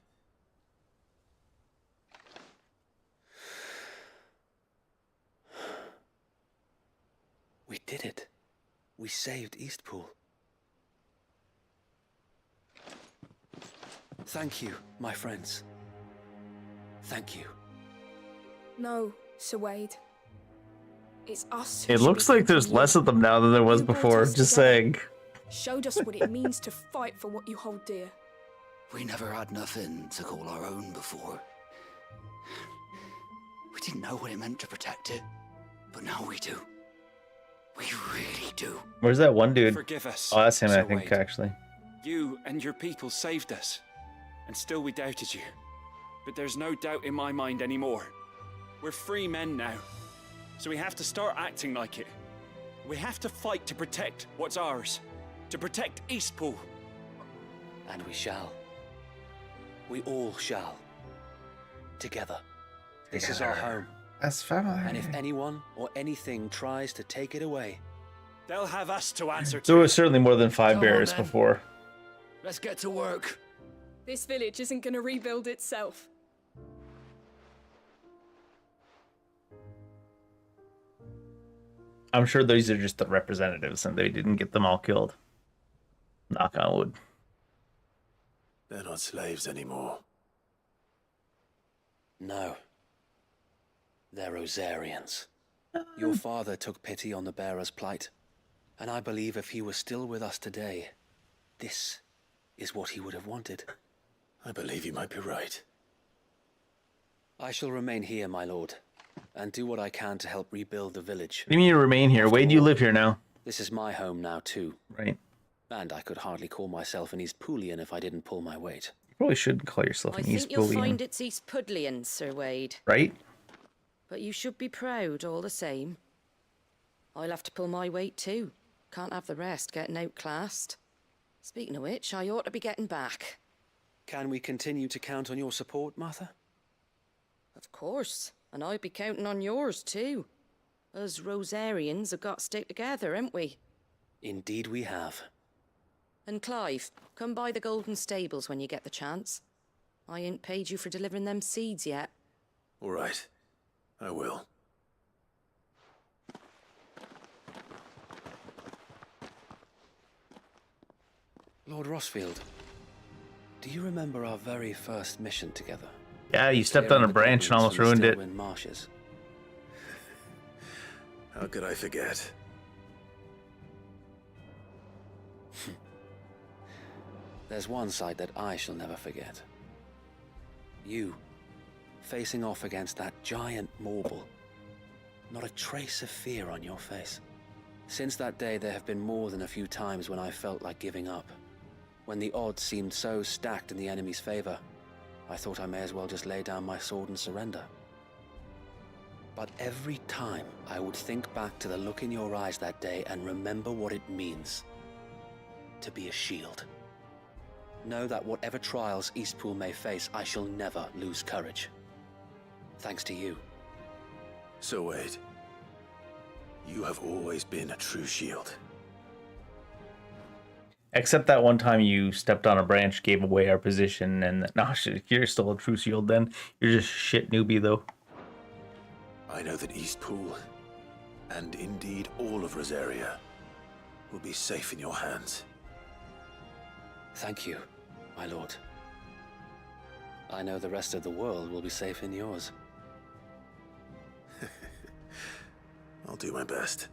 We did it. We saved Eastpool. Thank you, my friends. Thank you. No, Sir Wade. It's us. who It should looks be like there's thanking you. less of them now than there was You brought before. us Just together. saying. Showed us what it means to fight for what you hold dear. We never had nothing to call our own before. We didn't know what it meant to protect it, but now we do. We really do. Where's that one dude? Forgive us, Oh, that's him, I Sir think, Wade. actually. You and your people saved us, and still we doubted you. But there's no doubt in my mind anymore. We're free men now, so we have to start acting like it. We have to fight to protect what's ours, to protect Eastpool. And we shall. We all shall. Together. This is our home. As family. And if anyone or anything tries to take it away, they'll have us to answer to. There was certainly more than 5 Come on, bears then. before. Let's get to work. This village isn't going to rebuild itself. I'm sure these are just the representatives and they didn't get them all killed. Knock on wood. They're not slaves anymore. No. They're Rosarians. Your father took pity on the bearer's plight, and I believe if he was still with us today, this is what he would have wanted. I believe you might be right. I shall remain here, my lord, and do what I can to help rebuild the village. What do you mean you remain here? Wade, you live here now. This is my home now, too. Right. And I could hardly call myself an Eastpoolian if I didn't pull my weight. You probably shouldn't call yourself I an think you'll Eastpoolian. find it's East Pudlian, Sir Wade. Right? But you should be proud all the same. I'll have to pull my weight too. Can't have the rest getting outclassed. Speaking of which, I ought to be getting back. Can we continue to count on your support, Martha? Of course. And I'll be counting on yours too. Us Rosarians have got to stick together, haven't we? Indeed we have. And Clive, come by the Golden Stables when you get the chance. I ain't paid you for delivering them seeds yet. All right. I will. Lord Rossfield, do you remember our very first mission together? Yeah, you stepped on a branch and almost ruined it. In marshes. How could I forget? There's one side that I shall never forget. You facing off against that giant Morble. Not a trace of fear on your face. Since that day, there have been more than a few times when I felt like giving up. When the odds seemed so stacked in the enemy's favor, I thought I may as well just lay down my sword and surrender. But every time, I would think back to the look in your eyes that day and remember what it means to be a shield. Know that whatever trials Eastpool may face, I shall never lose courage. Thanks to you. So Wade, you have always been a true shield. Except that one time you stepped on a branch, gave away our position, and no, shit, you're still a true shield then. You're just shit newbie though. I know that Eastpool, and indeed all of Rosaria, will be safe in your hands. Thank you, my lord. I know the rest of the world will be safe in yours. I'll do my best.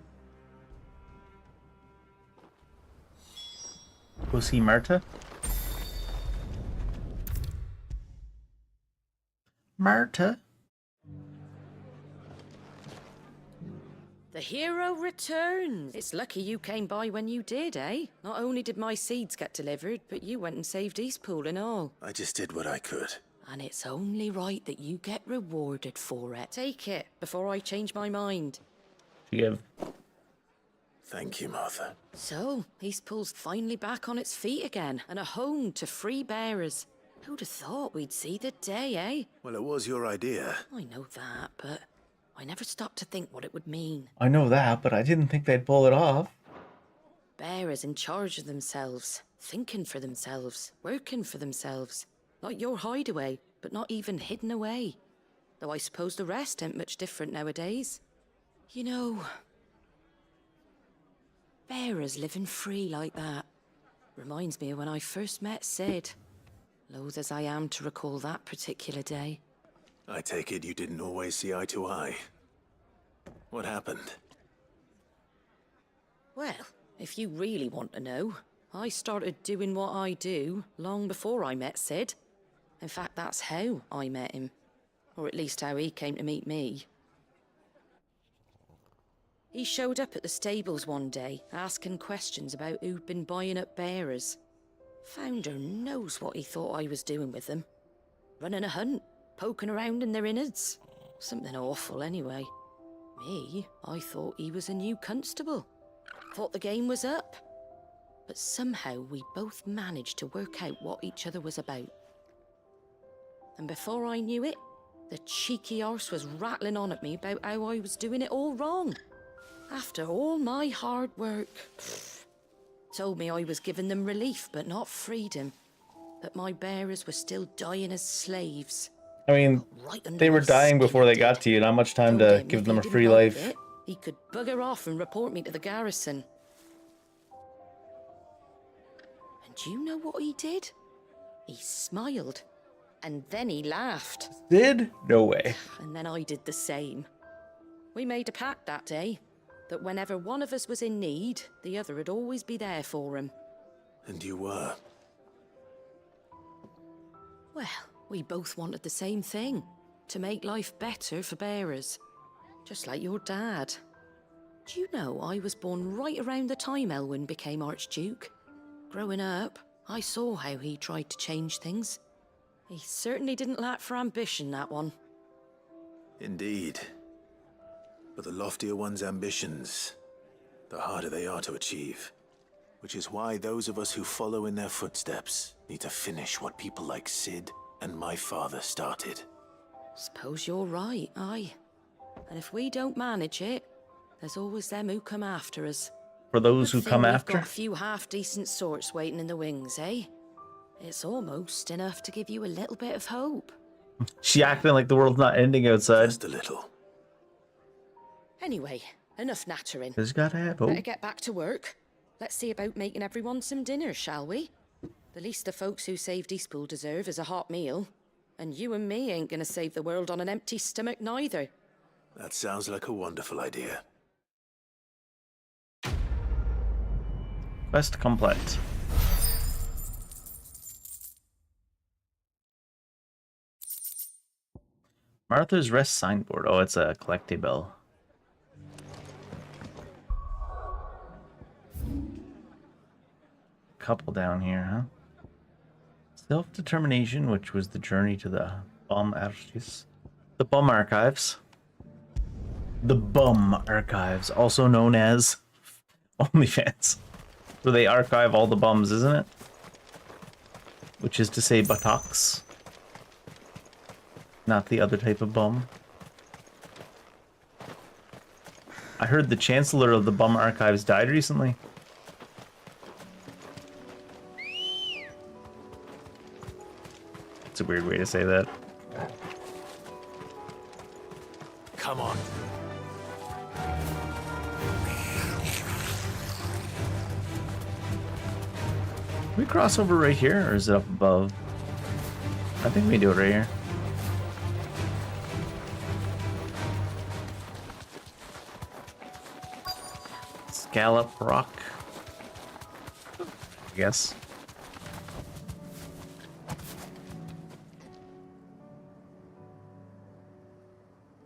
Go see Marta? Marta? The hero returns. It's lucky you came by when you did, eh? Not only did my seeds get delivered, but you went and saved Eastpool and all. I just did what I could. And it's only right that you get rewarded for it. Take it, before I change my mind. Give. Thank you, Martha. So, Eastpool's finally back on its feet again, and a home to free bearers. Who'd have thought we'd see the day, eh? Well, it was your idea. I know that, but I never stopped to think what it would mean. I know that, but I didn't think they'd pull it off. Bearers in charge of themselves, thinking for themselves, working for themselves. Like your hideaway, but not even hidden away. Though I suppose the rest ain't much different nowadays. You know, bearers living free like that reminds me of when I first met Sid. Loath as I am to recall that particular day. I take it you didn't always see eye to eye. What happened? Well, if you really want to know, I started doing what I do long before I met Sid. In fact, that's how I met him. Or at least how he came to meet me. He showed up at the stables one day, asking questions about who'd been buying up bearers. Founder knows what he thought I was doing with them. Running a hunt, poking around in their innards. Something awful, anyway. Me, I thought he was a new constable. Thought the game was up. But somehow we both managed to work out what each other was about. And before I knew it, the cheeky arse was rattling on at me about how I was doing it all wrong. After all my hard work. Told me I was giving them relief, but not freedom. That my bearers were still dying as slaves. I mean, they were dying before they got to you. Not much time to give them a free life. He could bugger off and report me to the garrison. And do you know what he did? He smiled. And then he laughed. Did? No way. And then I did the same. We made a pact that day. That whenever one of us was in need, the other would always be there for him. And you were? Well, we both wanted the same thing. To make life better for bearers. Just like your dad. Do you know I was born right around the time Elwyn became Archduke? Growing up, I saw how he tried to change things. He certainly didn't lack for ambition, that one. Indeed. But the loftier one's ambitions, the harder they are to achieve. Which is why those of us who follow in their footsteps need to finish what people like Sid and my father started. Suppose you're right, aye. And if we don't manage it, there's always them who come after us. For those who come after? We've got a few half-decent sorts waiting in the wings, eh? It's almost enough to give you a little bit of hope. She acting like the world's not ending outside. Just a little. Anyway, enough nattering. Just gotta have hope. Better get back to work. Let's see about making everyone some dinner, shall we? The least the folks who saved Eastpool deserve is a hot meal. And you and me ain't gonna save the world on an empty stomach neither. That sounds like a wonderful idea. Quest complete. Martha's Rest signboard. Oh, it's a collectible. Couple down here, huh? Self-determination, which was the journey to the Bum Archives. The Bum Archives. The Bum Archives, also known as OnlyFans. Where they archive all the bums, isn't it? Which is to say buttocks. Not the other type of bum. I heard the Chancellor of the Bum Archives died recently. It's a weird way to say that. Come on. Can we cross over right here, or is it up above? I think we do it right here. Scallop Rock. I guess.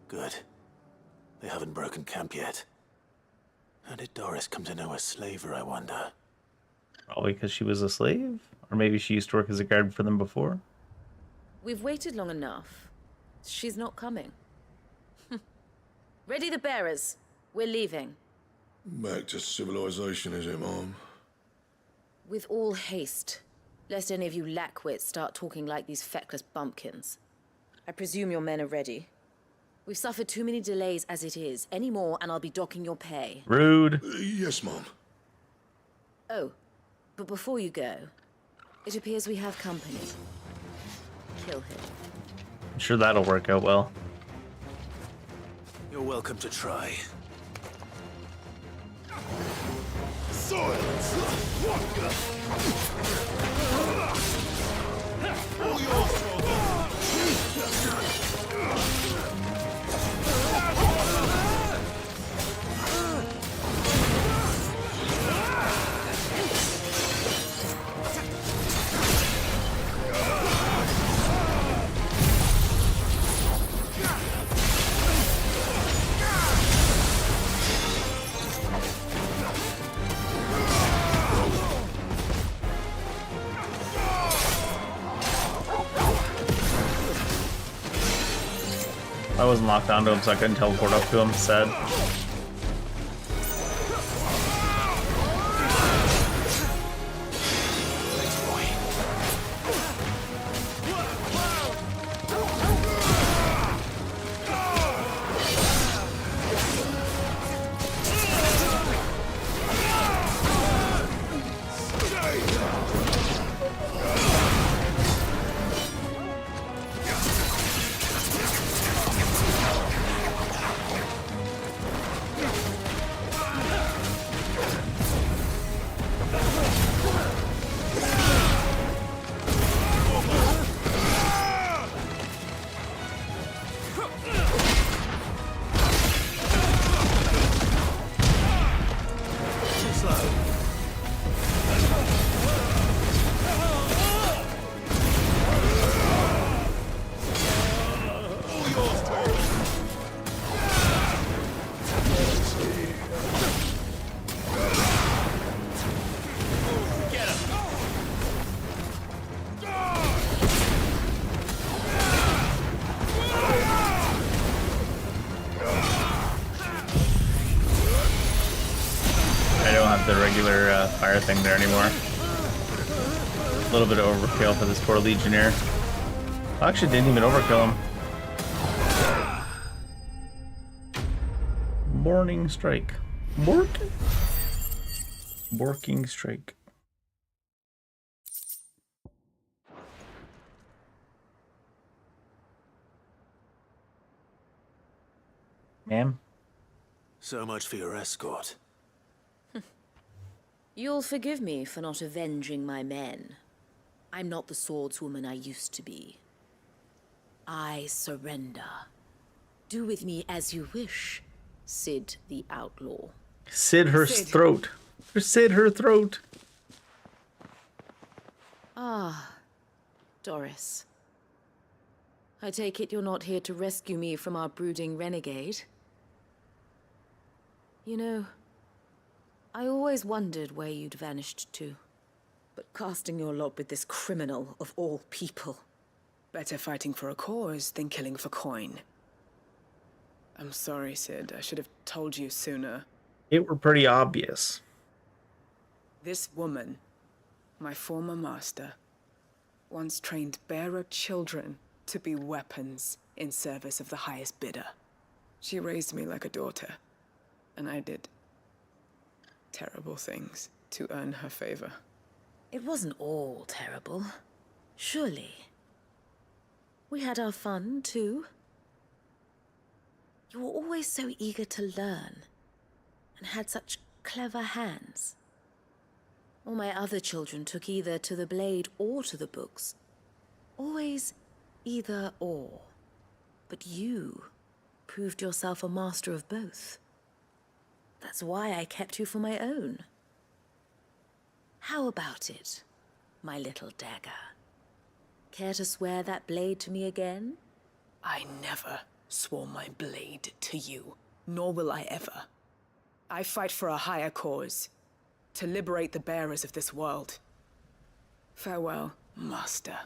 Good. They haven't broken camp yet. How did Doris come to know a slaver, I wonder? Probably because she was a slave? Or maybe she used to work as a guard for them before? We've waited long enough. She's not coming. Ready the bearers. We're leaving. Back to civilization, is it, Mom? With all haste, lest any of you lackwits start talking like these feckless bumpkins. I presume your men are ready. We've suffered too many delays as it is. Any more and I'll be docking your pay. Rude. Yes, Mom. Oh, but before you go, it appears we have company. Kill him. I'm sure that'll work out well. You're welcome to try. Silence! I wasn't locked onto him, so I couldn't teleport up to him. Sad. The regular fire thing there anymore. A little bit of overkill for this poor legionnaire. I actually didn't even overkill him. Morning strike. Working strike. Ma'am? So much for your escort. You'll forgive me for not avenging my men. I'm not the swordswoman I used to be. I surrender. Do with me as you wish, Sid the Outlaw. Sid her throat. Sid her throat. Ah, Doris. I take it you're not here to rescue me from our brooding renegade? You know, I always wondered where you'd vanished to. But casting your lot with this criminal of all people. Better fighting for a cause than killing for coin. I'm sorry, Sid. I should have told you sooner. It were pretty obvious. This woman, my former master, once trained bearer children to be weapons in service of the highest bidder. She raised me like a daughter, and I did terrible things to earn her favor. It wasn't all terrible, surely. We had our fun, too. You were always so eager to learn, and had such clever hands. All my other children took either to the blade or to the books. Always either or. But you proved yourself a master of both. That's why I kept you for my own. How about it, my little dagger? Care to swear that blade to me again? I never swore my blade to you, nor will I ever. I fight for a higher cause, to liberate the bearers of this world. Farewell, Master.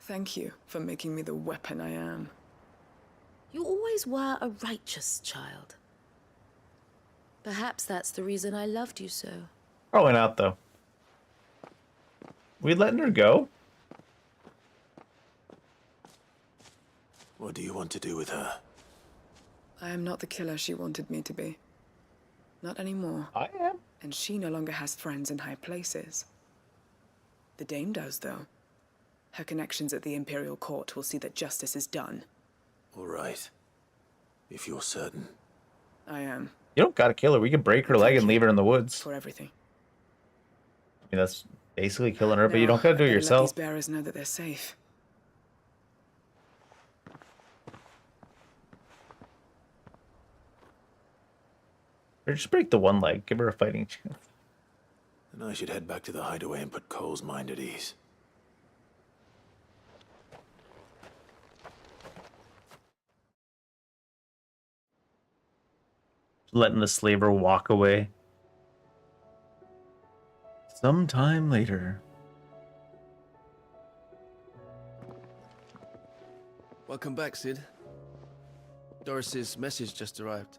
Thank you for making me the weapon I am. You always were a righteous child. Perhaps that's the reason I loved you so. Probably not, though. We letting her go? What do you want to do with her? I am not the killer she wanted me to be. Not anymore. I am. And she no longer has friends in high places. The Dame does, though. Her connections at the Imperial Court will see that justice is done. All right. If you're certain. I am. You don't gotta kill her. We could break her leg and leave her in the woods. For everything. I mean, that's basically killing her, but you don't gotta do it yourself. Let these bearers know that they're safe. Or just break the one leg. Give her a fighting chance. Then I should head back to the hideaway and put Cole's mind at ease. Letting the slaver walk away. Sometime later. Welcome back, Sid. Doris's message just arrived.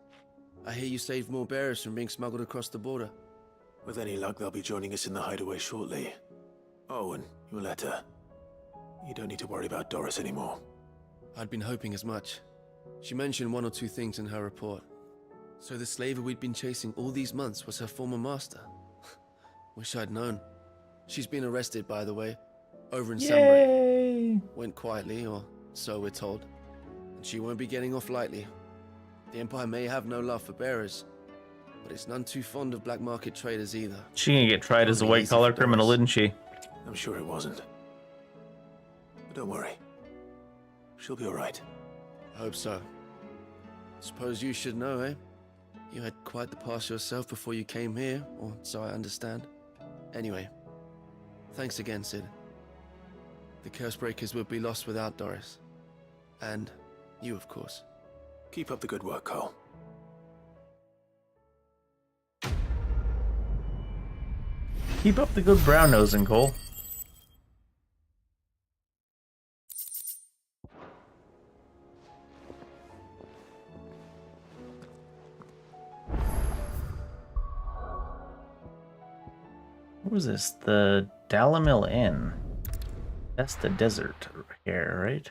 I hear you saved more bearers from being smuggled across the border. With any luck, they'll be joining us in the hideaway shortly. Oh, and your letter. You don't need to worry about Doris anymore. I'd been hoping as much. She mentioned one or two things in her report. So the slaver we'd been chasing all these months was her former master. Wish I'd known. She's been arrested, by the way, over in Sunbury. Went quietly, or so we're told. And she won't be getting off lightly. The Empire may have no love for bearers, but it's none too fond of black market traders either. She can get tried as a white-collar criminal, didn't she? I'm sure it wasn't. But don't worry. She'll be all right. I hope so. Suppose you should know, eh? You had quite the past yourself before you came here, or so I understand. Anyway, thanks again, Sid. The Cursebreakers would be lost without Doris. And you, of course. Keep up the good work, Cole. Keep up the good brown nosing, Cole. What was this? The Daveliminal Inn. That's the desert here, right?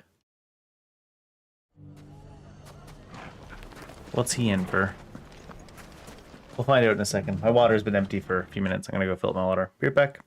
What's he in for? We'll find out in a second. My water's been empty for a few minutes. I'm gonna go fill up my water. Be right back.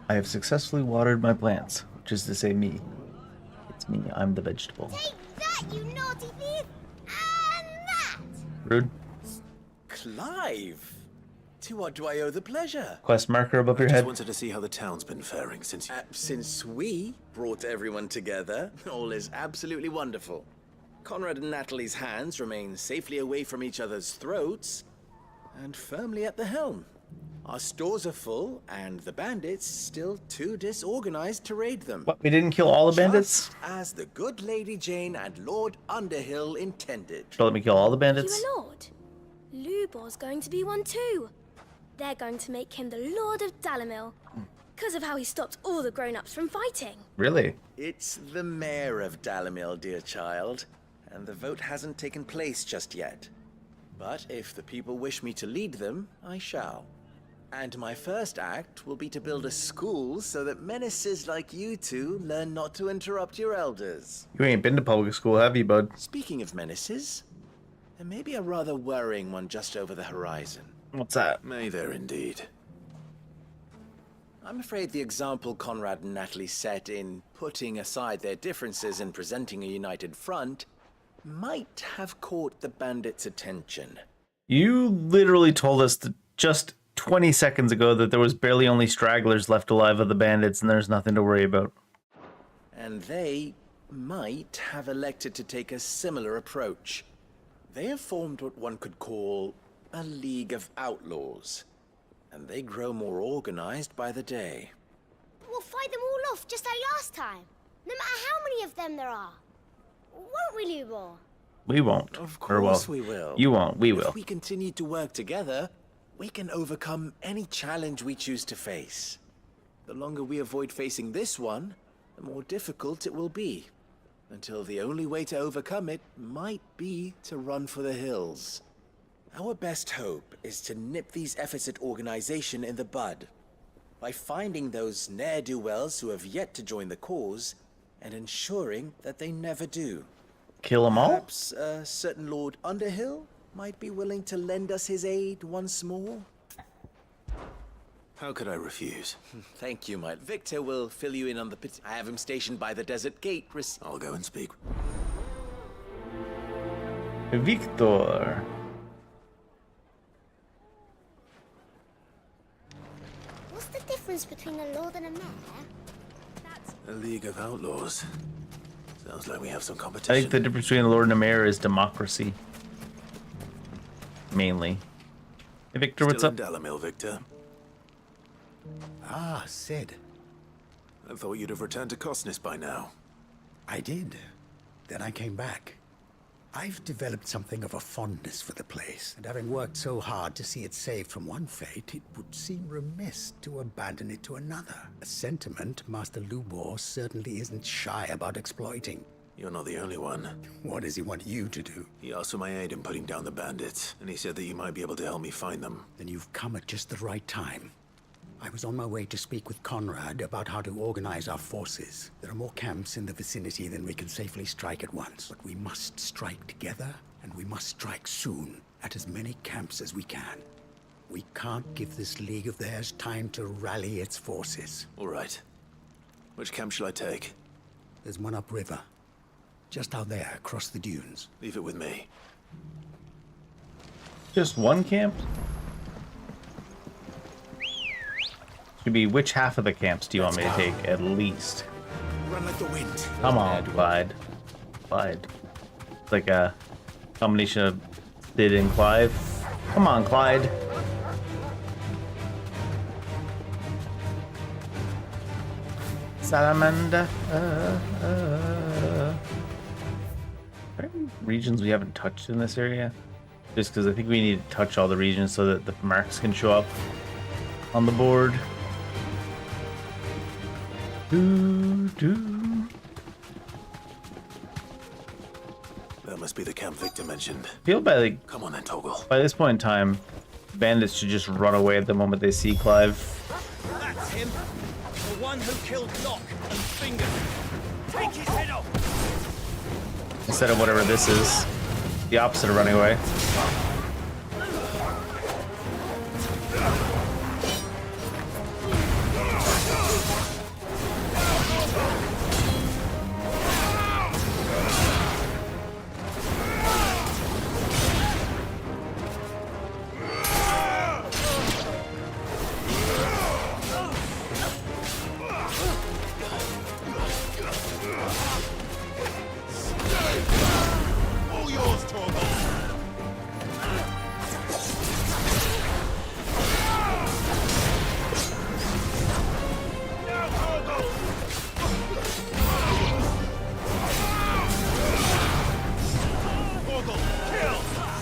I have successfully watered my plants, which is to say me. It's me, I'm the vegetable. Take that, you naughty thief! And that! Rude. Clive! To what do I owe the pleasure? Quest marker above your I just head. wanted to see how the town's been faring since we brought everyone together. All is absolutely wonderful. Conrad and Natalie's hands remain safely away from each other's throats and firmly at the helm. Our stores are full, and the bandits still too disorganized to raid them. What? We didn't kill all the bandits? Just as the good Lady Jane and Lord Underhill intended. Should let me kill all the bandits? You a lord? Lubor's going to be one too. They're going to make him the Lord of Dalamil, because of how he stopped all the grown-ups from fighting. Really? It's the mayor of Dalamil, dear child, and the vote hasn't taken place just yet. But if the people wish me to lead them, I shall. And my first act will be to build a school so that menaces like you two learn not to interrupt your elders. You ain't been to public school, have you, bud? Speaking of menaces, there may be a rather worrying one just over the horizon. What's that? May there indeed. I'm afraid the example Conrad and Natalie set in putting aside their differences and presenting a united front might have caught the bandits' attention. You literally told us that just 20 seconds ago that there was barely only stragglers left alive of the bandits and there's nothing to worry about. And they might have elected to take a similar approach. They have formed what one could call a League of Outlaws, and they grow more organized by the day. We'll fight them all off just like last time, no matter how many of them there are. Won't we, Lubor? We won't. Of Or, well, course we will. You won't. We will. If we continue to work together, we can overcome any challenge we choose to face. The longer we avoid facing this one, the more difficult it will be. Until the only way to overcome it might be to run for the hills. Our best hope is to nip these efforts at organization in the bud, by finding those ne'er-do-wells who have yet to join the cause, and ensuring that they never do. Kill them all? Perhaps a certain Lord Underhill might be willing to lend us his aid once more? How could I refuse? Thank you, Mike. Victor will fill you in on the pit. I have him stationed by the desert gate. I'll go and speak. Victor. What's the difference between a lord and a mayor? A League of Outlaws. Sounds like we have some I competition. think the difference between a lord and a mayor is democracy. Mainly. Hey, Victor, what's Still up? in Dalamil, Victor. Ah, Sid. I thought you'd have returned to Cosnus by now. I did. Then I came back. I've developed something of a fondness for the place, and having worked so hard to see it saved from one fate, it would seem remiss to abandon it to another. A sentiment Master Lubor certainly isn't shy about exploiting. You're not the only one. What does he want you to do? He asked for my aid in putting down the bandits, and he said that you might be able to help me find them. Then you've come at just the right time. I was on my way to speak with Conrad about how to organize our forces. There are more camps in the vicinity than we can safely strike at once. But we must strike together, and we must strike soon, at as many camps as we can. We can't give this league of theirs time to rally its forces. All right. Which camp shall I take? There's one upriver. Just out there, across the dunes. Leave it with me. Just one camp? Should be which half of the camps do you want me to take at least? Run like the wind. Come on, Clyde. Clyde. It's like a combination of Sid and Clive. Come on, Clyde. Salamander. Are there any regions we haven't touched in this area? Just because I think we need to touch all the regions so that the marks can show up on the board. That must be the camp Victor mentioned. Feel by like, come on then, Toggle. By this point in time, bandits should just run away at the moment they see Clive. That's him. The one who killed Locke and Finger. Take his head off. Instead of whatever this is. The opposite of running away.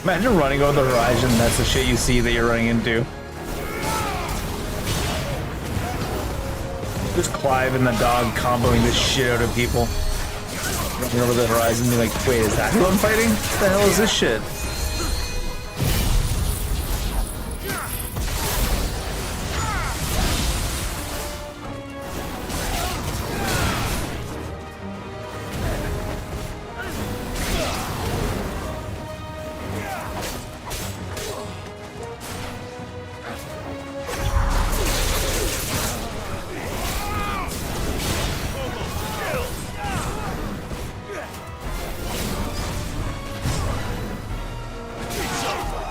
Imagine running over the horizon, that's the shit you see that you're running into. Just Clive and the dog comboing the shit out of people. Running over the horizon and be like, wait, is that who I'm fighting? What the hell is this shit?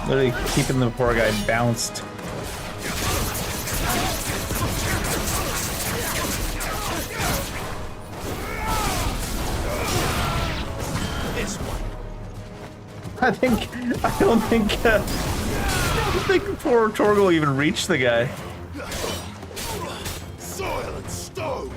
Literally keeping the poor guy bounced. I don't think poor Torgal even reached the guy. Soil and stone.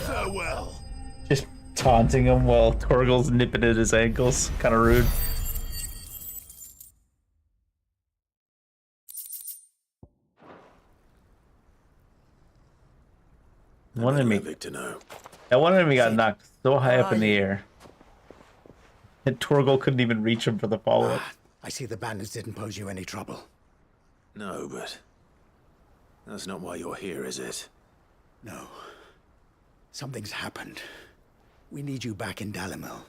Farewell. Just taunting him while Torgal's nipping at his ankles. Kind of rude. One enemy. That one enemy got knocked so high up in the air. And Torgal couldn't even reach him for the follow-up. I see the bandits didn't pose you any trouble. No, but that's not why you're here, is it? No. Something's happened. We need you back in Dalimil.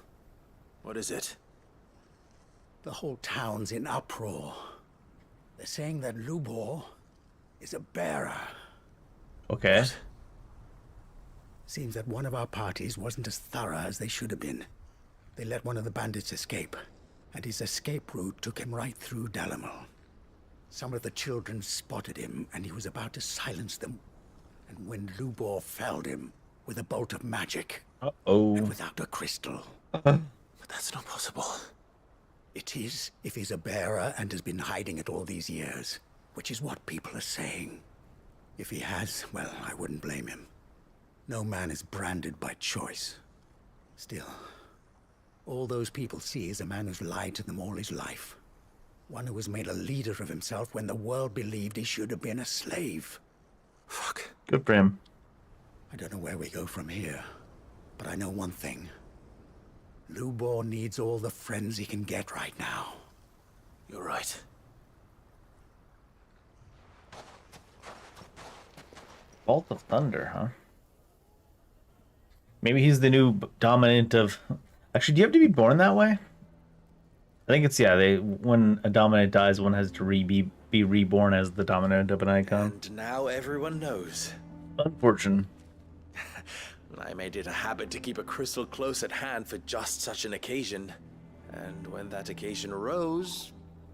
What is it? The whole town's in uproar. They're saying that Lubor is a bearer. Okay. What? Seems that one of our parties wasn't as thorough as they should have been. They let one of the bandits escape, and his escape route took him right through Dalimil. Some of the children spotted him, and he was about to silence them. And when Lubor felled him with a bolt of magic, and without a crystal. But that's not possible. It is, if he's a bearer and has been hiding it all these years, which is what people are saying. If he has, well, I wouldn't blame him. No man is branded by choice. Still, all those people see is a man who's lied to them all his life. One who was made a leader of himself when the world believed he should have been a slave. Fuck. Good for him. I don't know where we go from here, but I know one thing. Lubor needs all the friends he can get right now. You're right. Vault of Thunder, huh? Maybe he's the new dominant of... Actually, do you have to be born that way? I think it's, yeah, when a dominant dies, one has to be reborn as the dominant of an icon. And now everyone knows. Unfortunate. I made it a habit to keep a crystal close at hand for just such an occasion. And when that occasion arose,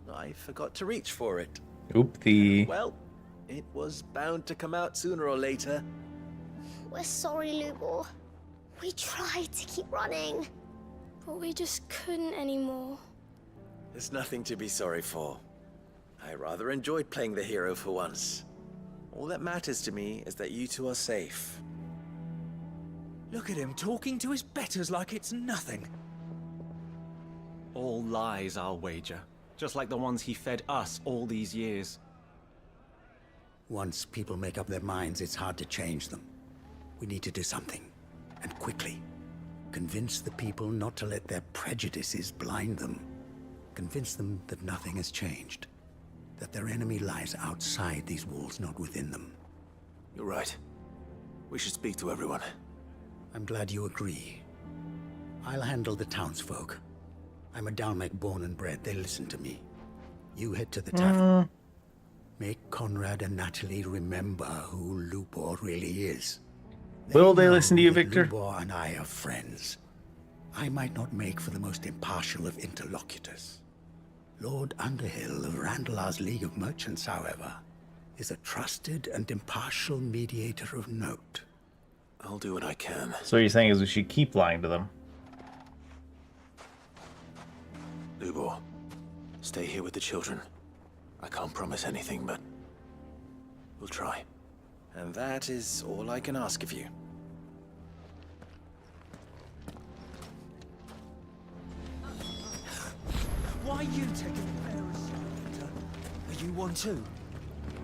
I forgot to reach for it. Oop-the. Well, it was bound to come out sooner or later. We're sorry, Lubor. We tried to keep running, but we just couldn't anymore. There's nothing to be sorry for. I rather enjoyed playing the hero for once. All that matters to me is that you two are safe. Look at him talking to his betters like it's nothing. All lies, I'll wager. Just like the ones he fed us all these years. Once people make up their minds, it's hard to change them. We need to do something, and quickly. Convince the people not to let their prejudices blind them. Convince them that nothing has changed. That their enemy lies outside these walls, not within them. You're right. We should speak to everyone. I'm glad you agree. I'll handle the townsfolk. I'm a Dalmek born and bred. They listen to me. You head to the tavern. Make Conrad and Natalie remember who Lubor really is. Will they listen to you, Victor? Lubor and I are friends. I might not make for the most impartial of interlocutors. Lord Underhill of Randalar's League of Merchants, however, is a trusted and impartial mediator of note. I'll do what I can. So what you're saying is we should keep lying to them. Lubor, stay here with the children. I can't promise anything, but we'll try. And that is all I can ask of you. Why are you taking the bearer's side, Victor? Are you one too?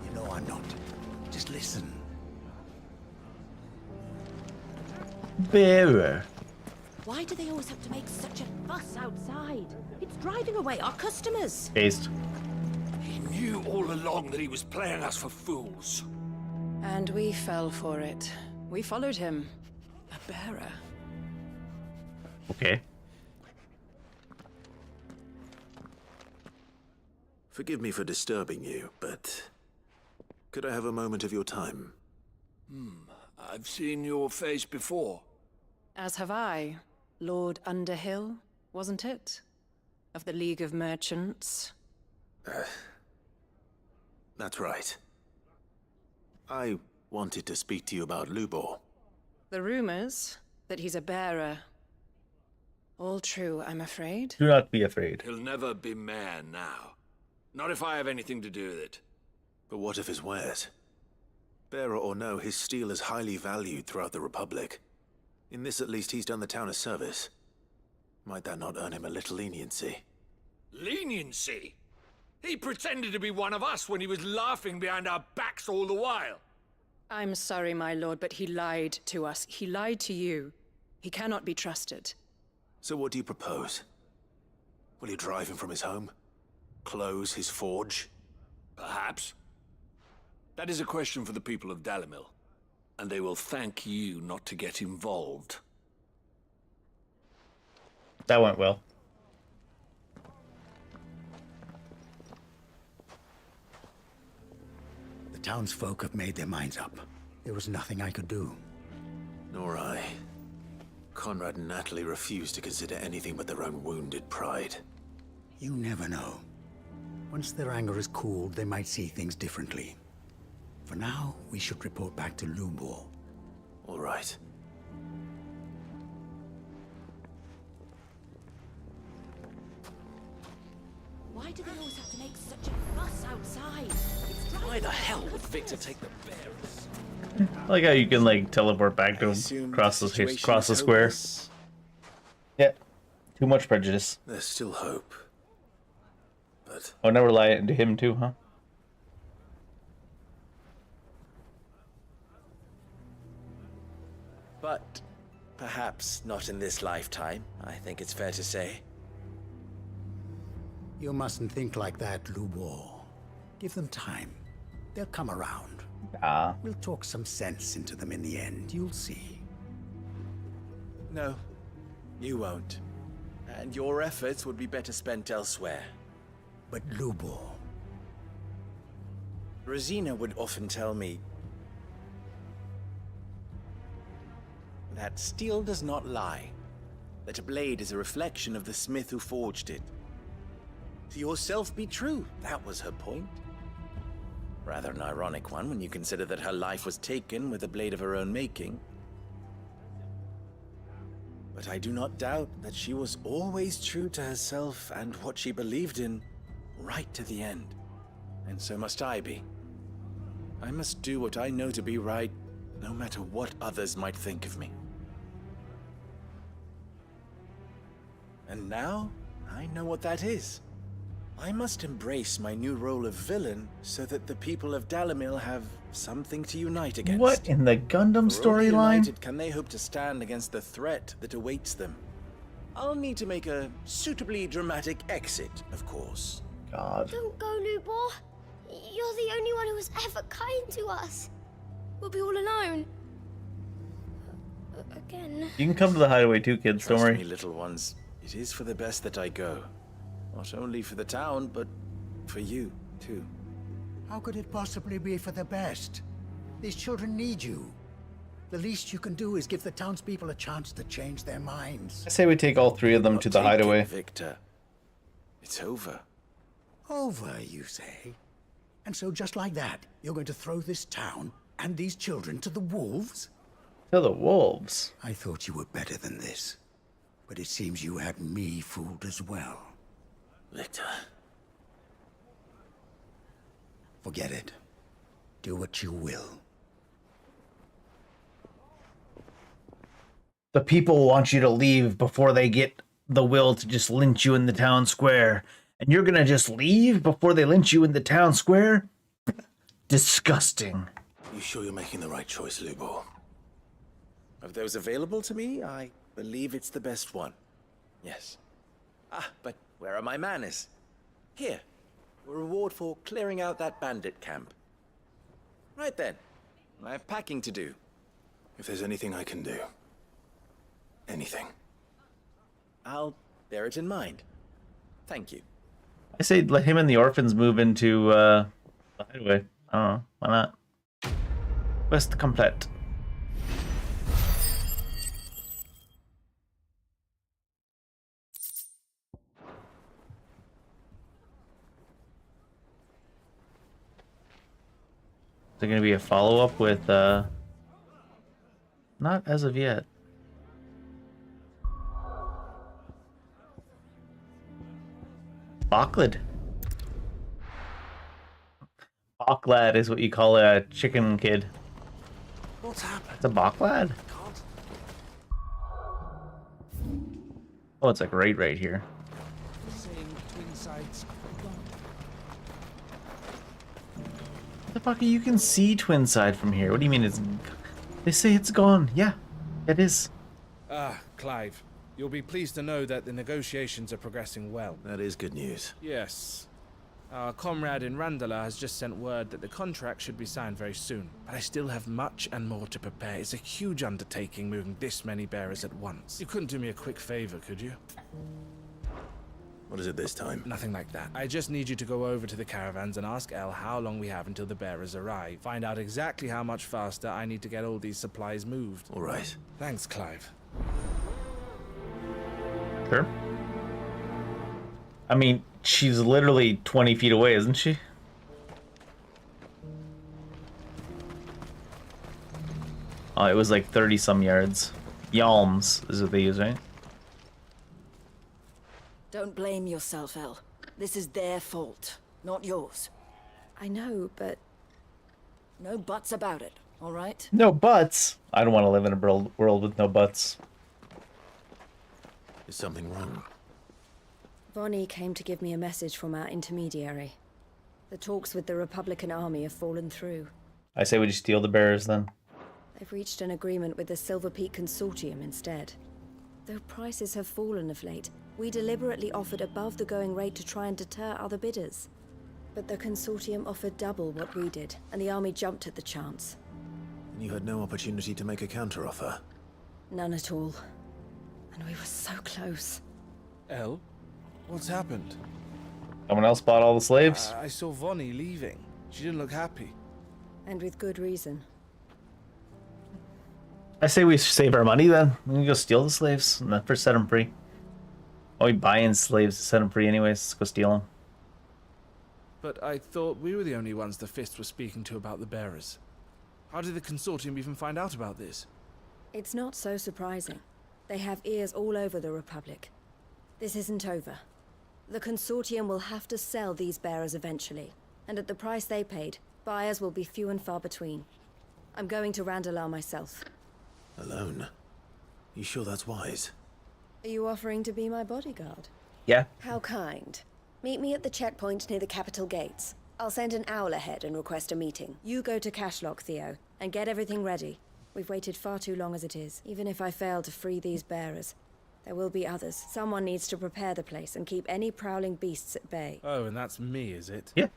You know I'm not. Just listen. Bearer. Why do they always have to make such a fuss outside? It's driving away our customers. Based. He knew all along that he was playing us for fools. And we fell for it. We followed him. A bearer. Okay. Forgive me for disturbing you, but could I have a moment of your time? I've seen your face before. As have I. Lord Underhill, wasn't it? Of the League of Merchants. That's right. I wanted to speak to you about Lubor. The rumors that he's a bearer. All true, I'm afraid. Do not be afraid. He'll never be mayor now. Not if I have anything to do with it. But what of his wares? Bearer or no, his steel is highly valued throughout the Republic. In this at least, he's done the town a service. Might that not earn him a little leniency? Leniency? He pretended to be one of us when he was laughing behind our backs all the while. I'm sorry, my lord, but he lied to us. He lied to you. He cannot be trusted. So what do you propose? Will you drive him from his home? Close his forge? Perhaps. That is a question for the people of Dalimil. And they will thank you not to get involved. That went well. The townsfolk have made their minds up. There was nothing I could do. Nor I. Conrad and Natalie refused to consider anything but their own wounded pride. You never know. Once their anger is cooled, they might see things differently. For now, we should report back to Lubor. All right. Why do they always have to make such a fuss outside? Why the hell would Victor take the bearers? I like how you can like teleport back to him across the square. Yeah. Too much prejudice. There's still hope. But I'll never lie to him too, huh? But perhaps not in this lifetime, I think it's fair to say. You mustn't think like that, Lubor. Give them time. They'll come around. Ah. We'll talk some sense into them in the end, you'll see. No, you won't. And your efforts would be better spent elsewhere. But Lubor... Rosina would often tell me that steel does not lie. That a blade is a reflection of the smith who forged it. To yourself be true, that was her point. Rather an ironic one when you consider that her life was taken with a blade of her own making. But I do not doubt that she was always true to herself and what she believed in, right to the end. And so must I be. I must do what I know to be right, no matter what others might think of me. And now, I know what that is. I must embrace my new role of villain so that the people of Dalimil have something to unite against. What in the Gundam For only storyline? united can they hope to stand against the threat that awaits them. I'll need to make a suitably dramatic exit, of course. God. Don't go, Lubor. You're the only one who was ever kind to us. We'll be all alone. Again. You can come to the hideaway too, kids. Trust Don't worry. me, little ones. It is for the best that I go. Not only for the town, but for you, too. How could it possibly be for the best? These children need you. The least you can do is give the townspeople a chance to change their minds. I say we take all three of them to the hideaway. Victor. It's over. Over, you say? And so just like that, you're going to throw this town and these children to the wolves? To the wolves? I thought you were better than this. But it seems you had me fooled as well. Victor. Forget it. Do what you will. The people want you to leave before they get the will to just lynch you in the town square. And you're gonna just leave before they lynch you in the town square? Disgusting. You sure you're making the right choice, Lubo? Of those available to me, I believe it's the best one. Yes. Ah, but where are my manners? Here, a reward for clearing out that bandit camp. Right then, I have packing to do. If there's anything I can do. Anything. I'll bear it in mind. Thank you. I say let him and the orphans move into the hideaway. I don't know. Why not? Quest complete. Is there going to be a follow-up with, not as of yet. Bocklad. Bocklad is what you call a chicken kid. What's happened? It's a Bocklad? Oh, it's like right here. Saying twin sides gone. What the fuck? You can see Twinside from here. What do you mean it's... They say it's gone. Yeah, it is. Ah, Clive. You'll be pleased to know that the negotiations are progressing well. That is good news. Yes. Our comrade in Randala has just sent word that the contract should be signed very soon. But I still have much and more to prepare. It's a huge undertaking moving this many bearers at once. You couldn't do me a quick favor, could you? What is it this time? Nothing like that. I just need you to go over to the caravans and ask El how long we have until the bearers arrive. Find out exactly how much faster I need to get all these supplies moved. All right. Thanks, Clive. Sure. I mean, she's literally 20 feet away, isn't she? Oh, it was like 30-some yards. Yalms is what they use, right? Don't blame yourself, El. This is their fault, not yours. I know, but... No buts about it, all right? No buts? I don't want to live in a world with no buts. Is something wrong? Vonnie came to give me a message from our intermediary. The talks with the Republican army have fallen through. I say we just steal the bearers then. They've reached an agreement with the Silver Peak Consortium instead. Though prices have fallen of late, we deliberately offered above the going rate to try and deter other bidders. But the Consortium offered double what we did, and the army jumped at the chance. And you had no opportunity to make a counteroffer? None at all. And we were so close. El? What's happened? Someone else bought all the slaves? I saw Vonnie leaving. She didn't look happy. And with good reason. I say we save our money then. We can go steal the slaves and then first set them free. Oh, we buy in slaves to set them free anyways. Let's go steal them. But I thought we were the only ones the Fist was speaking to about the bearers. How did the Consortium even find out about this? It's not so surprising. They have ears all over the Republic. This isn't over. The Consortium will have to sell these bearers eventually. And at the price they paid, buyers will be few and far between. I'm going to Randalar myself. Alone? You sure that's wise? Are you offering to be my bodyguard? Yeah. How kind. Meet me at the checkpoint near the capital gates. I'll send an owl ahead and request a meeting. You go to Cashlock, Theo, and get everything ready. We've waited far too long as it is. Even if I fail to free these bearers, there will be others. Someone needs to prepare the place and keep any prowling beasts at bay. Oh, and that's me, is it? Yeah.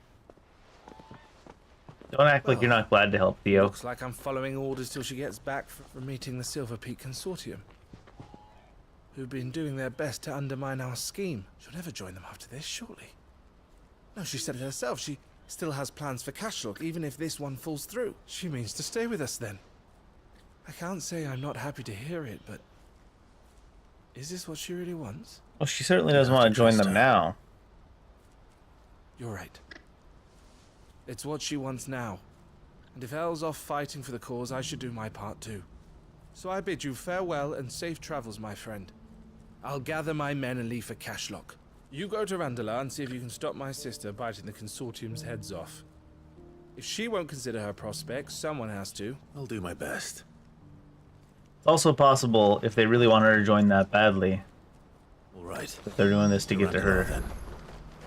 Don't act like you're not glad to help, Theo. Looks like I'm following orders till she gets back from meeting the Silver Peak Consortium, who've been doing their best to undermine our scheme. She'll never join them after this, surely. No, she said it herself. She still has plans for Cashlock, even if this one falls through. She means to stay with us then. I can't say I'm not happy to hear it, but... Is this what she really wants? Well, she certainly doesn't want to join them now. You're right. It's what she wants now. And if El's off fighting for the cause, I should do my part too. So I bid you farewell and safe travels, my friend. I'll gather my men and leave for Cashlock. You go to Randalar and see if you can stop my sister biting the Consortium's heads off. If she won't consider her prospects, someone has to. I'll do my best. It's also possible, if they really want her to join that badly, All right. that they're doing this to get to her. Then.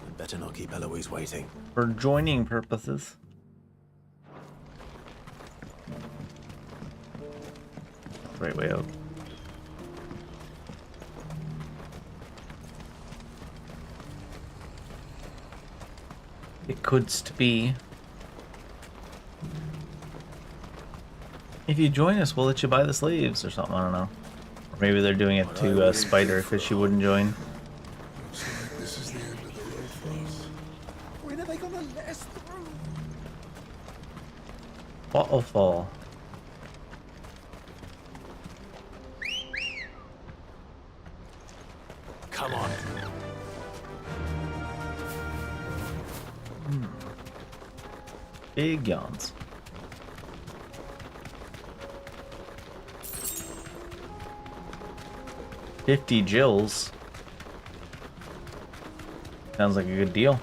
We'd better not keep Eloise waiting. For joining purposes. Right way out. It couldst be. If you join us, we'll let you buy the slaves or something, I don't know. Or maybe they're doing it to Spider because she wouldn't join. Looks like this is the end of the road for us. When are they gonna let us through? Waterfall. Come on. Big yawns. $50 Jills. Sounds like a good deal.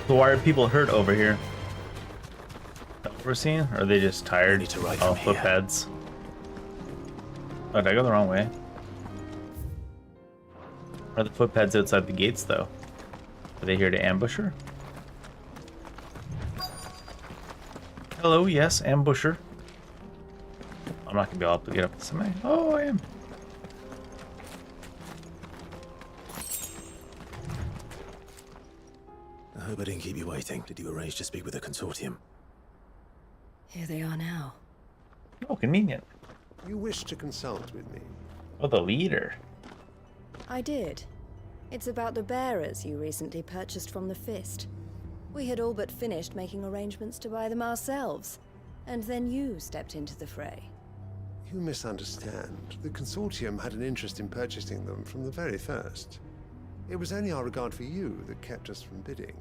So why are people hurt over here? That what we're seeing? Or are they just tired? Oh, footpads. Oh, did I go the wrong way? Are the footpads outside the gates, though? Are they here to ambush her? Hello, yes, ambusher. I'm not gonna be able to get up the semi. Oh, I am. I hope I didn't keep you waiting. Did you arrange to speak with the consortium? Here they are now. Oh, convenient. You wish to consult with me? Oh, the leader. I did. It's about the bearers you recently purchased from the Fist. We had all but finished making arrangements to buy them ourselves, and then you stepped into the fray. You misunderstand. The consortium had an interest in purchasing them from the very first. It was only our regard for you that kept us from bidding.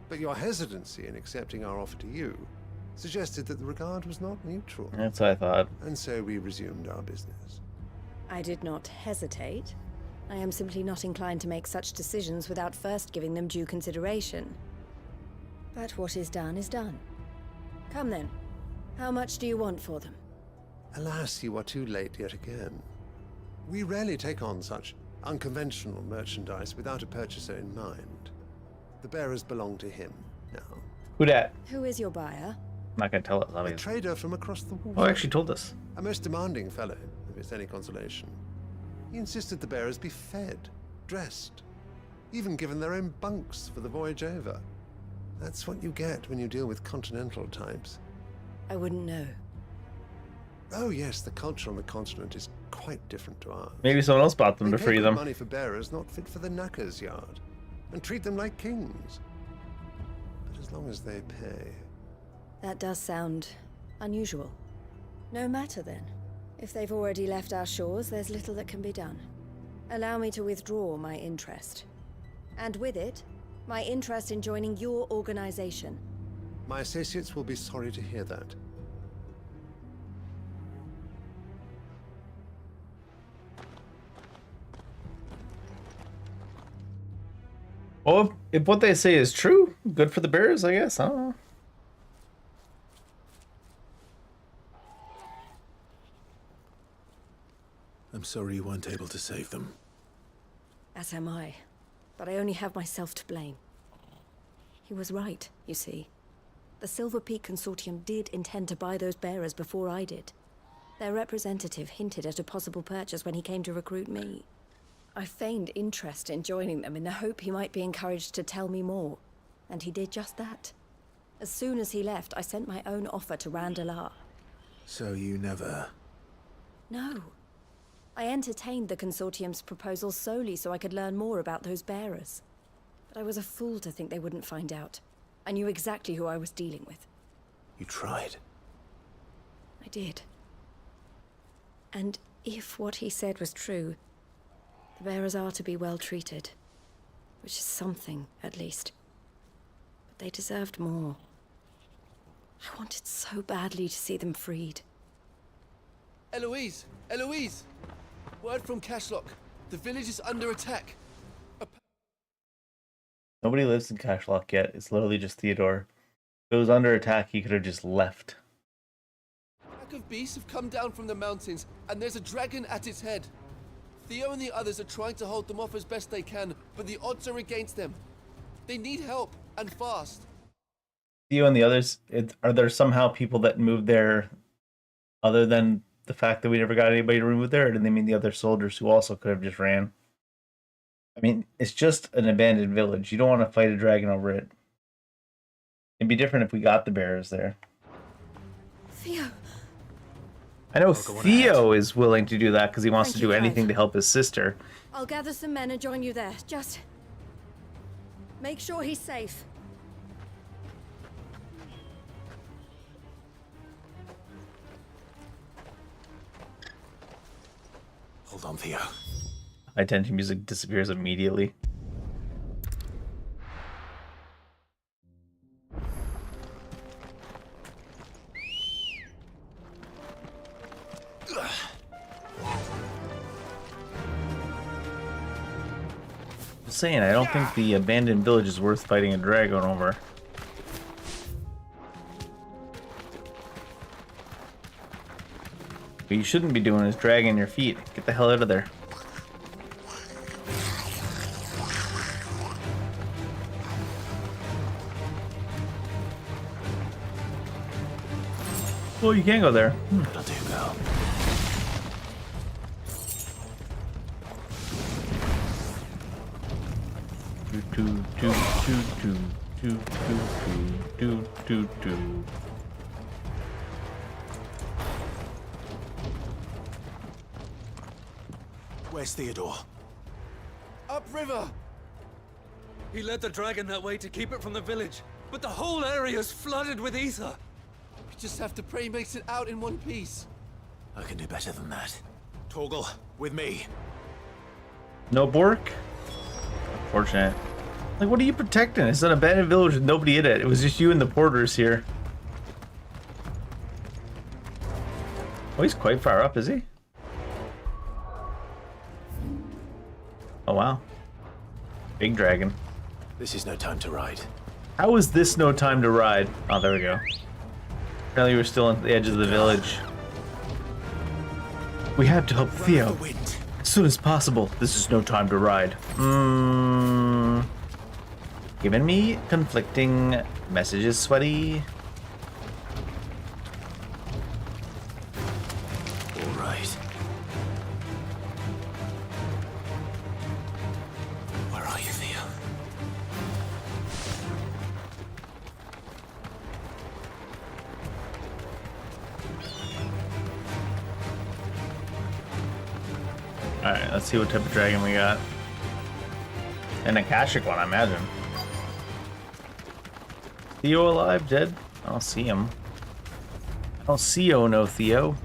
But your hesitancy in accepting our offer to you suggested that the regard was not mutual. That's what I thought. And so we resumed our business. I did not hesitate. I am simply not inclined to make such decisions without first giving them due consideration. But what is done is done. Come then. How much do you want for them? Alas, you are too late yet again. We rarely take on such unconventional merchandise without a purchaser in mind. The bearers belong to him now. Who dat? Who is your buyer? I'm not gonna tell it. A trader from across the water. Oh, actually told us. A most demanding fellow, if it's any consolation. He insisted the bearers be fed, dressed, even given their own bunks for the voyage over. That's what you get when you deal with continental types. I wouldn't know. Oh yes, the culture on the continent is quite different to ours. Maybe someone else bought them They to pay free good them. money for bearers not fit for the knacker's yard, and treat them like kings. But as long as they pay. That does sound unusual. No matter then. If they've already left our shores, there's little that can be done. Allow me to withdraw my interest. And with it, my interest in joining your organization. My associates will be sorry to hear that. Well, if what they say is true, good for the bears, I guess. I don't know. I'm sorry you weren't able to save them. As am I. But I only have myself to blame. He was right, you see. The Silver Peak Consortium did intend to buy those bearers before I did. Their representative hinted at a possible purchase when he came to recruit me. I feigned interest in joining them in the hope he might be encouraged to tell me more. And he did just that. As soon as he left, I sent my own offer to Randalar. So you never... No. I entertained the Consortium's proposal solely so I could learn more about those bearers. But I was a fool to think they wouldn't find out. I knew exactly who I was dealing with. You tried. I did. And if what he said was true, the bearers are to be well treated. which is something, at least. But they deserved more. I wanted so badly to see them freed. Eloise! Eloise! Word from Cashlock. The village is under attack. Nobody lives in Cashlock yet. It's literally just Theodore. If it was under attack, he could have just left. A pack of beasts have come down from the mountains, and there's a dragon at its head. Theo and the others are trying to hold them off as best they can, but the odds are against them. They need help, and fast. Theo and the others, are there somehow people that moved there other than the fact that we never got anybody to remove there, or do they mean the other soldiers who also could have just ran? I mean, it's just an abandoned village. You don't want to fight a dragon over it. It'd be different if we got the bears there. Theo. I know Theo is willing to do that because he wants Thank to do you, anything Clive. to help his sister. I'll gather some men and join you there. Just make sure he's safe. Hold on, Theo. High tension music disappears immediately. Just saying, I don't think the abandoned village is worth fighting a dragon over. What you shouldn't be doing is dragging your feet. Get the hell out of there. Oh, you can't go there. That'll do, girl. Where's Theodore? Upriver! He led the dragon that way to keep it from the village, but the whole area's flooded with ether. We just have to pray he makes it out in one piece. I can do better than that. Torgal, with me. No Bork? Unfortunate. Like, what are you protecting? It's an abandoned village with nobody in it. It was just you and the porters here. Oh, he's quite far up, is he? Oh, wow. Big dragon. This is no time to ride. How is this no time to ride? Oh, there we go. Apparently we're still on the edge of the village. We have to help Theo. As soon as possible. This is no time to ride. Giving me conflicting messages, sweaty. All right. Where are you, Theo? Alright, let's see what type of dragon we got. An Akashic one, I imagine. Theo alive, dead? I don't see him. I don't see no Theo.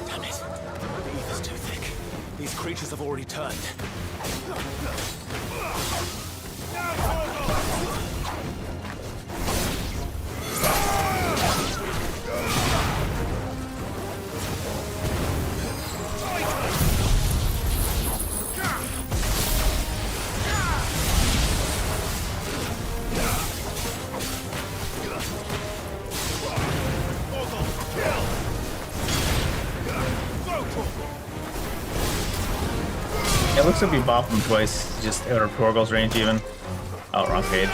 Damn it. The ether's too thick. These creatures have already turned. It looks like we bopped him twice, just out of Torgal's range even. Oh, wrong page.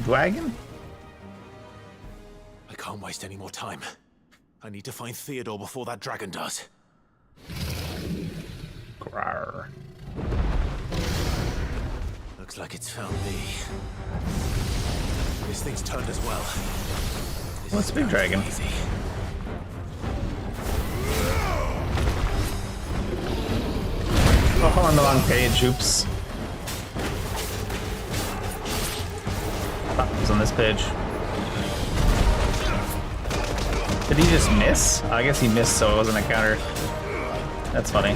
Wagon? can't waste any more time. I need to find Theodore before that dragon does. Grawr. Looks like it's found me. This thing's turned as well. What's a big dragon? Easy. Oh, on the wrong page. Oops. It was on this page. Did he just miss? I guess he missed, so it wasn't a counter. That's funny.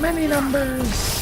Many numbers.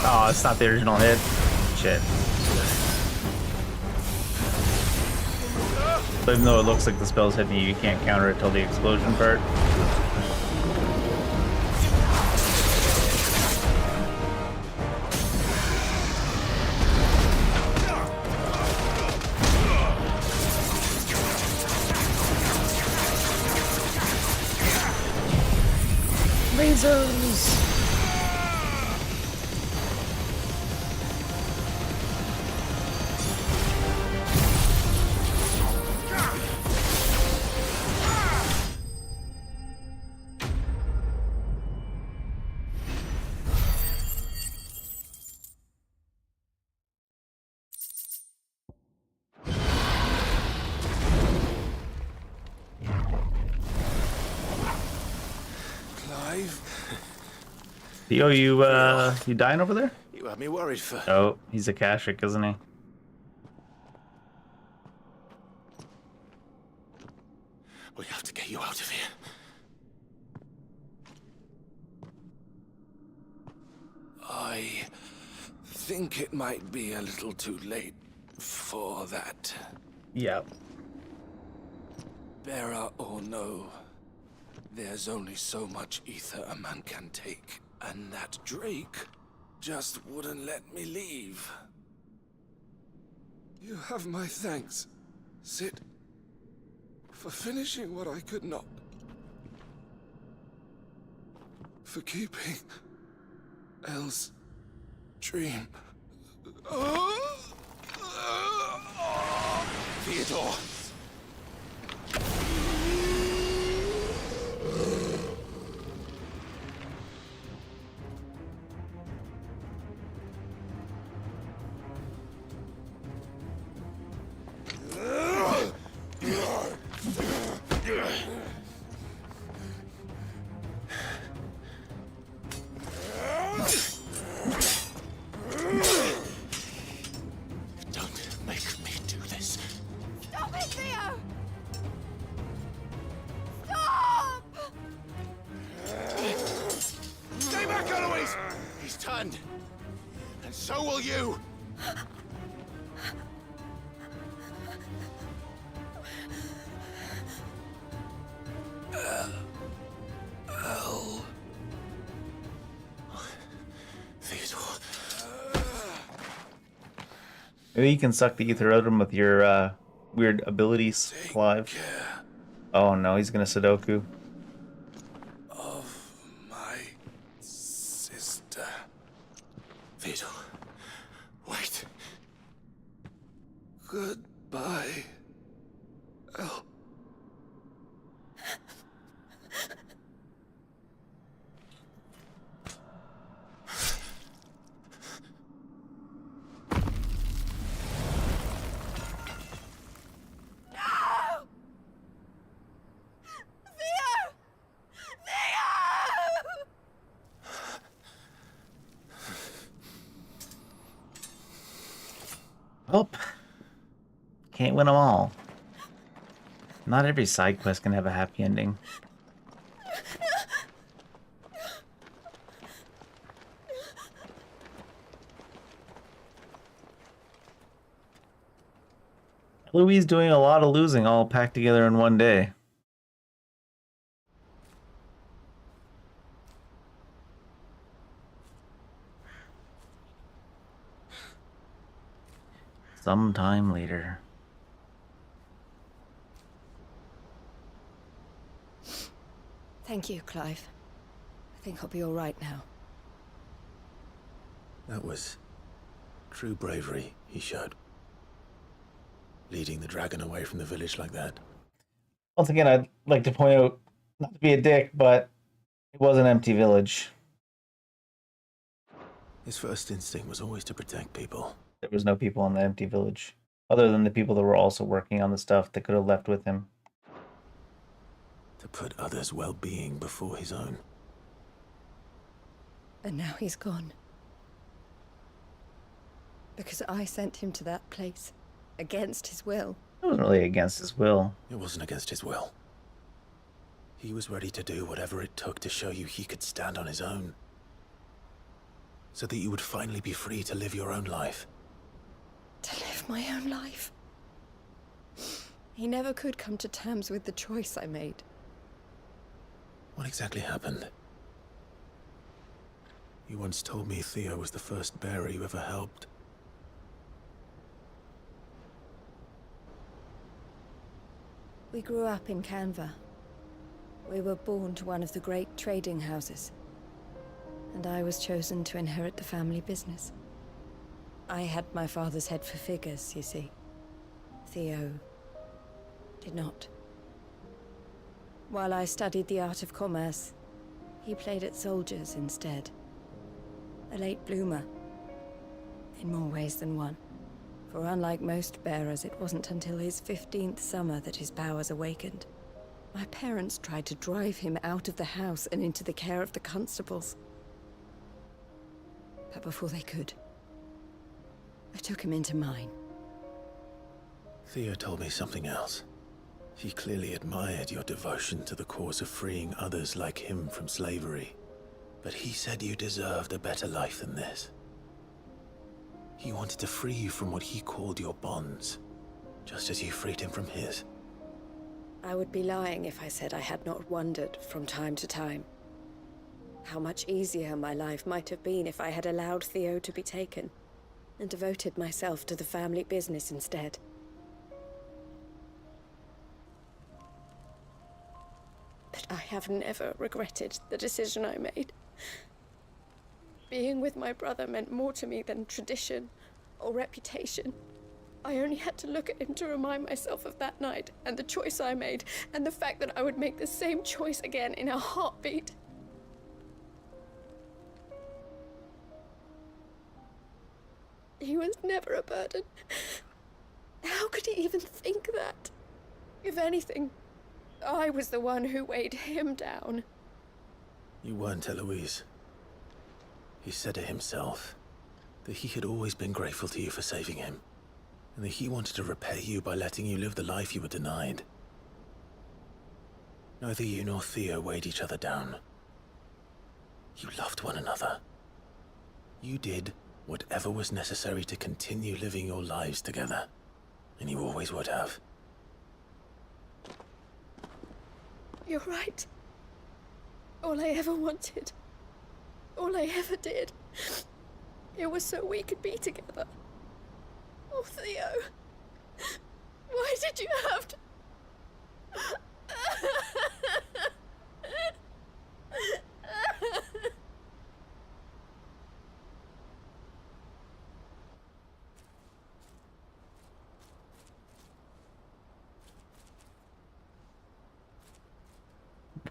Oh, it's not the original hit. Shit. So even though it looks like the spell's hitting you, you can't counter it till the explosion part. Lasers! Theo, you dying over there? You had me worried for... Oh, he's a Kashik, isn't he? We have to get you out of here. I think it might be a little too late for that. Yeah. Bearer or no, there's only so much ether a man can take, and that Drake just wouldn't let me leave. You have my thanks, Sid, for finishing what I could not. For keeping Elle's dream. Theodore! done. And so will you. Hell. Maybe you can suck the ether out of him with your weird abilities, Clive. Oh no, he's gonna Sudoku. Of my sister. Vito, wait. Goodbye. El. Oh, can't win them all. Not every side quest can have a happy ending. Louis doing a lot of losing all packed together in one day. Sometime later. Thank you, Clive. I think I'll be all right now. That was true bravery he showed. Leading the dragon away from the village like that. Once again, I'd like to point out, not to be a dick, but it was an empty village. His first instinct was always to protect people. There was no people in the empty village, other than the people that were also working on the stuff that could have left with him. To put others' well-being before his own. And now he's gone. Because I sent him to that place, against his will. It wasn't really against his will. It wasn't against his will. He was ready to do whatever it took to show you he could stand on his own. So that you would finally be free to live your own life. To live my own life. He never could come to terms with the choice I made. What exactly happened? You once told me Theo was the first bearer you ever helped. We grew up in Canva. We were born to one of the great trading houses. And I was chosen to inherit the family business. I had my father's head for figures, you see. Theo did not. While I studied the art of commerce, he played at soldiers instead. A late bloomer, in more ways than one. For unlike most bearers, it wasn't until his 15th summer that his powers awakened. My parents tried to drive him out of the house and into the care of the constables. But before they could, I took him into mine. Theo told me something else. He clearly admired your devotion to the cause of freeing others like him from slavery. But he said you deserved a better life than this. He wanted to free you from what he called your bonds, just as you freed him from his. I would be lying if I said I had not wondered from time to time how much easier my life might have been if I had allowed Theo to be taken and devoted myself to the family business instead. But I have never regretted the decision I made. Being with my brother meant more to me than tradition or reputation. I only had to look at him to remind myself of that night and the choice I made and the fact that I would make the same choice again in a heartbeat. He was never a burden. How could he even think that? If anything, I was the one who weighed him down. You weren't, Eloise. He said it himself, that he had always been grateful to you for saving him, and that he wanted to repay you by letting you live the life you were denied. Neither you nor Theo weighed each other down. You loved one another. You did whatever was necessary to continue living your lives together. And you always would have. You're right. All I ever wanted, all I ever did, it was so we could be together. Oh, Theo. Why did you have to...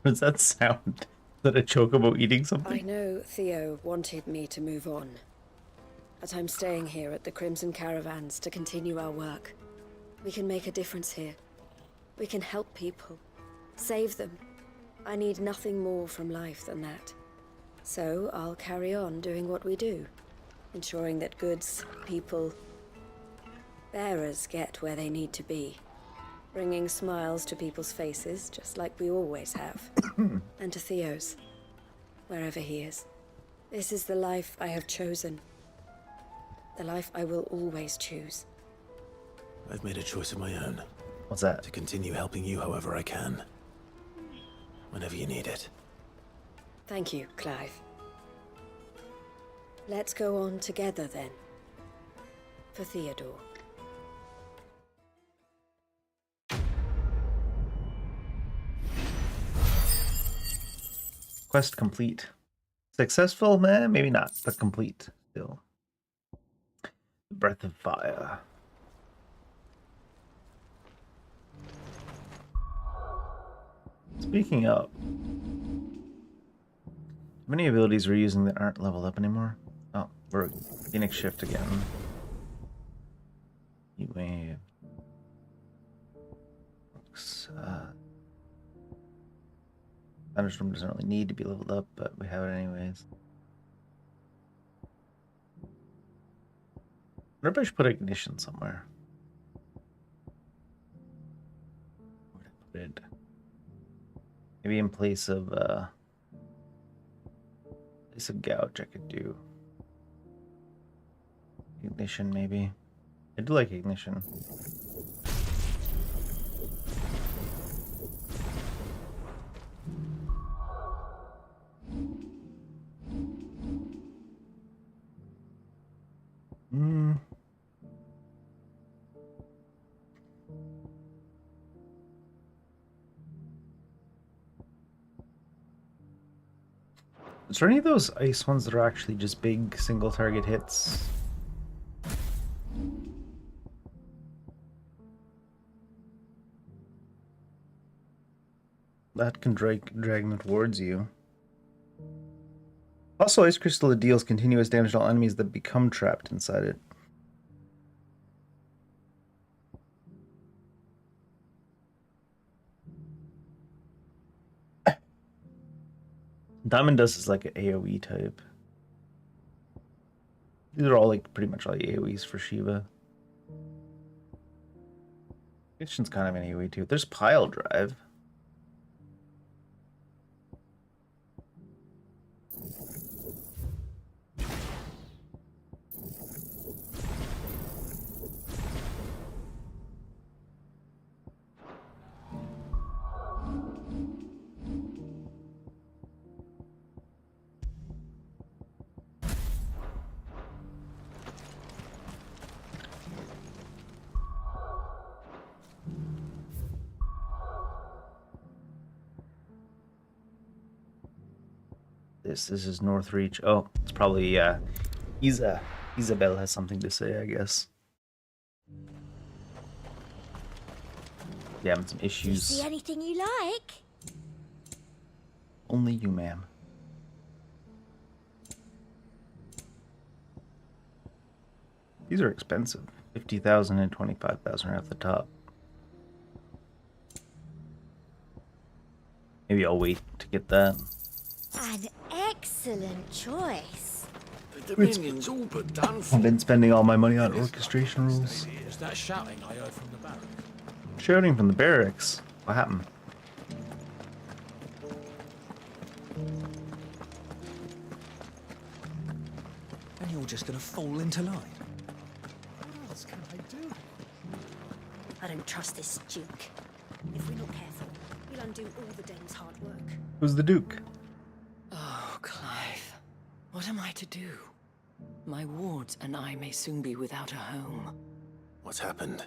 What does that sound? Is that a chocobo eating something? I know Theo wanted me to move on, but I'm staying here at the Crimson Caravans to continue our work. We can make a difference here. We can help people, save them. I need nothing more from life than that. So I'll carry on doing what we do, ensuring that goods, people, bearers get where they need to be. Bringing smiles to people's faces, just like we always have. And to Theo's, wherever he is. This is the life I have chosen. The life I will always choose. I've made a choice of my own. What's that? To continue helping you however I can. Whenever you need it. Thank you, Clive. Let's go on together then. For Theodore. Quest complete. Successful? Meh, maybe not, but complete still. Breath of Fire. Speaking of, how many abilities we're using that aren't leveled up anymore? Oh, we're Phoenix Shift again. Heat Wave. Thunderstorm doesn't really need to be leveled up, but we have it anyways. I wonder if I should put Ignition somewhere. Where did I put it? Maybe in place of Gouge I could do. Ignition maybe. I do like Ignition. Is there any of those ice ones that are actually just big single target hits? That can drag them towards you. Also, Ice Crystal that deals continuous damage to all enemies that become trapped inside it. Diamond Dust is like an AoE type. These are all like pretty much all AoEs for Shiva. Ignition's kind of an AoE too. There's Pile Drive. This is Northreach. Oh, it's probably Isabel has something to say, I guess. Yeah, having some issues. See anything you like? Only you, ma'am. These are expensive. 50,000 and 25,000 right off the top. Maybe I'll wait to get that. An excellent choice. The Dominion's all but done for. I've been spending all my money on orchestration rules. Was that shouting I heard from the barracks? Shouting from the barracks? What happened? you're just gonna fall into line. What else can I do? I don't trust this Duke. If we're not careful, he'll undo all the dame's hard work. Who's the Duke? Oh, Clive. What am I to do? My wards and I may soon be without a home. What's happened?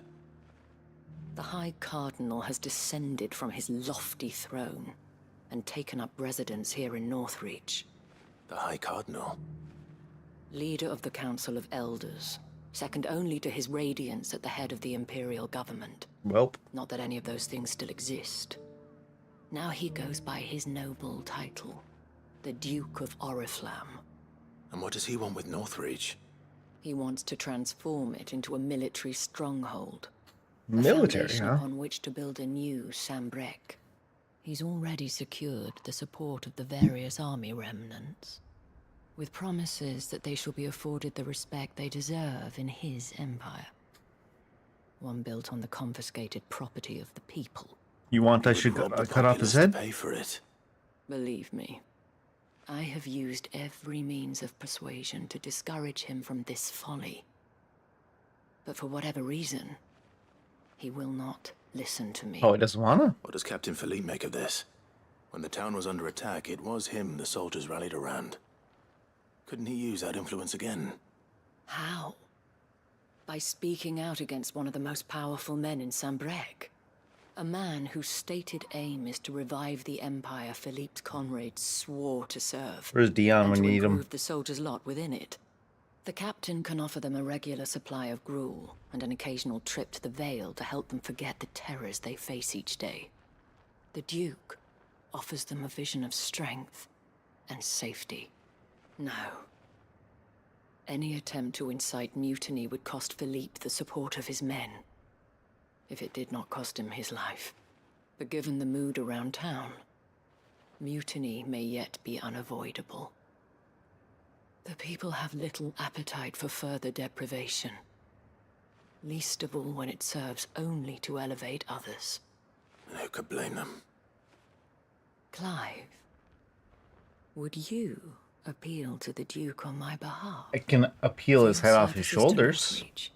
The High Cardinal has descended from his lofty throne and taken up residence here in Northreach. The High Cardinal? Leader of the Council of Elders, second only to his Radiance at the head of the Imperial government. Welp. Not that any of those things still exist. Now he goes by his noble title, the Duke of Oriflamme. And what does he want with Northreach? He wants to transform it into a military stronghold. Military, a foundation huh? upon which to build a new Sambrec. He's already secured the support of the various army remnants, with promises that they shall be afforded the respect they deserve in his empire. One built on the confiscated property of the people. You want I should cut off his head? Pay for it. Believe me, I have used every means of persuasion to discourage him from this folly. But for whatever reason, he will not listen to me. Oh, he doesn't wanna? What does Captain Philippe make of this? When the town was under attack, it was him the soldiers rallied around. Couldn't he use that influence again? How? By speaking out against one of the most powerful men in Sambrec. A man whose stated aim is to revive the empire Philippe's comrades swore to serve. Where's Dion and when to you need him? improve the soldiers' lot within it. The captain can offer them a regular supply of gruel and an occasional trip to the Vale to help them forget the terrors they face each day. The Duke offers them a vision of strength and safety. No. Any attempt to incite mutiny would cost Philippe the support of his men, if it did not cost him his life. But given the mood around town, mutiny may yet be unavoidable. The people have little appetite for further deprivation, least of all when it serves only to elevate others. And who could blame them? Clive, would you appeal to the Duke on my behalf? I can appeal his For head your off his services to shoulders. Northreach,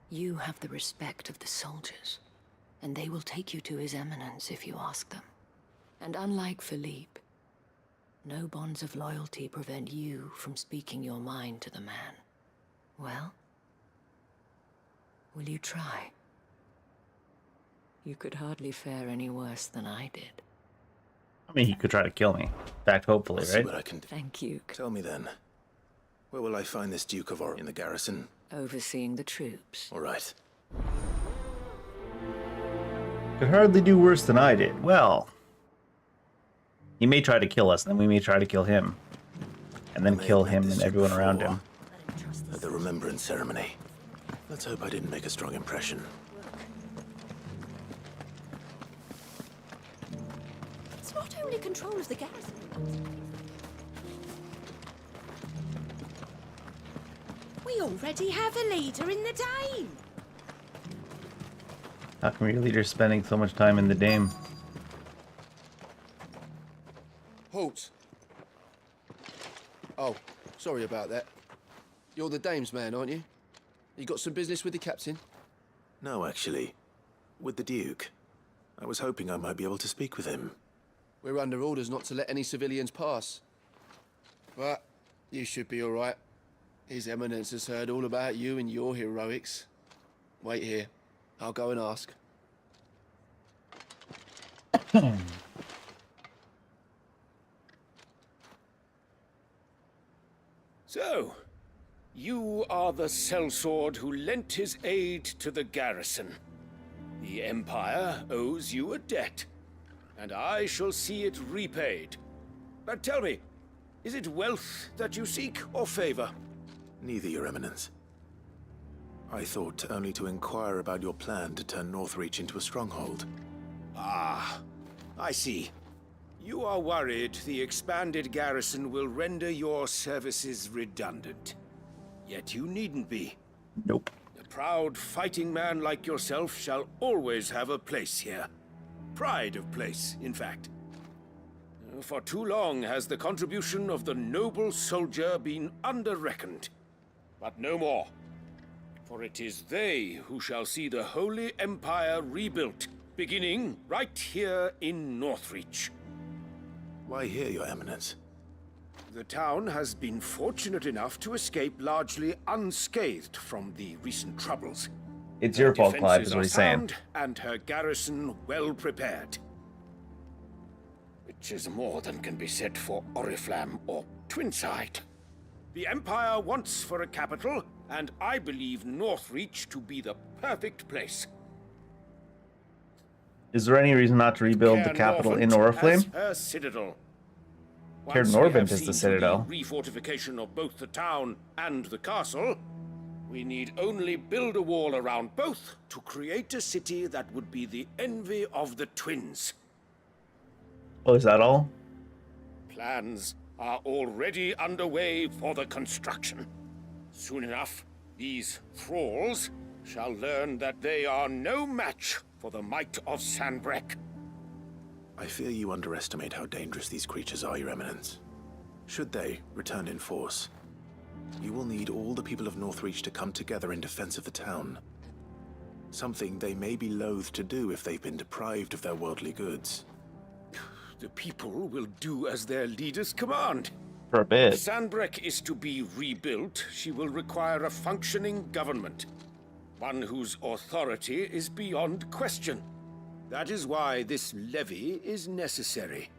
you have the respect of the soldiers, and they will take you to his eminence if you ask them. And unlike Philippe, no bonds of loyalty prevent you from speaking your mind to the man. Well, will you try? You could hardly fare any worse than I did. I mean, he could try to kill me. In fact, hopefully, I'll see right? what I can do. Thank you. Tell me then, where will I find this Duke of Or in the garrison? Overseeing the troops. All right. Could hardly do worse than I did. Well, he may try to kill us, then we may try to kill him. And then kill him and everyone around him. At the remembrance ceremony. Let's hope I didn't make a strong impression. It's not only control of the garrison. We already have a leader in the Dame. How come your leader's spending so much time in the Dame? Halt! Oh, sorry about that. You're the Dame's man, aren't you? You got some business with the captain? No, actually. With the Duke. I was hoping I might be able to speak with him. We're under orders not to let any civilians pass. But you should be all right. His Eminence has heard all about you and your heroics. Wait here. I'll go and ask. So, you are the sellsword who lent his aid to the garrison. The Empire owes you a debt, and I shall see it repaid. But tell me, is it wealth that you seek, or favor? Neither, Your Eminence. I thought only to inquire about your plan to turn Northreach into a stronghold. Ah, I see. You are worried the expanded garrison will render your services redundant. Yet you needn't be. Nope. A proud fighting man like yourself shall always have a place here. Pride of place, in fact. For too long has the contribution of the noble soldier been under-reckoned. but no more. For it is they who shall see the Holy Empire rebuilt, beginning right here in Northreach. Why here, Your Eminence? The town has been fortunate enough to escape largely unscathed from the recent troubles. It's your fault, Clive, is what he's saying. Sound, and her garrison well prepared. Which is more than can be said for Oriflamme or Twinside. The Empire wants for a capital, and I believe Northreach to be the perfect place. Is there any reason not to rebuild the capital in Oriflamme? Her citadel. Caer Norvent is the citadel. Refortification of both the town and the castle. We need only build a wall around both to create a city that would be the envy of the twins. Oh, is that all? Plans are already underway for the construction. Soon enough, these thralls shall learn that they are no match for the might of Sanbreque. I fear you underestimate how dangerous these creatures are, Your Eminence. Should they return in force, you will need all the people of Northreach to come together in defense of the town. Something they may be loath to do if they've been deprived of their worldly goods. The people will do as their leaders command. For a bit. If Sanbreque is to be rebuilt, she will require a functioning government. One whose authority is beyond question. That is why this levy is necessary.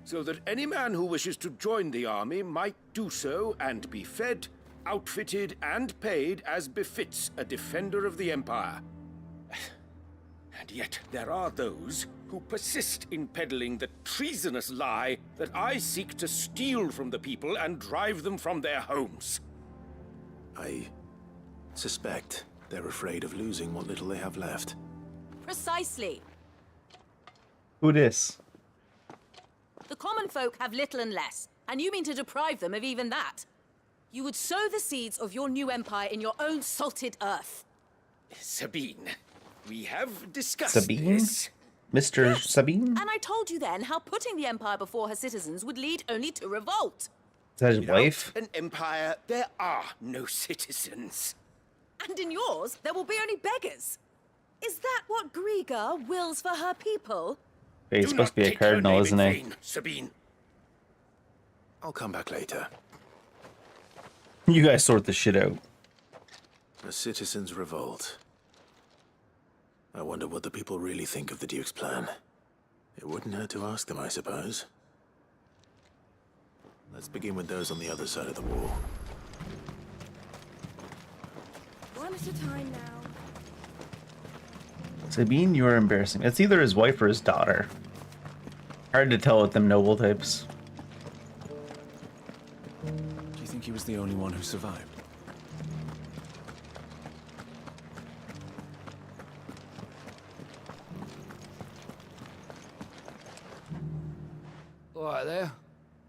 So that any man who wishes to join the army might do so and be fed, outfitted, and paid as befits a defender of the Empire. And yet there are those who persist in peddling the treasonous lie that I seek to steal from the people and drive them from their homes. I suspect they're afraid of losing what little they have left. Precisely. Who dis? The common folk have little and less, and you mean to deprive them of even that. You would sow the seeds of your new empire in your own salted earth. Sabine, we have discussed Sabine? this. Mr. Sabine? And I told you then how putting the empire before her citizens would lead only to revolt. Is that his wife? An empire, there are no citizens. And in yours, there will be only beggars. Is that what Griga wills for her people? He's supposed to be a cardinal, isn't he? Sabine. I'll come back later. You guys sort this shit out. A citizens' revolt. I wonder what the people really think of the Duke's plan. It wouldn't hurt to ask them, I suppose. Let's begin with those on the other side of the wall. One at a time now. Sabine, you are embarrassing. It's either his wife or his daughter. Hard to tell with them noble types. Do you think he was the only one who survived? All right there.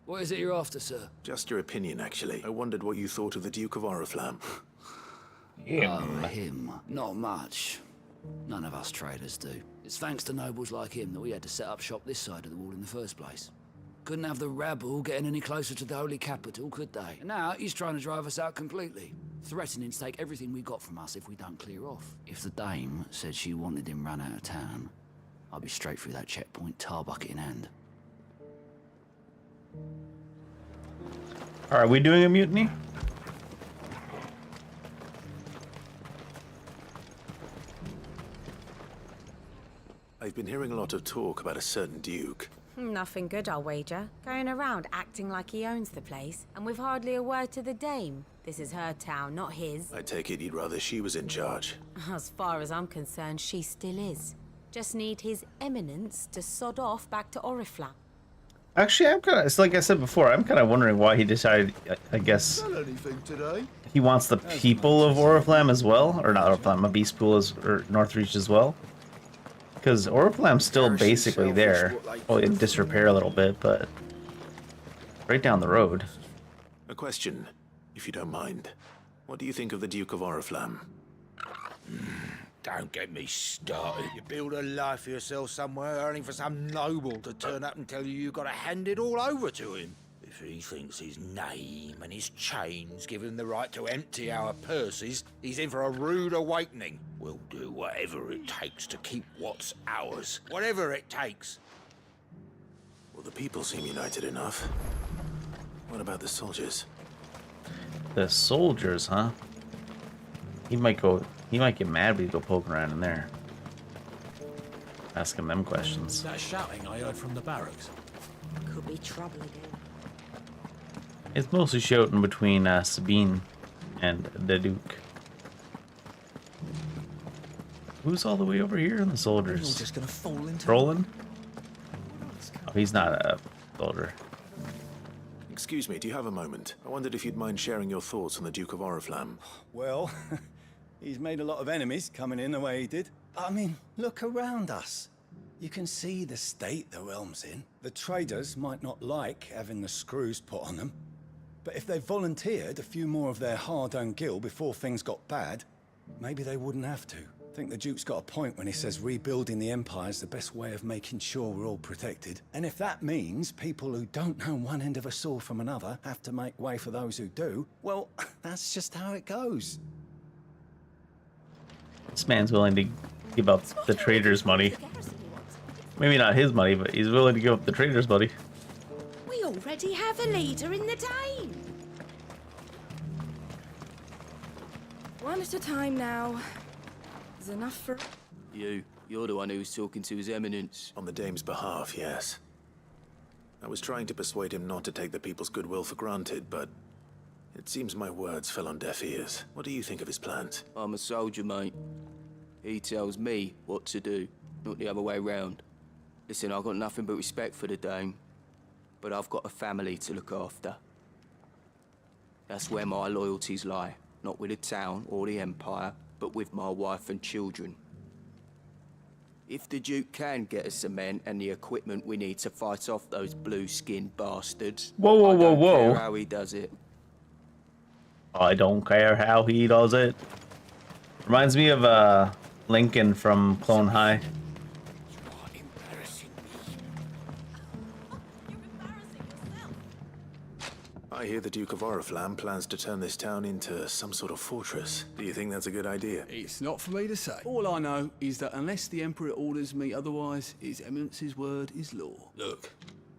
What is it you're after, sir? Just your opinion, actually. I wondered what you thought of the Duke of Oriflamme. Him. Not much. None of us traders do. It's thanks to nobles like him that we had to set up shop this side of the wall in the first place. Couldn't have the rabble getting any closer to the holy capital, could they? And now he's trying to drive us out completely, threatening to take everything we got from us if we don't clear off. If the dame said she wanted him run out of town, I'd be straight through that checkpoint, tar bucket in hand. Are we doing a mutiny? I've been hearing a lot of talk about a certain Duke. Nothing good, I'll wager. Going around acting like he owns the place, and with hardly a word to the dame. This is her town, not his. I take it you'd rather she was in charge. As far as I'm concerned, she still is. Just need his eminence to sod off back to Oriflamme. Actually, I'm kind of, it's like I said before, I'm kind of wondering why he decided, I guess, anything today? he wants the people of Oriflamme as well, or not Oriflamme, Beastpool or Northreach as well. Because Oriflamme's still basically there. Well, in disrepair a little bit, but right down the road. A question, if you don't mind. What do you think of the Duke of Oriflamme? Don't get me started. You build a life for yourself somewhere, earning for some noble to turn up and tell you you've got to hand it all over to him. If he thinks his name and his chains give him the right to empty our purses, he's in for a rude awakening. We'll do whatever it takes to keep what's ours. Whatever it takes. Well, the people seem united enough. What about the soldiers? The soldiers, huh? He might get mad when you go poking around in there. Asking them questions. That shouting I heard from the barracks. Could be trouble again. It's mostly shouting between Sabine and the Duke. Who's all the way over here in the soldiers? You're just gonna fall into Roland? Oh, he's not a soldier. Excuse me, do you have a moment? I wondered if you'd mind sharing your thoughts on the Duke of Oriflamme. Well, he's made a lot of enemies coming in the way he did. I mean, look around us. You can see the state the realm's in. The traders might not like having the screws put on them, but if they volunteered a few more of their hard-earned gil before things got bad, maybe they wouldn't have to. I think the Duke's got a point when he says rebuilding the Empire's the best way of making sure we're all protected. And if that means people who don't know one end of a sword from another have to make way for those who do, well, that's just how it goes. This man's willing to give up the traders' money. Maybe not his money, but he's willing to give up the traders' money. We already have a leader in the Dame. One at a time now. There's enough for... You're the one who was talking to His Eminence. On the Dame's behalf, yes. I was trying to persuade him not to take the people's goodwill for granted, but it seems my words fell on deaf ears. What do you think of his plans? I'm a soldier, mate. He tells me what to do, not the other way round. Listen, I've got nothing but respect for the Dame, but I've got a family to look after. That's where my loyalties lie, not with the town or the Empire, but with my wife and children. If the Duke can get us cement and the equipment we need to fight off those blue-skinned bastards, Whoa, I don't whoa. care how he does it. I don't care how he does it. Reminds me of Lincoln from Clone High. I hear the Duke of Oriflamme plans to turn this town into some sort of fortress. Do you think that's a good idea? It's not for me to say. All I know is that unless the Emperor orders me otherwise, His Eminence's word is law. Look,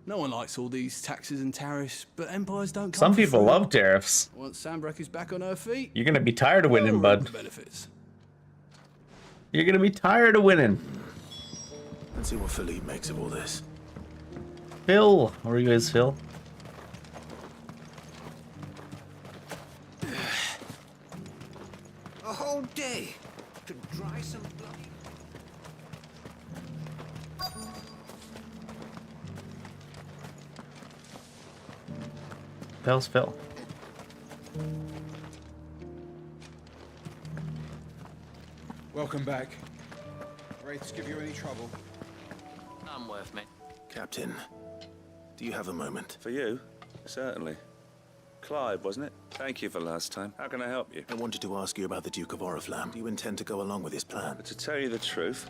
no one likes all these taxes and tariffs, but empires don't come Some for people free. love tariffs. Once Sandbreck is back on her feet, You're gonna be tired of winning, bud. benefits. You're gonna be tired of winning. Let's see what Philippe makes of all this. Phil, where are you guys, Phil? A whole day to dry some bloody... Phil's Phil. Welcome back. Wraiths give you any trouble? None worth me. Captain, do you have a moment? For you? Certainly. Clive, wasn't it? Thank you for last time. How can I help you? I wanted to ask you about the Duke of Oriflamme. Do you intend to go along with his plan? But to tell you the truth,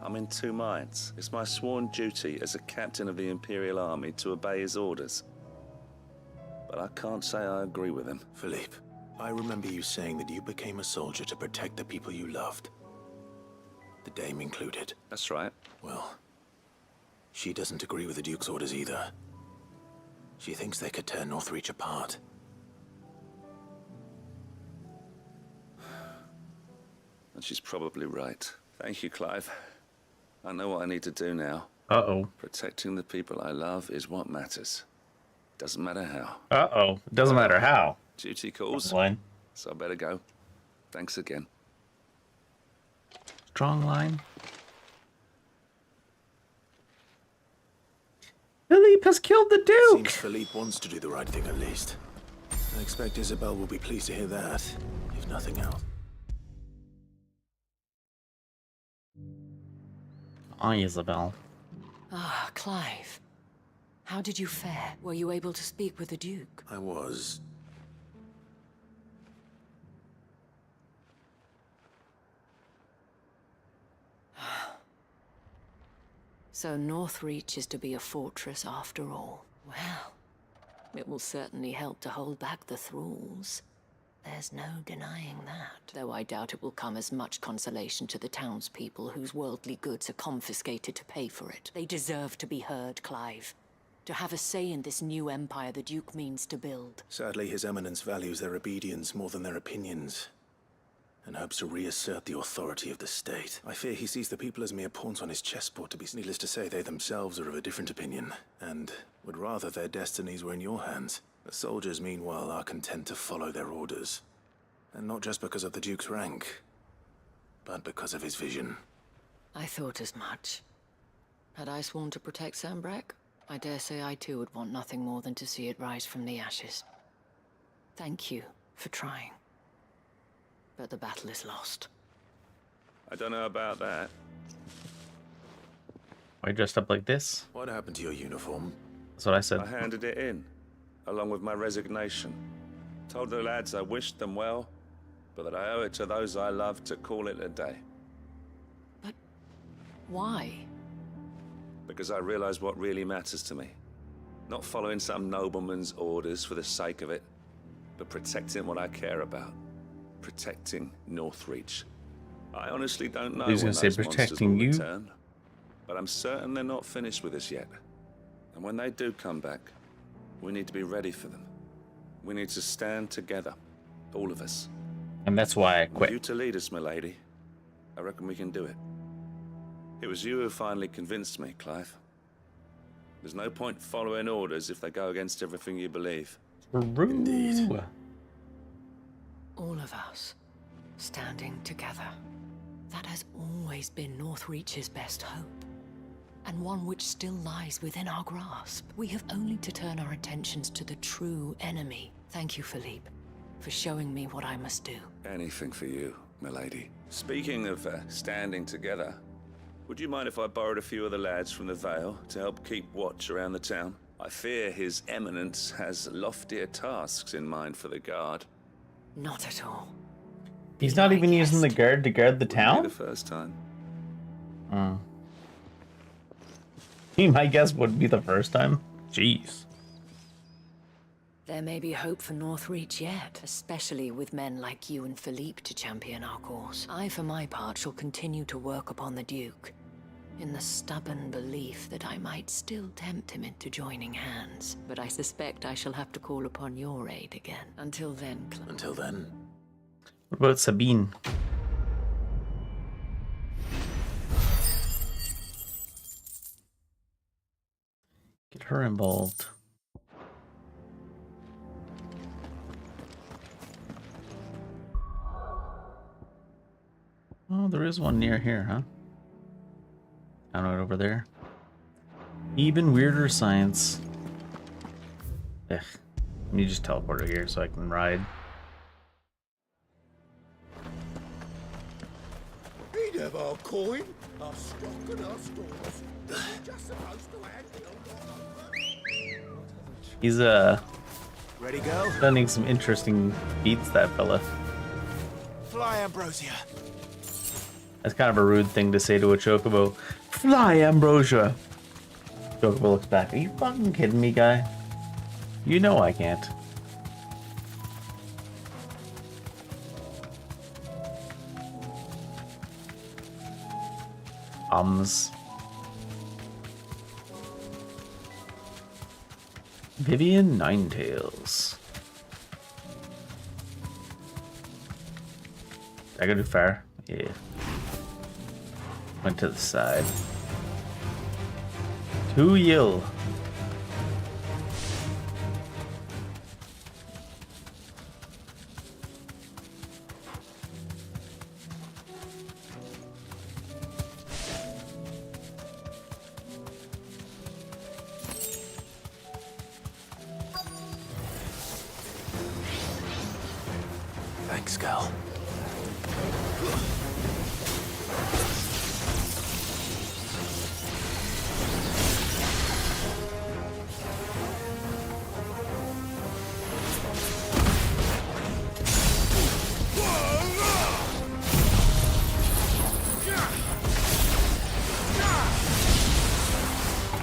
I'm in two minds. It's my sworn duty as a captain of the Imperial Army to obey his orders. But I can't say I agree with him. Philippe, I remember you saying that you became a soldier to protect the people you loved. The Dame included. That's right. Well, she doesn't agree with the Duke's orders either. She thinks they could tear Northreach apart. And she's probably right. Thank you, Clive. I know what I need to do now. Uh-oh. Protecting the people I love is what matters. Doesn't matter how. Uh-oh. It doesn't matter how. Duty calls. Line. So I better go. Thanks again. Strong line. Philippe has killed the Duke! Seems Philippe wants to do the right thing at least. I expect Isabel will be pleased to hear that, if nothing else. Isabel. Ah, Clive. How did you fare? Were you able to speak with the Duke? I was. So Northreach is to be a fortress after all. Well, It will certainly help to hold back the thralls. There's no denying that. Though I doubt it will come as much consolation to the townspeople whose worldly goods are confiscated to pay for it. They deserve to be heard, Clive. To have a say in this new empire the Duke means to build. Sadly, His Eminence values their obedience more than their opinions, and hopes to reassert the authority of the state. I fear he sees the people as mere pawns on his chessboard. To be needless to say, they themselves are of a different opinion, and would rather their destinies were in your hands. The soldiers, meanwhile, are content to follow their orders. And not just because of the Duke's rank, but because of his vision. I thought as much. Had I sworn to protect Sambrek, I dare say I too would want nothing more than to see it rise from the ashes. Thank you for trying. But the battle is lost. I don't know about that. Why you dressed up like this? What happened to your uniform? That's what I said. I handed it in, along with my resignation. Told the lads I wished them well, but that I owe it to those I love to call it a day. Why? Because I realize what really matters to me. Not following some nobleman's orders for the sake of it, but protecting what I care about. Protecting Northreach. I honestly don't know when He's gonna say those monsters protecting will you. return, but I'm certain they're not finished with us yet. And when they do come back, we need to be ready for them. We need to stand together, all of us. And that's why I With quit. you to lead us, milady, I reckon we can do it. It was you who finally convinced me, Clive. There's no point following orders if they go against everything you believe. Indeed. All of us, standing together. That has always been Northreach's best hope. And one which still lies within our grasp. We have only to turn our attentions to the true enemy. Thank you, Philippe, for showing me what I must do. Anything for you, milady. Speaking of standing together, would you mind if I borrowed a few of the lads from the Vale to help keep watch around the town? I fear His Eminence has loftier tasks in mind for the guard. Not at all. He's not even using the guard to guard the Wouldn't be town? the first time. My guess would be the first time. Jeez. There may be hope for Northreach yet, especially with men like you and Philippe to champion our cause. I, for my part, shall continue to work upon the Duke, in the stubborn belief that I might still tempt him into joining hands. But I suspect I shall have to call upon your aid again. Until then, Until then. What about Sabine? Get her involved. Oh, there is one near here, huh? Down right over there. Even weirder science. Ugh. Let me just teleport her here so I can ride. He'd have our coin, our stock and our stores. We're just supposed to hand it on. He's Ready, go? done some interesting beats, that fella. Fly, Ambrosia. That's kind of a rude thing to say to a Chocobo. Fly, Ambrosia! Chocobo looks back. Are you fucking kidding me, guy? You know I can't. Vivian Ninetails. Did I go too far? Yeah. Went to the side. Too yill. Thanks, Gal.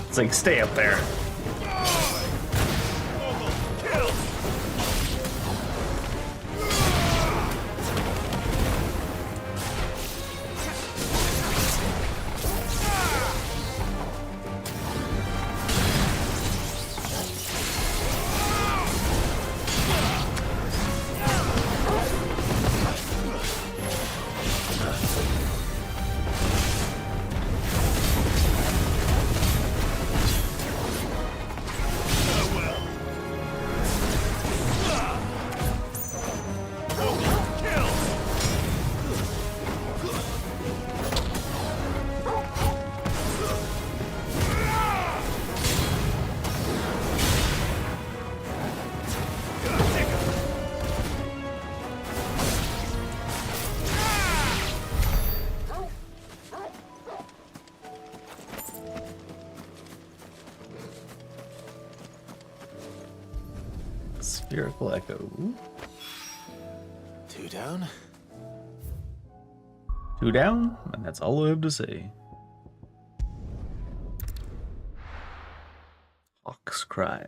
It's like, stay up there. Spherical echo. 2 down. 2 down, and that's all I have to say. Hawk's Cry.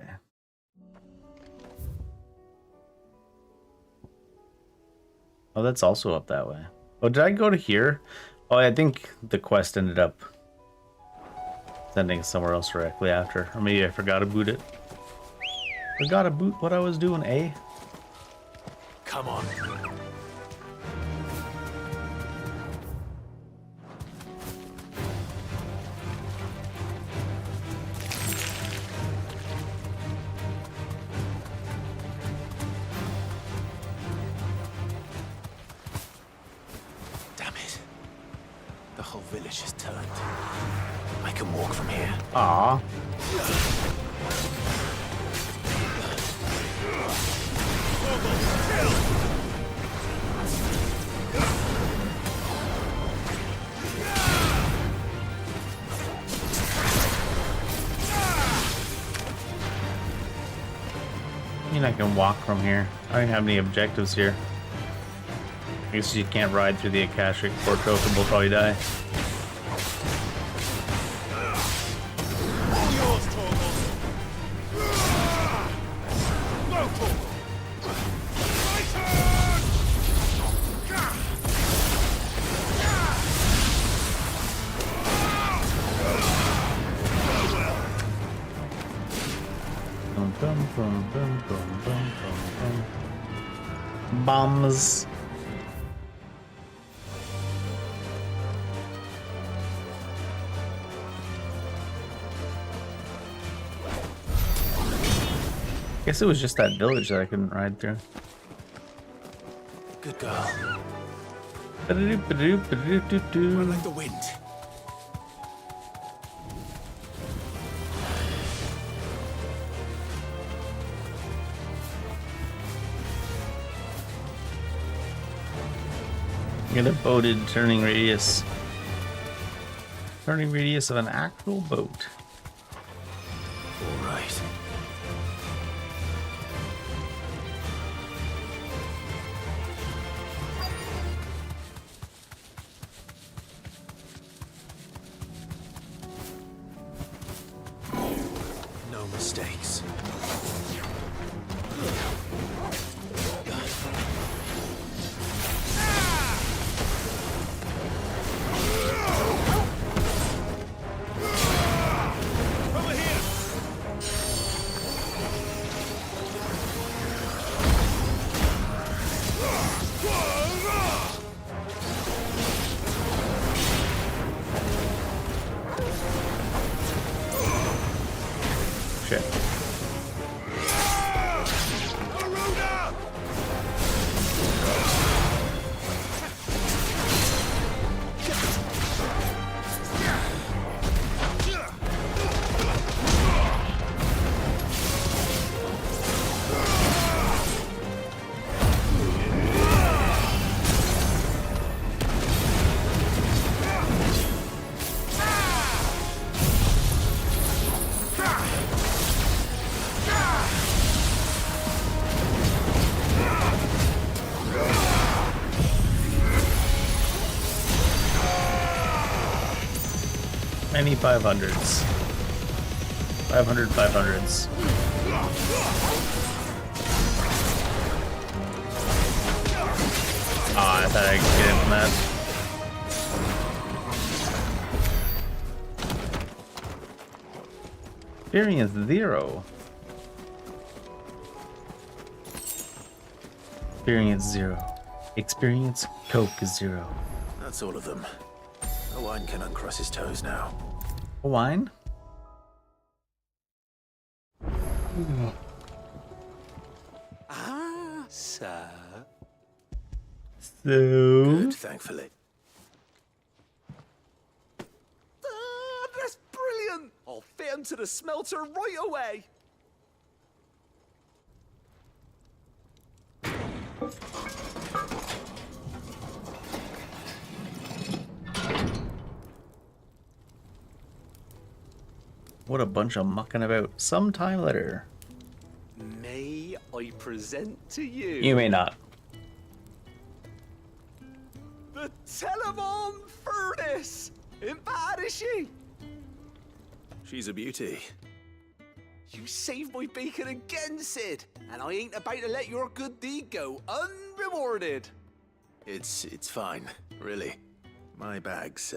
Oh, that's also up that way. Oh, did I go to here? Oh, I think the quest ended up sending us somewhere else directly after. Or maybe I forgot to boot it. Forgot to boot what I was doing, eh? Come on. Damn it. The whole village has turned. I can walk from here. Aw. I mean, I can walk from here. I don't have any objectives here. I guess you can't ride through the Akashic Portrait and we'll probably die. Bombs. Guess it was just that village that I couldn't ride through. Good girl. Ba-da-doo-ba-da-doo-ba-da-doo-doo-doo. Run like the wind. Get a boated turning radius. Turning radius of an actual boat. All right. No mistakes. Shit. Many 500s. 500s. Ah, I thought I could get in from that. Experience 0. Experience 0. Experience Coke 0. That's all of them. The wine can uncross his toes now. Wine? Ah, sir. So... Good, thankfully. That's brilliant! I'll fit him to the smelter right away. What a bunch of mucking about. Sometime later. May I present to you. You may not. The Telemon Furnace! Ain't bad, is she? She's a beauty. You saved my bacon again, Sid, and I ain't about to let your good deed go unrewarded. It's fine, really. My bag's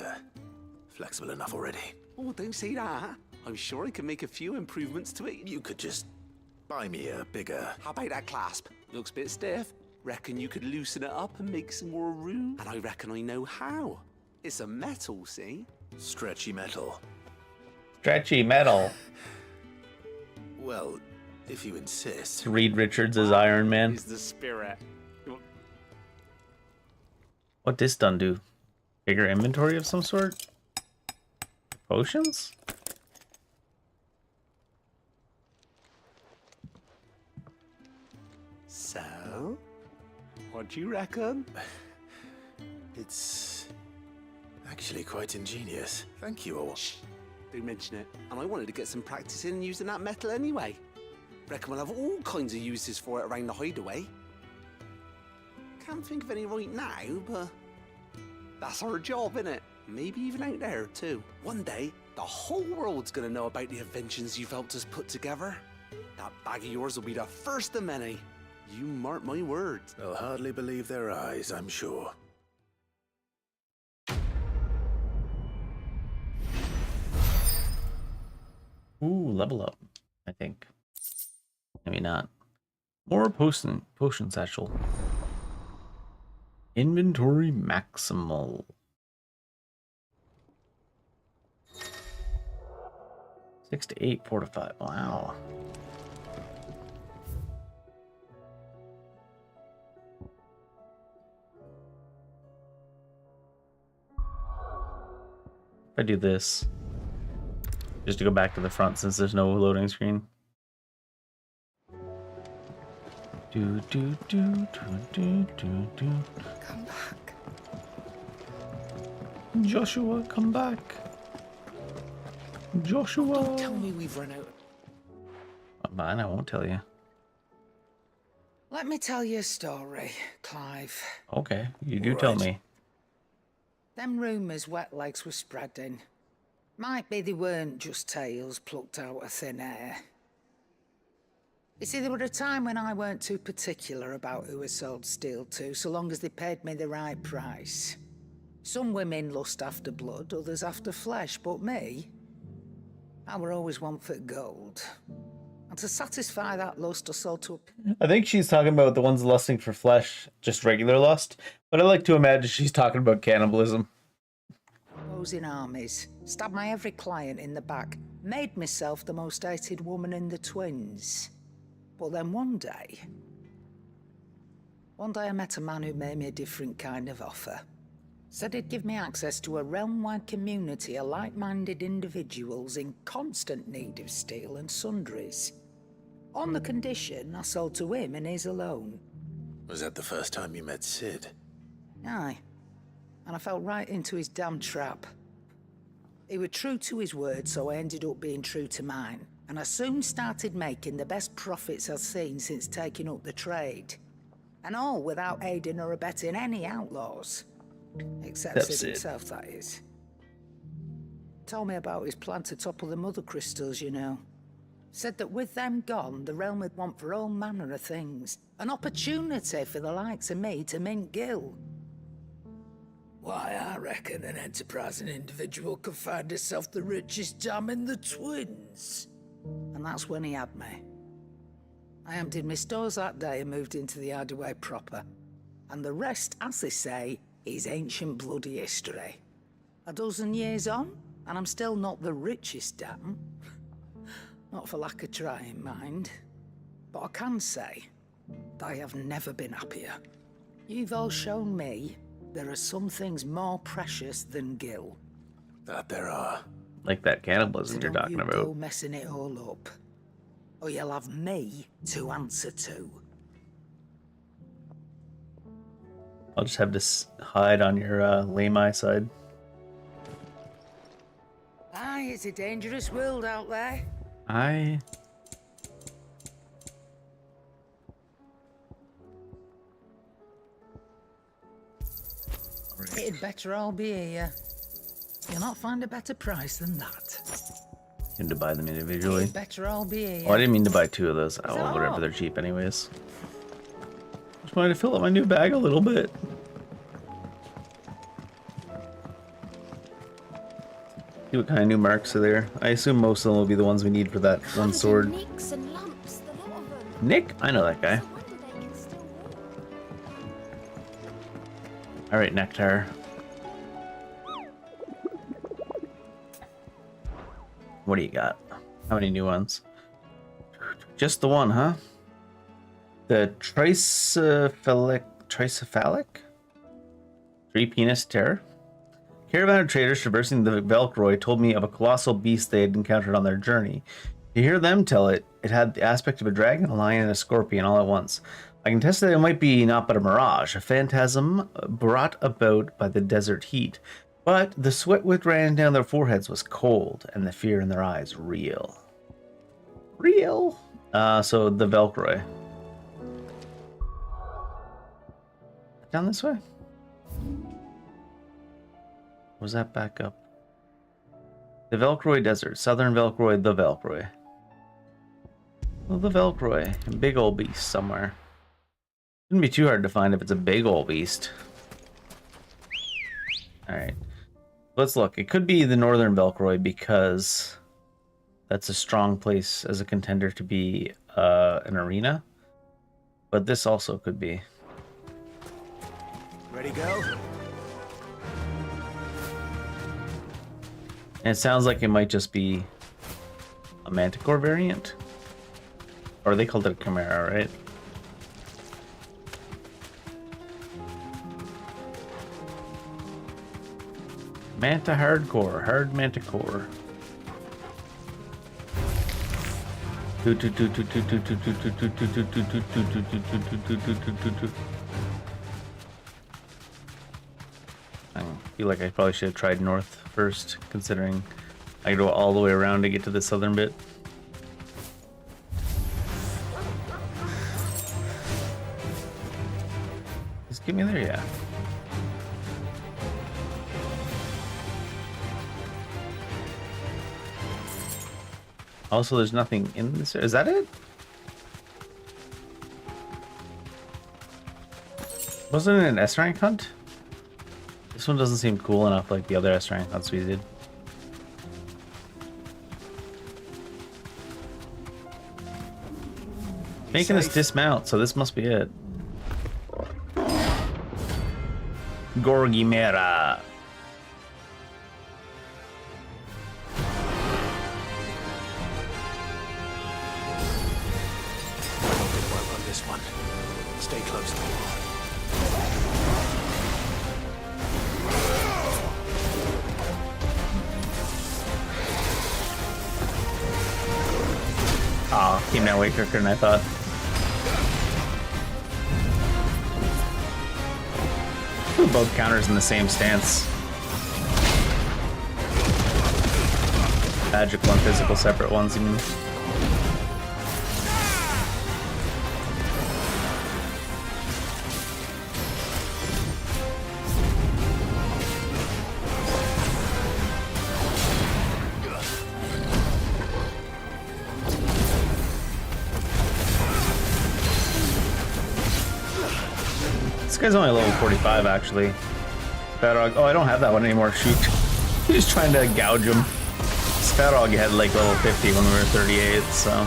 flexible enough already. Oh, don't say that. I'm sure I can make a few improvements to it. You could just buy me a bigger... How about that clasp? Looks a bit stiff. Reckon you could loosen it up and make some more room? And I reckon I know how. It's a metal, see? Stretchy metal. Stretchy metal. Well, if you insist. Reed Richards as Iron Man. Is the spirit. What this done do? Bigger inventory of some sort? Potions? So? What do you reckon? It's actually quite ingenious. Thank you all. Shh. Don't mention it. And I wanted to get some practice in using that metal anyway. Reckon we'll have all kinds of uses for it around the hideaway. Can't think of any right now, but that's our job, innit? Maybe even out there, too. One day, the whole world's gonna know about the inventions you've helped us put together. That bag of yours will be the first of many. You mark my words. They'll hardly believe their eyes, I'm sure. Ooh, level up, I think. Maybe not. More potion satchel. Inventory maximal. 6 to 8 fortified. Wow. If I do this, just to go back to the front since there's no loading screen. Do do do do do do do. Come back. Joshua, come back. Joshua. Don't tell me we've run out. Mine, I won't tell you. Let me tell you a story, Clive. Okay, you do tell me. Them rumours wet legs were spreading. Might be they weren't just tales plucked out of thin air. You see, there were a time when I weren't too particular about who I sold steel to, so long as they paid me the right price. Some women lust after blood, others after flesh, but me, I were always one for gold. And to satisfy that lust, I sold to I think she's talking about the ones lusting for flesh, just regular lust. But I like to imagine she's talking about cannibalism. opposing armies, stabbed my every client in the back, made myself the most hated woman in the twins. But then one day I met a man who made me a different kind of offer. Said he'd give me access to a realm-wide community of like-minded individuals in constant need of steel and sundries. On the condition I sold to him and his alone. Was that the first time you met Sid? Aye. And I fell right into his damn trap. He was true to his word, so I ended up being true to mine. And I soon started making the best profits I've seen since taking up the trade. And all without aiding or abetting any outlaws. Except Sid himself, that is. Told me about his plan to topple the mother crystals, you know. Said that with them gone, the realm would want for all manner of things. An opportunity for the likes of me to mint gil. Why, I reckon an enterprising individual could find himself the richest dam in the twins. And that's when he had me. I emptied my stores that day and moved into the hideaway proper. And the rest, as they say, is ancient bloody history. A dozen years on, and I'm still not the richest dam. Not for lack of trying, mind. But I can say that I have never been happier. You've all shown me there are some things more precious than gil. That there are. Like that cannibalism you're talking about. Go messing it all up. Or you'll have me to answer to. I'll just have to hide on your lame-eye side. Aye, it's a dangerous world out there. It'd better all be here. You'll not find a better price than that. Need to buy them individually. It'd better all be here. Oh, I didn't mean to buy 2 of those. Oh, that whatever, all? they're cheap anyways. Just wanted to fill up my new bag a little bit. See what kind of new marks are there. I assume most of them will be the ones we need for that one sword. Nicks and lumps, the lot of them. Nick? I know that guy. Alright, Nectar. What do you got? How many new ones? Just the one, huh? The tricephalic? 3-penis terror? Caravan of traders traversing the Velcroy told me of a colossal beast they had encountered on their journey. To hear them tell it, it had the aspect of a dragon, a lion, and a scorpion all at once. I can test that it might be not but a mirage, a phantasm brought about by the desert heat. But the sweat which ran down their foreheads was cold, and the fear in their eyes real. Real? So the Velcroy. Down this way? Was that back up? The Velcroy Desert, Southern Velcroy, the Velcroy. Well, the Velcroy, a big old beast somewhere. Shouldn't be too hard to find if it's a big old beast. Alright. Let's look. It could be the Northern Velcroy because that's a strong place as a contender to be an arena. But this also could be. Ready, go? And it sounds like it might just be a Manticore variant. Or they called it a Chimera, right? Manta hardcore, hard Manticore. I feel like I probably should have tried north first, considering I go all the way around to get to the southern bit. Just get me there, yeah. Also, there's nothing in this. Is that it? Wasn't it an S rank hunt? This one doesn't seem cool enough like the other S rank hunts we did. Making us dismount, so this must be it. Gorgimera. This one. Stay close to me. Aw, came down way quicker than I thought. Both counters in the same stance. Magical and physical separate ones, you mean? This guy's only level 45, actually. Sparrog. Oh, I don't have that one anymore. Shoot. He's just trying to gouge him. Sparrog had like level 50 when we were 38, so.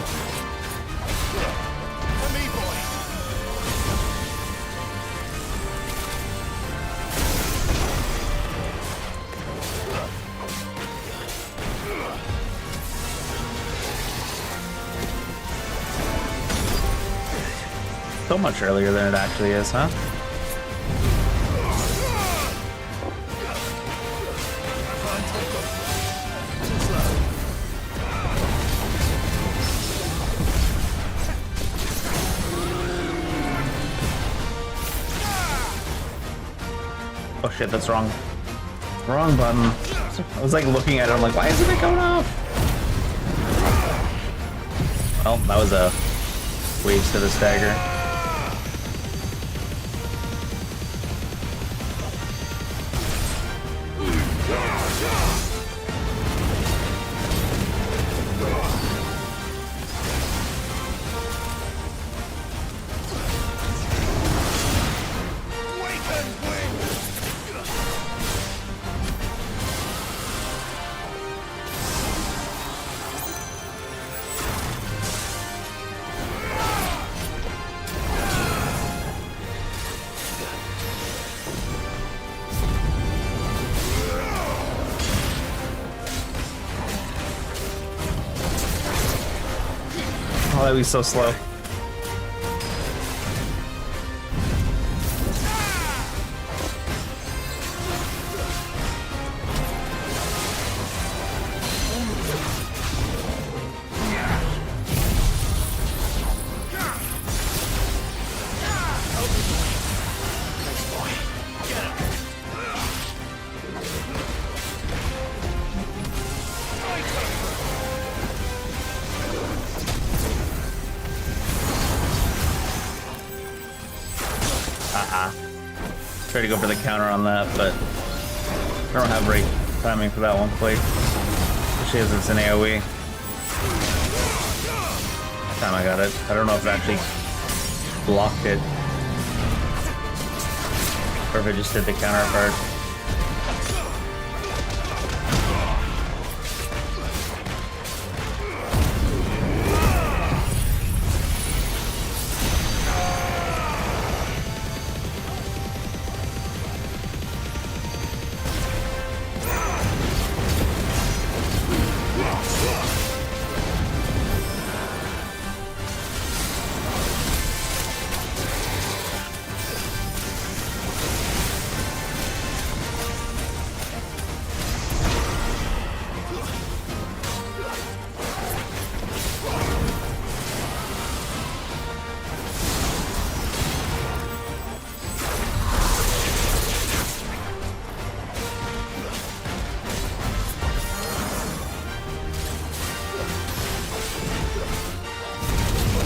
So much earlier than it actually is, huh? Oh shit, that's wrong. Wrong button. I was like looking at it, I'm like, why isn't it going off? Well, that was a waste of a stagger. why he's so slow. Try to go for the counter on that, but I don't have great timing for that one quite. Especially as it's an AoE. That time I got it. I don't know if it actually blocked it. Or if it just did the counter part.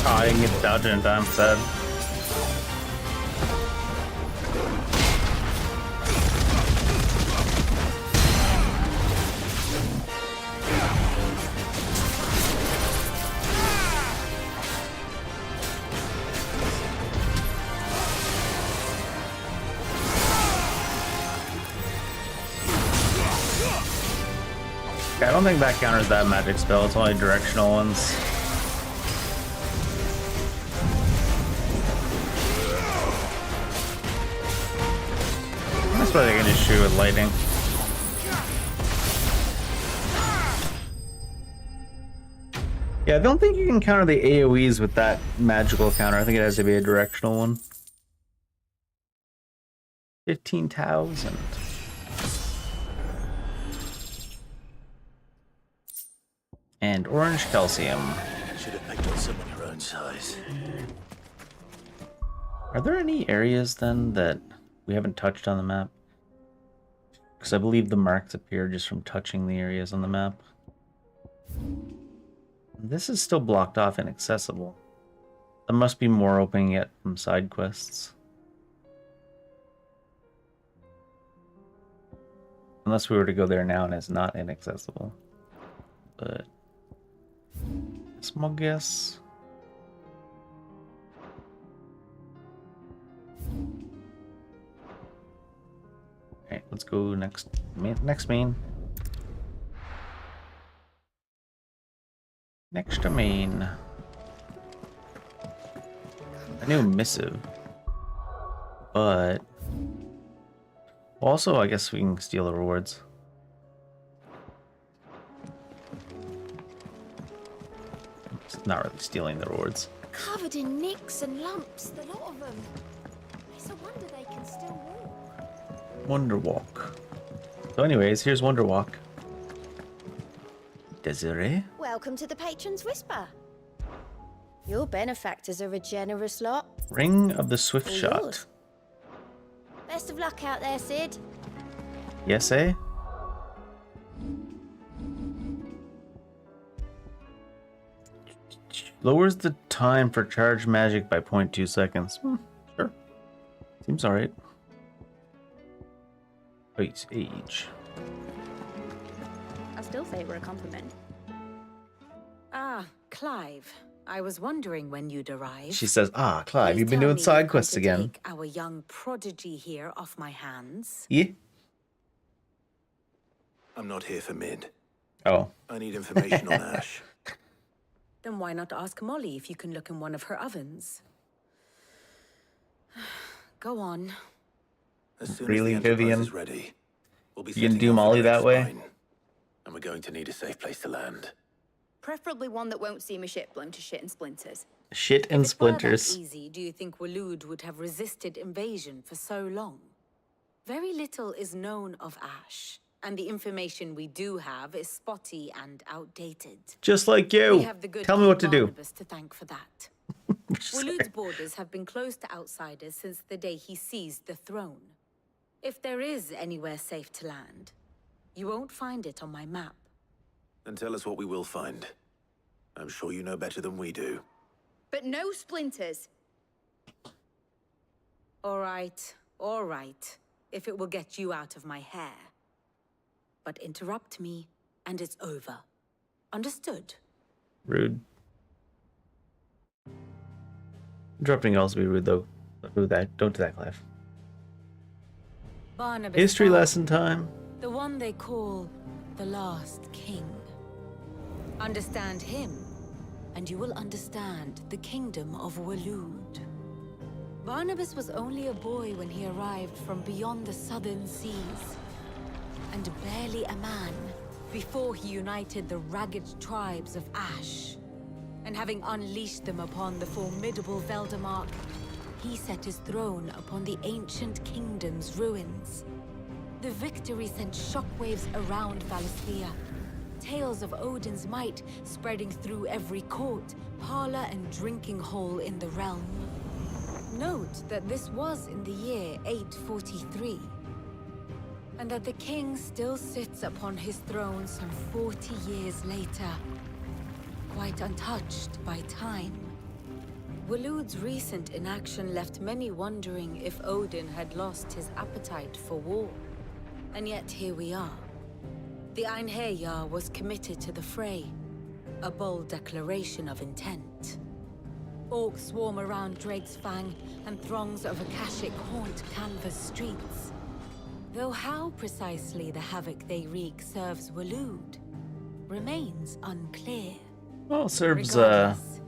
Oh, I didn't get the dodge in time, sad. Okay, I don't think that counters that magic spell, it's only directional ones. That's why they can just shoot with lightning. Yeah, I don't think you can counter the AoEs with that magical counter. I think it has to be a directional one. 15,000. And orange calcium. Should have picked on someone your own size. Are there any areas then that we haven't touched on the map? Because I believe the marks appear just from touching the areas on the map. This is still blocked off, inaccessible. There must be more opening yet from side quests. Unless we were to go there now and it's not inaccessible. But small guess. Okay, let's go next main. Next to main. A new missive. But also I guess we can steal the rewards. It's not really stealing the rewards. Covered in nicks and lumps, the lot of them. It's a wonder they can still walk. Wonder Walk. So anyways, here's Wonder Walk. Desiree? Welcome to the Patron's Whisper. Your benefactors are a generous lot. Ring of the Swift All Shot. yours. Best of luck out there, Sid. Yes, eh? Lowers the time for charge magic by 0.2 seconds. Sure. Seems alright. Wait, age. I still say we're a compliment. Ah, Clive. I was wondering when you'd arrive. She says, ah, Clive, you've been doing side quests again. Take our young prodigy here off my hands. Yeah? I'm not here for mid. Oh. I need information on Ash. Then why not ask Molly if you can look in one of her ovens? Go on. As soon Really, as the Enterprise Vivian? is ready, we'll be You can setting do off for Molly the that next way? mine. And we're going to need a safe place to land. Preferably one that won't see my ship blown to shit and splinters. Shit and If it were that splinters. easy, do you think Waloed would have resisted invasion for so long? Very little is known of Ash, and the information we do have is spotty and outdated. Just like We you. have the good Tell me King what to do. Barnabas to thank for that. Waloed's borders have been closed to outsiders since the day he seized the throne. If there is anywhere safe to land, you won't find it on my map. Then tell us what we will find. I'm sure you know better than we do. But no splinters. All right, if it will get you out of my hair. But interrupt me, and it's over. Understood? Rude. Interrupting can also be rude, though. Don't do that. Don't do that, Clive. Barnabas History Bell, lesson time. the one they call the last king. Understand him, and you will understand the kingdom of Waloed. Barnabas was only a boy when he arrived from beyond the southern seas, and barely a man before he united the ragged tribes of Ash. And having unleashed them upon the formidable Veldemark, he set his throne upon the ancient kingdom's ruins. The victory sent shockwaves around Valisthea, tales of Odin's might spreading through every court, parlor, and drinking hole in the realm. Note that this was in the year 843, and that the king still sits upon his throne some 40 years later, quite untouched by time. Waloed's recent inaction left many wondering if Odin had lost his appetite for war. And yet here we are. The Einherjar was committed to the fray, a bold declaration of intent. Orcs swarm around Drake's Fang, and throngs of Akashic haunt Canvas streets. Though how precisely the havoc they wreak serves Waloed remains unclear. Well, it serves, Regardless,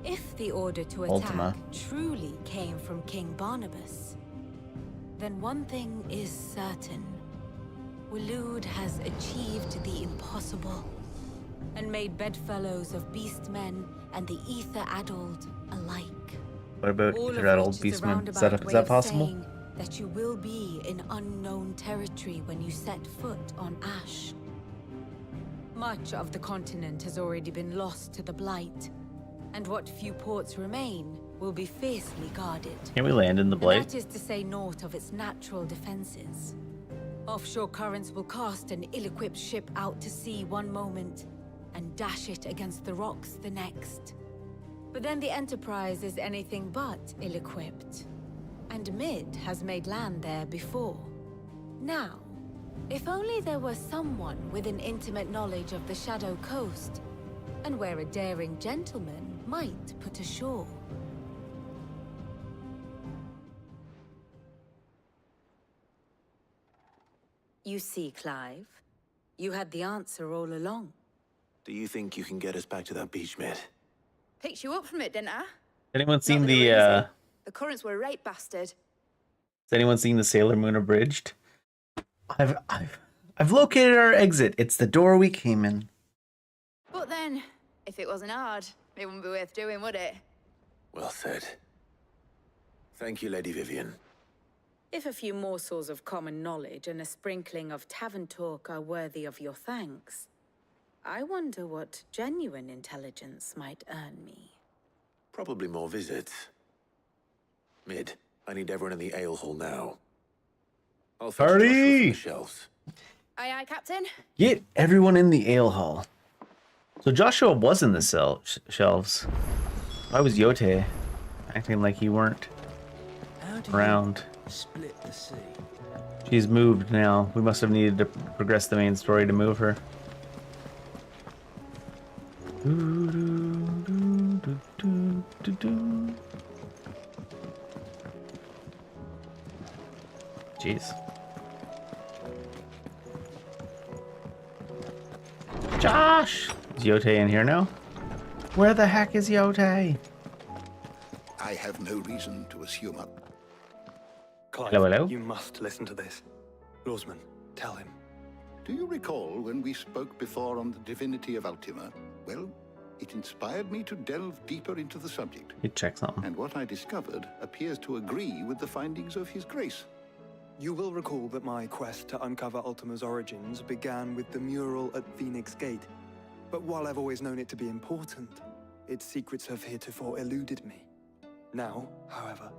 if the order to attack Ultima. truly came from King Barnabas, then one thing is certain. Waloed has achieved the impossible, and made bedfellows of beastmen and the ether-addled alike. What about All of Ether-addled which is a beastmen? Is roundabout that way of possible? saying that you will be in unknown territory when you set foot on Ash. Much of the continent has already been lost to the Blight, and what few ports remain will be fiercely guarded. Can we land in the And Blight? that is to say naught of its natural defenses. Offshore currents will cast an ill-equipped ship out to sea one moment, and dash it against the rocks the next. But then the Enterprise is anything but ill-equipped, and Mid has made land there before. Now, if only there were someone with an intimate knowledge of the Shadow Coast, and where a daring gentleman might put ashore. You see, Clive, you had the answer all along. Do you think you can get us back to that beach, mate? Picked you up from it, didn't I? Anyone seen Not that the it were easy. The currents were a right bastard. Has anyone seen the Sailor Moon Abridged? I've located our exit. It's the door we came in. But then, if it wasn't hard, it wouldn't be worth doing, would it? Well said. Thank you, Lady Vivian. If a few morsels of common knowledge and a sprinkling of tavern talk are worthy of your thanks, I wonder what genuine intelligence might earn me. Probably more visits. Mid, I need everyone in the ale hall now. I'll fetch Joshua from the shelves. Aye, aye, Captain. Get everyone in the ale hall. So Joshua was in the shelves. Why was Yote acting like he weren't around? Split the sea. She's moved now. We must have needed to progress the main story to move her. Jeez. Josh! Is Yote in here now? Where the heck is Yote? I have no reason to assume it. Clive, Hello? you must listen to this. Lawsman, tell him. Do you recall when we spoke before on the divinity of Ultima? Well, it inspired me to delve deeper into the subject. He'd check something. And what I discovered appears to agree with the findings of His Grace. You will recall that my quest to uncover Ultima's origins began with the mural at Phoenix Gate. But while I've always known it to be important, its secrets have heretofore eluded me. Now, however,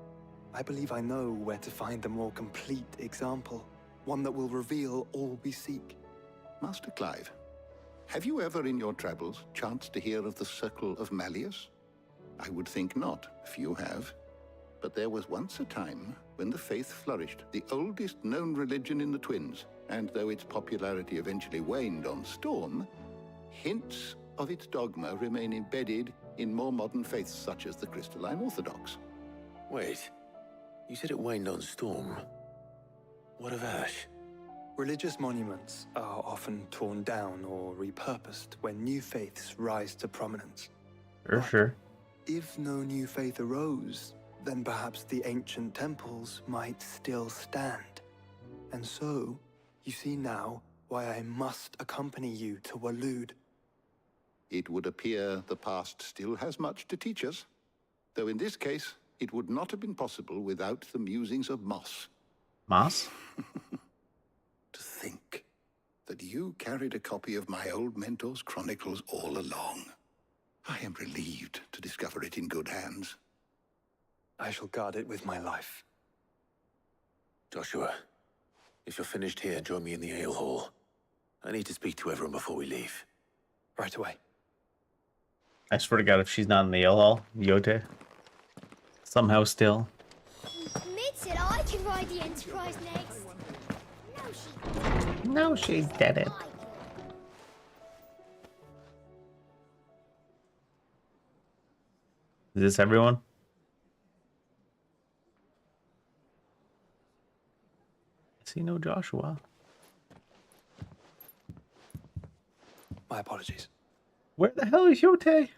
I believe I know where to find the more complete example, one that will reveal all we seek. Master Clive, have you ever in your travels chanced to hear of the Circle of Malleus? I would think not, few have. But there was once a time when the faith flourished, the oldest known religion in the Twins, and though its popularity eventually waned on Storm, hints of its dogma remain embedded in more modern faiths such as the Crystalline Orthodox. Wait, you said it waned on Storm. What of Ash? Religious monuments are often torn down or repurposed when new faiths rise to prominence. Sure. If no new faith arose, then perhaps the ancient temples might still stand. And so, you see now why I must accompany you to Waloed. It would appear the past still has much to teach us, though in this case, it would not have been possible without the musings of Moss. Moss? To think that you carried a copy of my old mentor's chronicles all along. I am relieved to discover it in good hands. I shall guard it with my life. Joshua, if you're finished here, join me in the ale hall. I need to speak to everyone before we leave. Right away. I swear to God, if she's not in the ale hall, Yote. Somehow still. Admitted I can ride the Enterprise next. No, she didn't. Is this everyone? I see no Joshua. My apologies. Where the hell is Yote?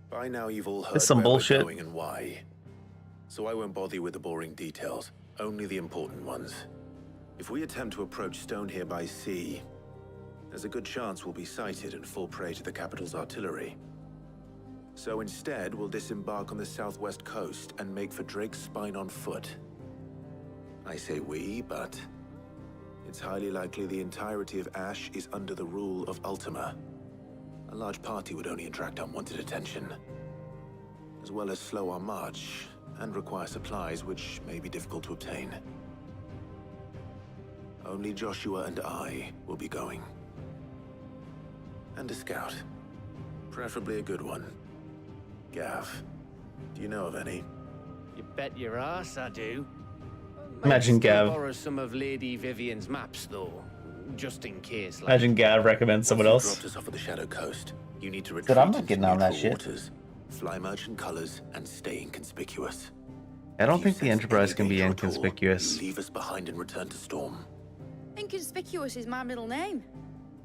By now you've all heard It's some where bullshit. we're going and why. So I won't bother you with the boring details, only the important ones. If we attempt to approach Stone here by sea, there's a good chance we'll be sighted and fall prey to the capital's artillery. So instead, we'll disembark on the southwest coast and make for Drake's Spine on foot. I say we, but it's highly likely the entirety of Ash is under the rule of Ultima. A large party would only attract unwanted attention, as well as slow our march and require supplies which may be difficult to obtain. Only Joshua and I will be going. And a scout. Preferably a good one. Gav, do you know of any? You bet your ass I do. Imagine Might still Gav. borrow some of Lady Vivian's maps, though, just in case. Like, Imagine Gav recommends someone Once you've else. dropped us off at the Shadow Coast, you need to retreat Said I'm not into getting on that neutral shit. waters, fly merchant colors, and stay inconspicuous. I don't If you think the sense Enterprise any can be danger at all, inconspicuous. you leave us behind and return to Storm. Inconspicuous is my middle name.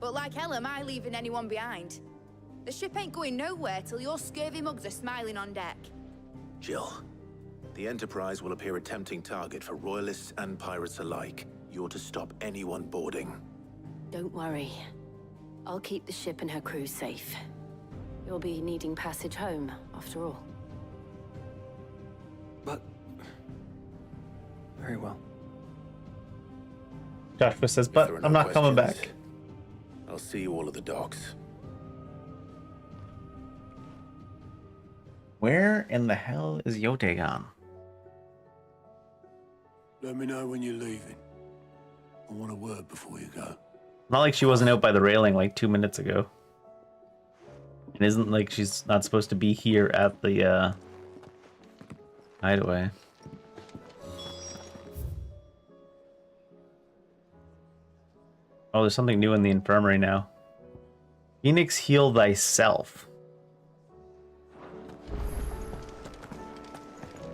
But like hell am I leaving anyone behind. The ship ain't going nowhere till your scurvy mugs are smiling on deck. Jill, the Enterprise will appear a tempting target for royalists and pirates alike. You're to stop anyone boarding. Don't worry. I'll keep the ship and her crew safe. You'll be needing passage home, after all. But... very well. Joshua says, If but there are I'm no not coming questions, back. I'll see you all at the docks. Where in the hell is Yote gone? Let me know when you're leaving. I want a word before you go. Not like she wasn't out by the railing like 2 minutes ago. It isn't like she's not supposed to be here at the hideaway. Oh, there's something new in the infirmary now. Phoenix, heal thyself.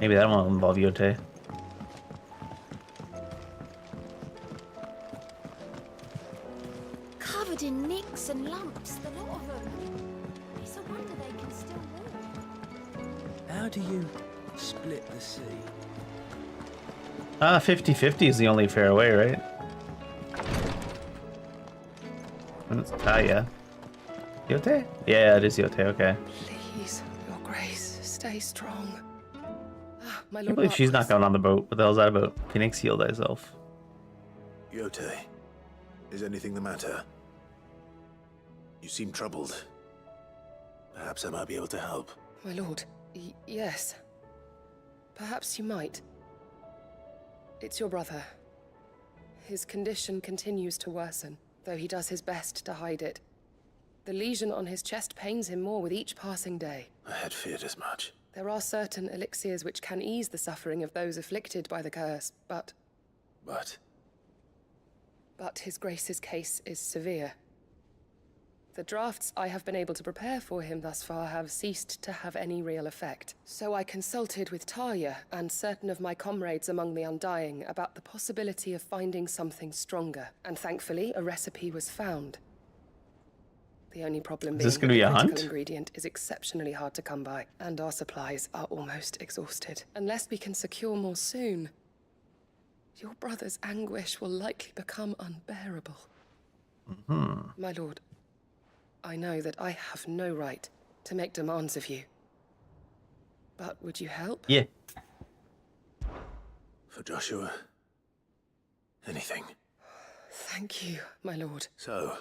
Maybe that one will involve Yote. Covered in nicks and lumps, the lot of them. It's a wonder they can still walk. How do you split the sea? 50-50 is the only fair way, right? And it's Taya. Yote? Yeah, it is Yote, okay. Please, your grace, stay strong. Ah, my I lord can't believe she's not Marquis. going on the boat. What the hell's that about? Phoenix, heal thyself. Yote, is anything the matter? You seem troubled. Perhaps I might be able to help. My lord, yes. Perhaps you might. It's your brother. His condition continues to worsen, though he does his best to hide it. The lesion on his chest pains him more with each passing day. I had feared as much. There are certain elixirs which can ease the suffering of those afflicted by the curse, but his grace's case is severe. The drafts I have been able to prepare for him thus far have ceased to have any real effect. So I consulted with Talia and certain of my comrades among the Undying about the possibility of finding something stronger, and thankfully a recipe was found. The only problem Is being this gonna be that a the critical hunt? ingredient is exceptionally hard to come by, and our supplies are almost exhausted. Unless we can secure more soon, your brother's anguish will likely become unbearable. My lord, I know that I have no right to make demands of you. But would you help? Yeah. For Joshua, anything. Thank you, my lord. So,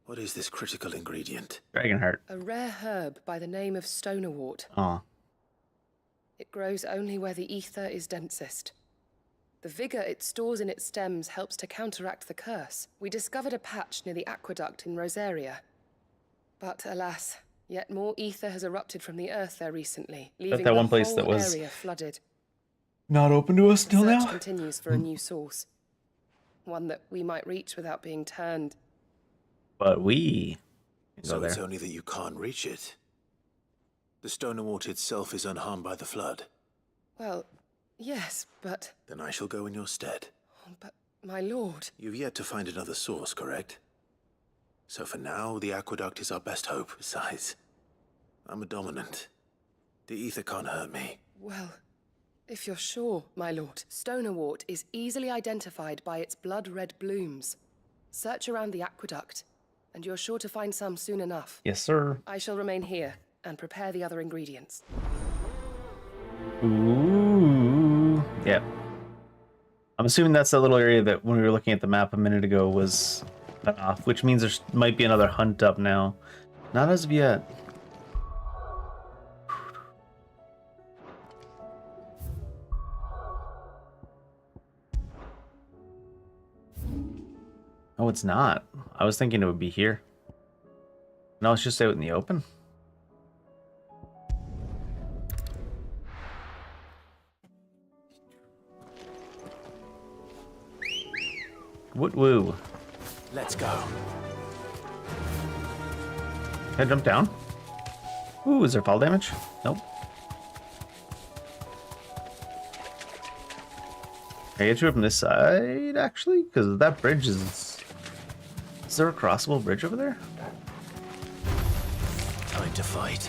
what is this critical ingredient? Dragonheart. A rare herb by the name of stonerwort. Aw. It grows only where the ether is densest. The vigor it stores in its stems helps to counteract the curse. We discovered a patch near the aqueduct in Rosaria. But alas, yet more ether has erupted from the earth there recently, leaving that the one place whole that was area flooded. not open to us The till search now? continues for a new source. One that we might reach without being turned. But we can go So it's there. only that you can't reach it. The Stonerwort itself is unharmed by the flood. Well, yes, but... Then I shall go in your stead. But, my lord... You've yet to find another source, correct? So for now, the aqueduct is our best hope. Besides, I'm a dominant. The ether can't hurt me. Well, if you're sure, my lord, Stonerwort is easily identified by its blood-red blooms. Search around the aqueduct, and you're sure to find some soon enough. Yes, sir. I shall remain here and prepare the other ingredients. Ooh. Yep. I'm assuming that's the little area that when we were looking at the map a minute ago was cut off, which means there might be another hunt up now. Not as of yet. Oh, it's not. I was thinking it would be here. No, it's just out in the open. Woot woo. Let's go. Can I jump down? Ooh, is there fall damage? Nope. Can I get you from this side, actually? Because that bridge is... Is there a crossable bridge over there? Time to fight.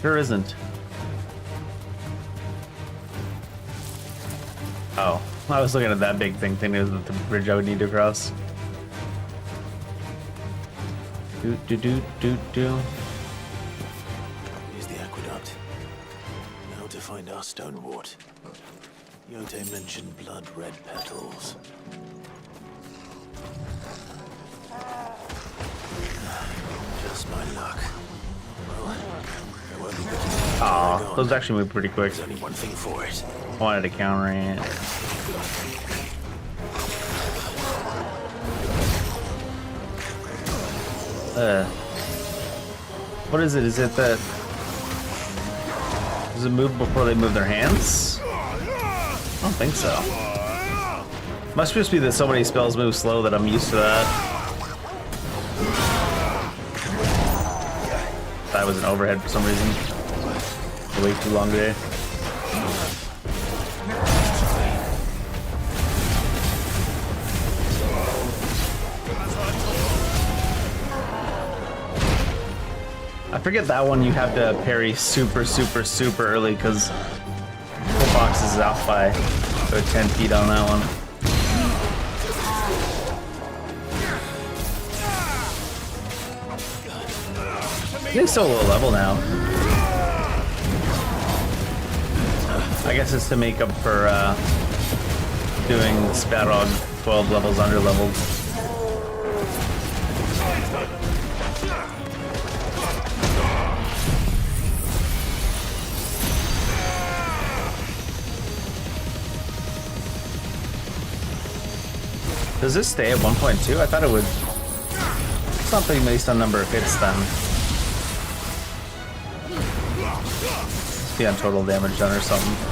Sure isn't. Oh, I was looking at that big thing, thinking it was the bridge I would need to cross. Doot, doot, doot, doot, doot. Here's the aqueduct. Now to find our Stonewort. Yote mentioned blood-red petals. Just my luck. Well, there won't be much. Aw, those actually move pretty quick. There's only one thing for it. Wanted to counter it. What is it? Is it that... Does it move before they move their hands? I don't think so. Must just be that so many spells move slow that I'm used to that. That was an overhead for some reason. Way too long today. I forget that one you have to parry super early because the box is off by about 10 feet on that one. They're so low level now. I guess it's to make up for doing Sparrog 12 levels under leveled. Does this stay at 1.2? I thought it would. Something based on number of hits then. Be on total damage done or something.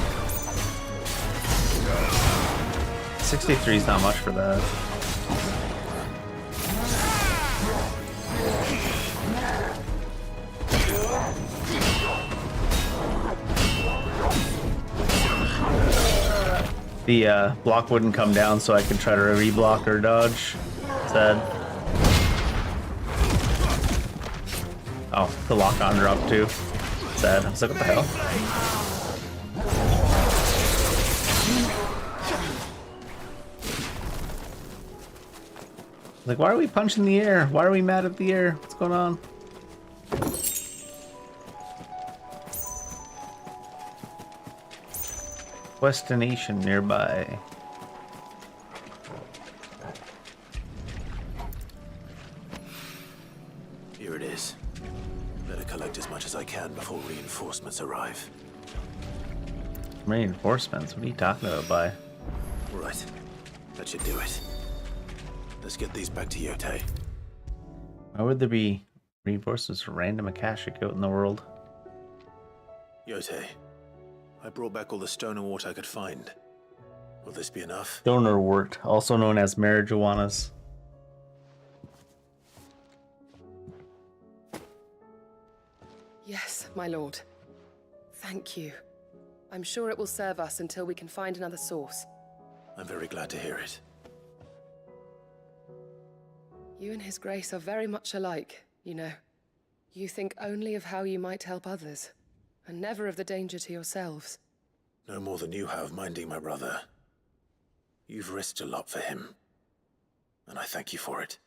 63 is not much for that. The block wouldn't come down, so I could try to reblock or dodge. Sad. Oh, the lock-on dropped too. Sad. I was like, what the hell? Like, why are we punching the air? Why are we mad at the air? What's going on? Destination nearby. Here it is. Better collect as much as I can before reinforcements arrive. Reinforcements? What are you talking about, by? Right. That should do it. Let's get these back to Yote. Why would there be reinforcements for random Akashic out in the world? Yote, I brought back all the stone and water I could find. Will this be enough? Donor wort, also known as marijuanas. Yes, my lord. Thank you. I'm sure it will serve us until we can find another source. I'm very glad to hear it. You and His Grace are very much alike, you know. You think only of how you might help others, and never of the danger to yourselves. No more than you have minding my brother. You've risked a lot for him, and I thank you for it.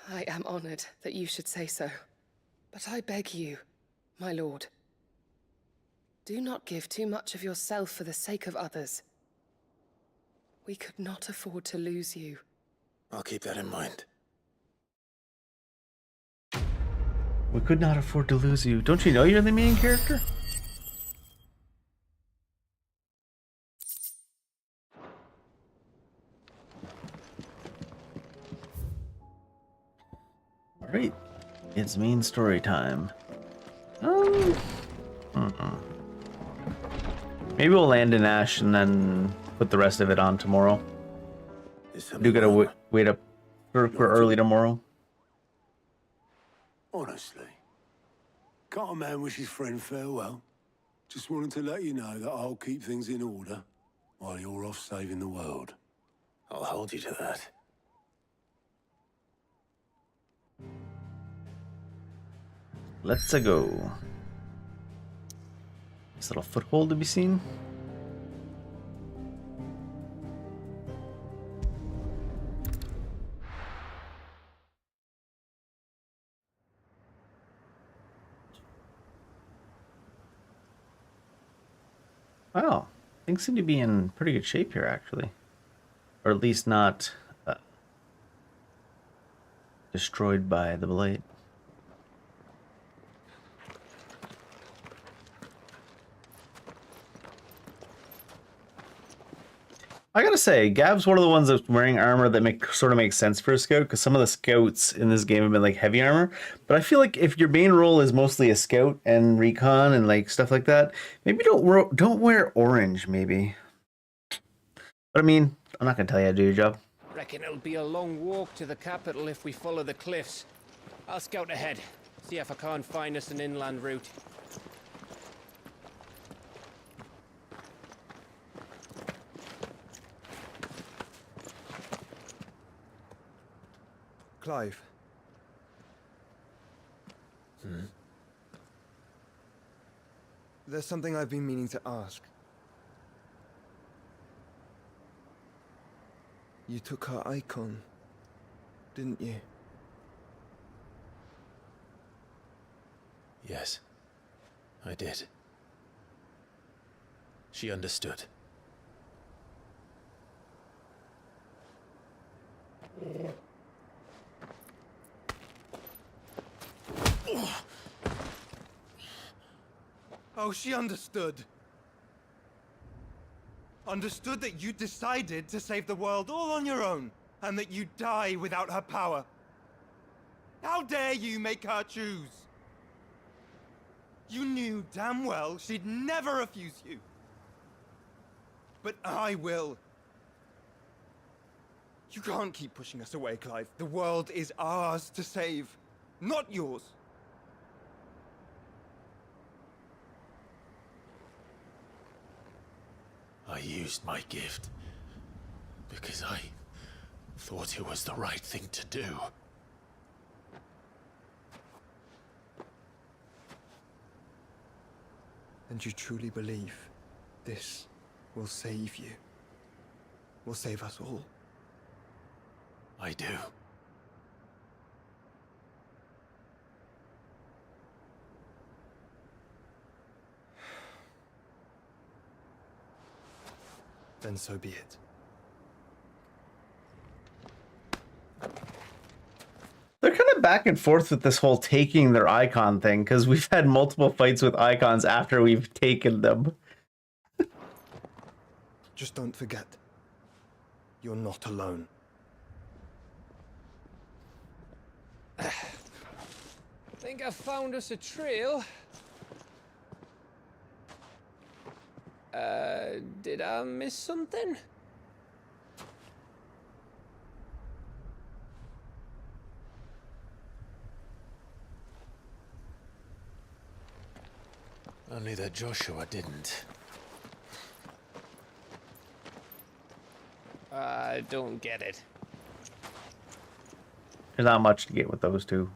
I am honored that you should say so. But I beg you, my lord, do not give too much of yourself for the sake of others. We could not afford to lose you. I'll keep that in mind. We could not afford to lose you. Don't you know you're the main character? Alright, it's main story time. Maybe we'll land in Ash and then put the rest of it on tomorrow. Do gotta wait up for early tomorrow. Honestly, can't a man wish his friend farewell? Just wanted to let you know that I'll keep things in order while you're off saving the world. I'll hold you to that. Let's go. Nice little foothold to be seen. Wow, things seem to be in pretty good shape here, actually. Or at least not destroyed by the blight. I gotta say, Gab's one of the ones that's wearing armor that sort of makes sense for a scout, because some of the scouts in this game have been like heavy armor. But I feel like if your main role is mostly a scout and recon and like stuff like that, maybe don't wear orange, maybe. But I mean, I'm not gonna tell you how to do your job. Reckon it'll be a long walk to the capital if we follow the cliffs. I'll scout ahead, see if I can't find us an inland route. Clive. There's something I've been meaning to ask. You took her icon, didn't you? Yes, I did. She understood. Oh, she understood. Understood that you decided to save the world all on your own, and that you'd die without her power. How dare you make her choose? You knew damn well she'd never refuse you. But I will. You can't keep pushing us away, Clive. The world is ours to save, not yours. I used my gift because I thought it was the right thing to do. And you truly believe this will save you? Will save us all? I do. Then so be it. They're kind of back and forth with this whole taking their icon thing, because we've had multiple fights with icons after we've taken them. Just don't forget, you're not alone. Think I found us a trail. Did I miss something? Only that Joshua didn't. I don't get it. There's not much to get with those two.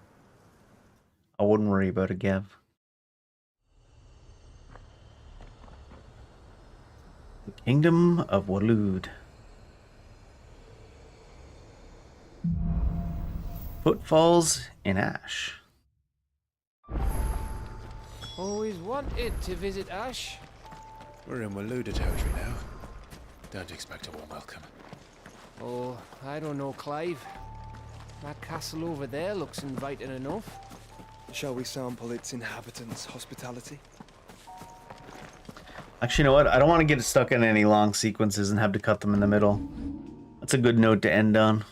I wouldn't worry about it, Gav. The Kingdom of Waloed. Footfalls in Ash. Always wanted to visit Ash. We're in Waloed territory now. Don't expect a warm welcome. Oh, I don't know, Clive. That castle over there looks inviting enough. Shall we sample its inhabitants' hospitality? Actually, you know what? I don't want to get stuck in any long sequences and have to cut them in the middle. That's a good note to end on.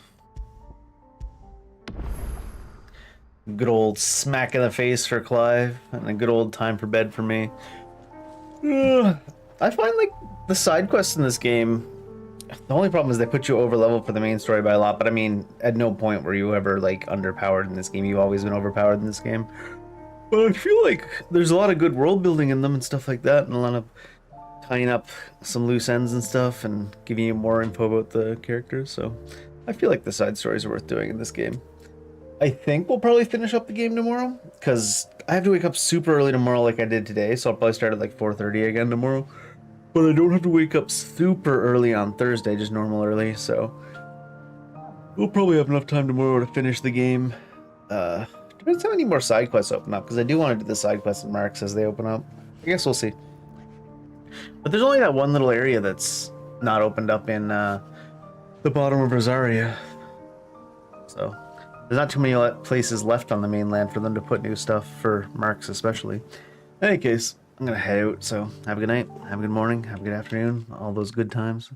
Good old smack in the face for Clive, and a good old time for bed for me. I find, like, the side quests in this game, the only problem is they put you over level for the main story by a lot, but I mean, at no point were you ever, like, underpowered in this game. You've always been overpowered in this game. But I feel like there's a lot of good world building in them and stuff like that, and a lot of tying up some loose ends and stuff, and giving you more info about the characters, so I feel like the side stories are worth doing in this game. I think we'll probably finish up the game tomorrow, because I have to wake up super early tomorrow like I did today, so I'll probably start at like 4:30 again tomorrow. But I don't have to wake up super early on Thursday, just normal early, so we'll probably have enough time tomorrow to finish the game. Depends how many more side quests open up, because I do want to do the side quests in Marks as they open up. I guess we'll see. But there's only that one little area that's not opened up in the bottom of Rosaria. So there's not too many places left on the mainland for them to put new stuff, for Marks especially. In any case, I'm going to head out, so have a good night, have a good morning, have a good afternoon, all those good times.